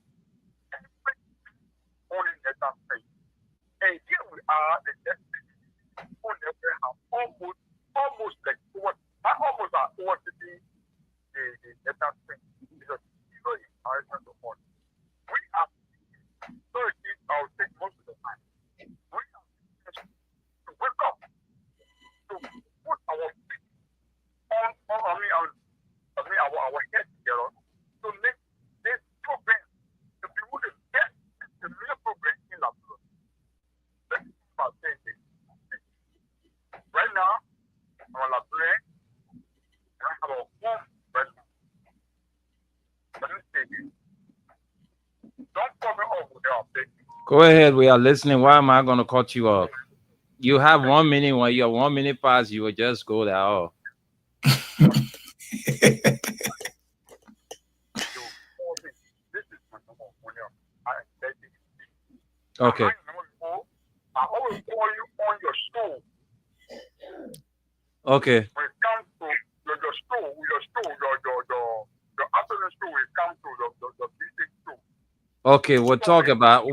Only daytime spin. And here we are, the destiny. Who never have almost like what? I almost overtaking the data thing because zero is comparison to one. We are so I'll take most of the time. We are to wake up to put our feet on our head together to make this program to be the best the real program in the world. Let's start saying this. Right now, our librarian, I have a home right now. Let me say this. Don't come off with your big. Go ahead. We are listening. Why am I going to cut you off? You have 1 minute. When you have 1 minute pass, you will just go there. Oh. Okay. I always call you on your stool. Okay. When it comes to your stool, your afternoon stool, it comes to the basic stool. Okay, we'll talk about.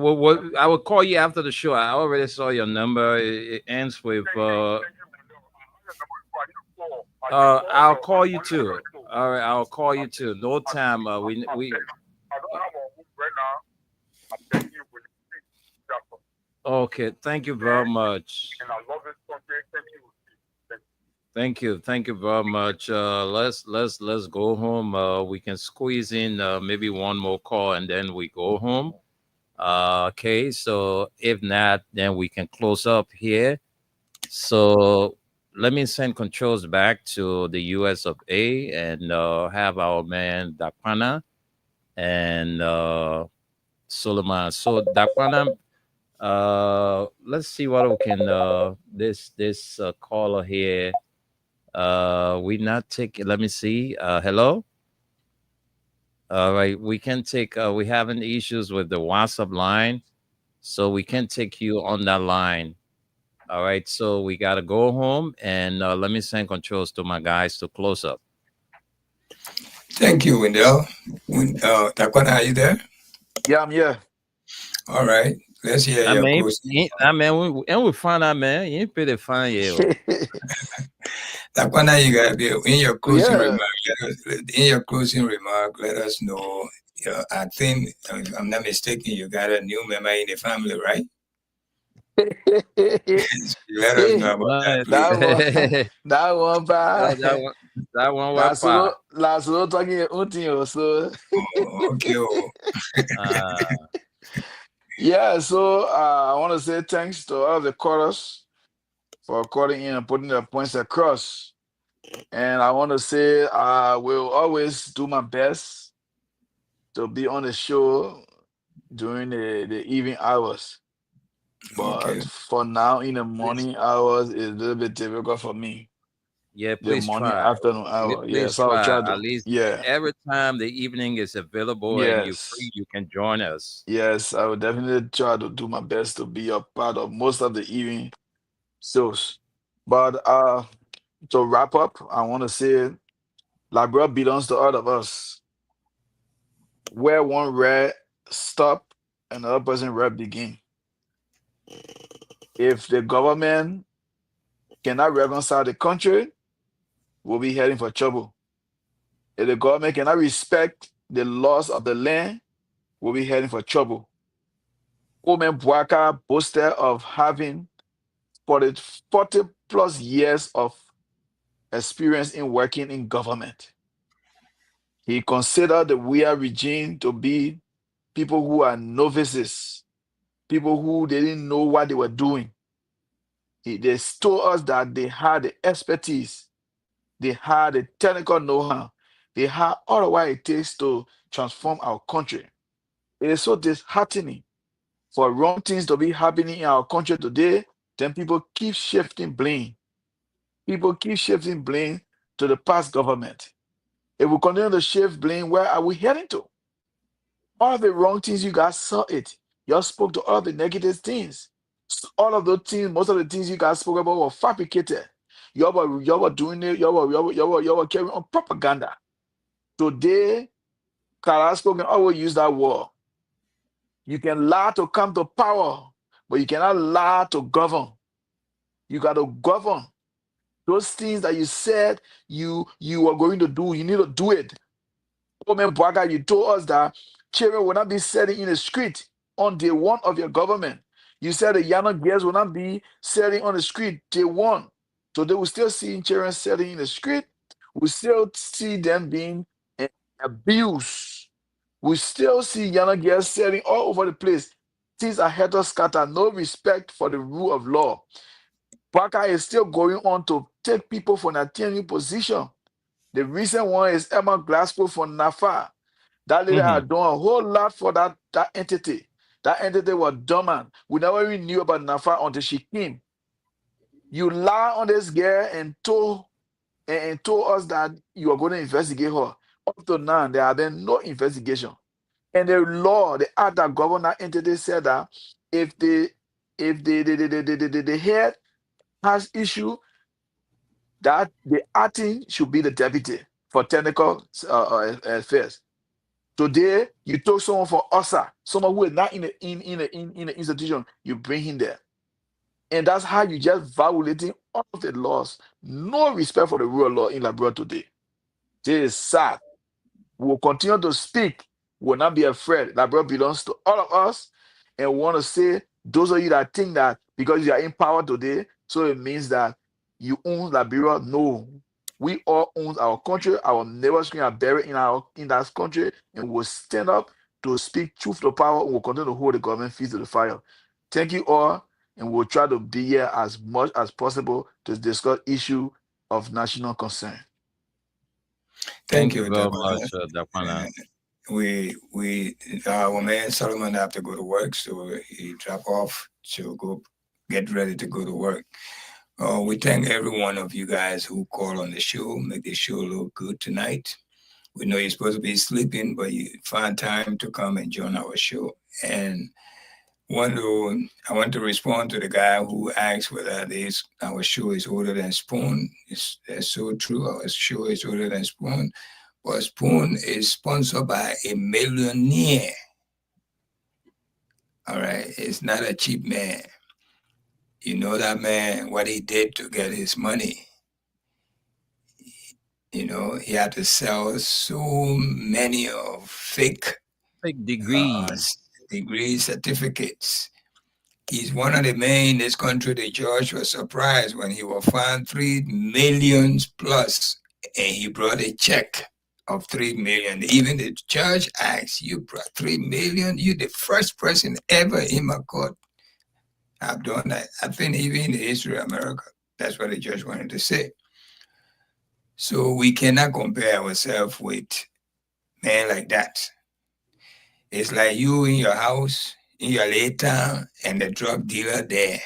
I will call you after the show. I already saw your number. It ends with. I'll call you too. All right, I'll call you too. No time. We. I don't have a room right now. I'm telling you, with Okay, thank you very much. and I love this country. Thank you. Thank you very much. Let's go home. We can squeeze in maybe one more call and then we go home. Okay, so if not, then we can close up here. So let me send controls back to the US of A and have our man Dakwana and Suleiman. So Dakwana, let's see what we can this caller here. We not take. Let me see. Hello. All right, we can take. We having issues with the WhatsApp line, so we can take you on that line. All right, so we gotta go home and let me send controls to my guys to close up. Thank you, Wendell. Dakwana, are you there? Yeah, I'm here. All right. Let's hear your closing. We find out, man. You ain't pretty fine, yeah. Dakwana, you gotta be in your closing remark. Let us know. I think, if I'm not mistaken, you got a new member in the family, right? Let us know about that. That one, bad. That one was last little talking so. Okay. Yeah, so I want to say thanks to all of the callers for calling in and putting their points across. And I want to say I will always do my best to be on the show during the evening hours. But for now, in the morning hours, it's a little bit difficult for me. Yeah, please the morning, try. afternoon hour. Please Yeah, so I'll try to. At least Yeah. every time the evening is available and you're free, you can join us. Yes, I will definitely try to do my best to be a part of most of the evening shows. But to wrap up, I want to say Liberia belongs to all of us. Where one red stop, another person red begin. If the government cannot reconcile the country, we'll be heading for trouble. If the government cannot respect the laws of the land, we'll be heading for trouble. Omen Bwaka boasted of having 40 plus years of experience in working in government. He considered the Weah regime to be people who are novices, people who didn't know what they were doing. They told us that they had the expertise, they had the technical know-how, they had all what it takes to transform our country. It is so disheartening for wrong things to be happening in our country today. Then people keep shifting blame. People keep shifting blame to the past government. If we continue to shift blame, where are we heading to? All the wrong things, you guys saw it. You all spoke to all the negative things. All of those things, most of the things you guys spoke about were fabricated. You were doing it, you were carrying on propaganda. Today, Carrasco can always use that word. You can lie to come to power, but you cannot lie to govern. You got to govern Those things that you said you are going to do, you need to do it. Oh man, Bwaga, you told us that children will not be selling in the street on day one of your government. You said the younger girls will not be selling on the street day one. So they will still see children selling in the street. We still see them being abused. We still see younger girls selling all over the place. Things are helter scatter, no respect for the rule of law. Bwaga is still going on to take people from a tenured position. The recent one is Emma Glasgow from NAFA. That lady had done a whole lot for that entity. That entity was dormant. We never even knew about NAFA until she came. You lie on this girl and told us that you are going to investigate her. Up to now, there have been no investigation. And the law, the act that governed that entity said that if the head has issue, that the acting should be the deputy for technical affairs. Today, you took someone from OSA, someone who is not in the institution, you bring him there. And that's how you just violating all of the laws. No respect for the rule of law in Liberia today. This is sad. We will continue to speak. We will not be afraid. Liberia belongs to all of us. And we want to say, those of you that think that because you are in power today, so it means that you own Liberia. No. We all own our country. Our neighbors are buried in that country, and we'll stand up to speak truth to power, and we'll continue to hold the government feet to the fire. Thank you all, and we'll try to be here as much as possible to discuss issue of national concern. Thank you very much, Dakwana. Our man Solomon have to go to work, so he drop off to go get ready to go to work. We thank every one of you guys who call on the show, make the show look good tonight. We know you're supposed to be sleeping, but you find time to come and join our show. And I want to respond to the guy who asked whether our show is older than Spoon. That's so true. Our show is older than Spoon. But Spoon is sponsored by a millionaire. All right. It's not a cheap man. You know that man, what he did to get his money. You know, he had to sell so many of fake degrees, certificates. He's one of the men in this country. The judge was surprised when he was fined $3 million plus, and he brought a check of $3 million. Even the judge asked, "You brought $3 million? You're the first person ever in my court I've done that." I think even in the history of America, that's what the judge wanted to say. So we cannot compare ourselves with men like that. It's like you in your house, in your little town, and the drug dealer there.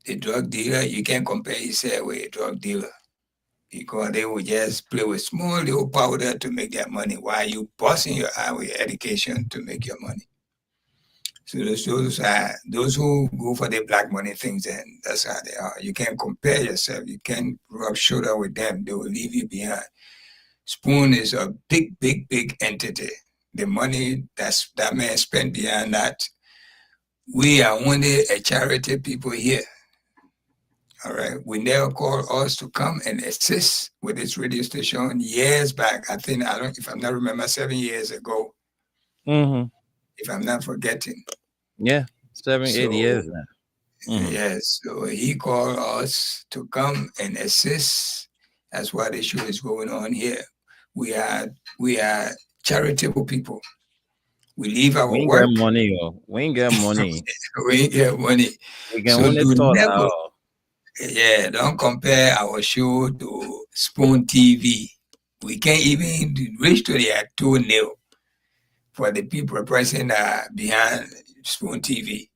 The drug dealer, you can't compare yourself with a drug dealer because they will just play with small little powder to make their money while you busting your eye with your education to make your money. So those who go for the black money things, and that's how they are. You can't compare yourself. You can't rub shoulder with them. They will leave you behind. Spoon is a big, big, big entity. The money that man spent behind that, we are only a charity people here. All right. We never called us to come and assist with this radio station years back. I think, if I'm not remember, 7 years ago. Mm-hmm. If I'm not forgetting. Yeah, 7-8 years now. Mm-hmm. Yes, so he called us to come and assist. That's why the show is going on here. We are charitable people. We leave our work. Get money, we ain't got money. We ain't get money. We can only talk now. Yeah, don't compare our show to Spoon TV. We can't even reach to the toenail for the people present behind Spoon TV.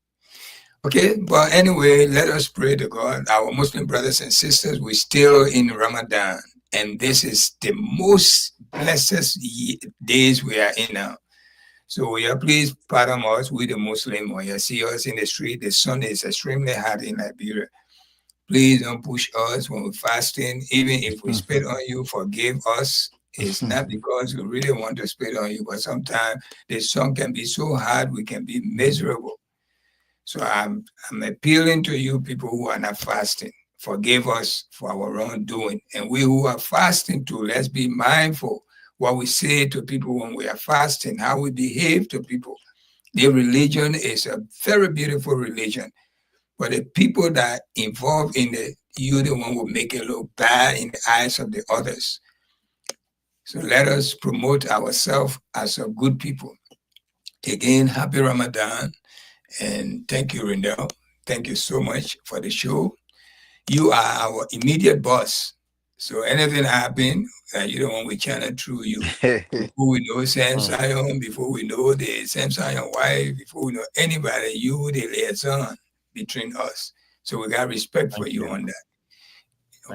Okay, but anyway, let us pray to God. Our Muslim brothers and sisters, we're still in Ramadan, and this is the most blessed days we are in now. So will you please pardon us, we the Muslim, when you see us in the street, the sun is extremely hot in Liberia. Please don't push us when we're fasting. Even if we spit on you, forgive us. It's not because we really want to spit on you, but sometimes the sun can be so hard, we can be miserable. So I'm appealing to you people who are not fasting. forgive us for our wrongdoing. And we who are fasting too, let's be mindful what we say to people when we are fasting, how we behave to people. Their religion is a very beautiful religion, but the people that involved in it, you're the one who make it look bad in the eyes of the others. So let us promote ourselves as a good people. Again, happy Ramadan, and thank you, Rendell. Thank you so much for the show. You are our immediate boss. So anything happen, you're the one we channel through you. Before we know Sam Sion, before we know the Sam Sion wife, before we know anybody, you the liaison between us. So we got respect for you on that.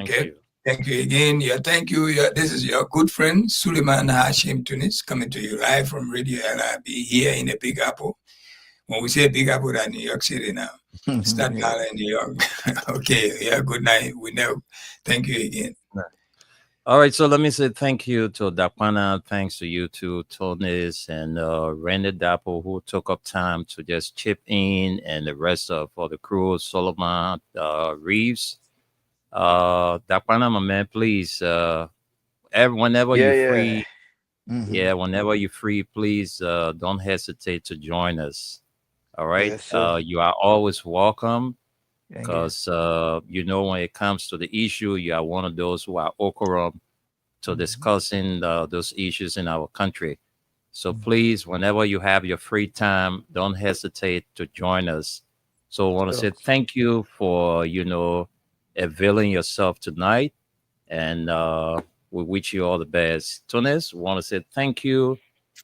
Okay. Thank you again. Yeah, thank you. Yeah, this is your good friend Suleiman Hashim Tunis coming to you live from Radio LIB here in the Big Apple. When we say Big Apple, that's New York City now. Staten Island, New York. Okay. Yeah. Good night. We know. Thank you again. All right, so let me say thank you to Dakwana. Thanks to you too, Tonis and Randy Dapple, who took up time to just chip in, and the rest of all the crew, Solomon, Reeves. Dakwana, my man, please, whenever you're free, whenever you're free, please don't hesitate to join us. All right, Yes, you are always welcome. Because when it comes to the issue, you are one of those who are okorum to discussing those issues in our country. So please, whenever you have your free time, don't hesitate to join us. So I want to say thank you for availing yourself tonight, and we wish you all the best. Tunis, want to say thank you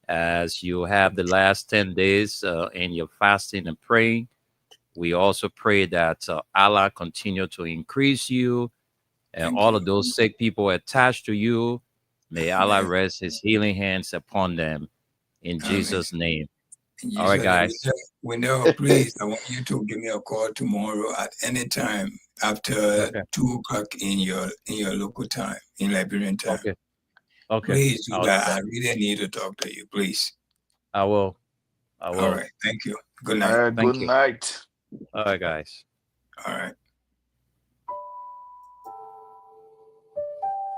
as you have the last 10 days in your fasting and praying. We also pray that Allah continue to increase you, and all of those sick people attached to you, may Allah rest his healing hands upon them in Jesus' name. All right, guys. We know, please, I want you to give me a call tomorrow at any time after 2 o'clock in your local time, in Liberian time. Okay. Please do that. I really need to talk to you, please. I will. All right. Thank you. Good night. All right, good night. All right, guys. All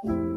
right.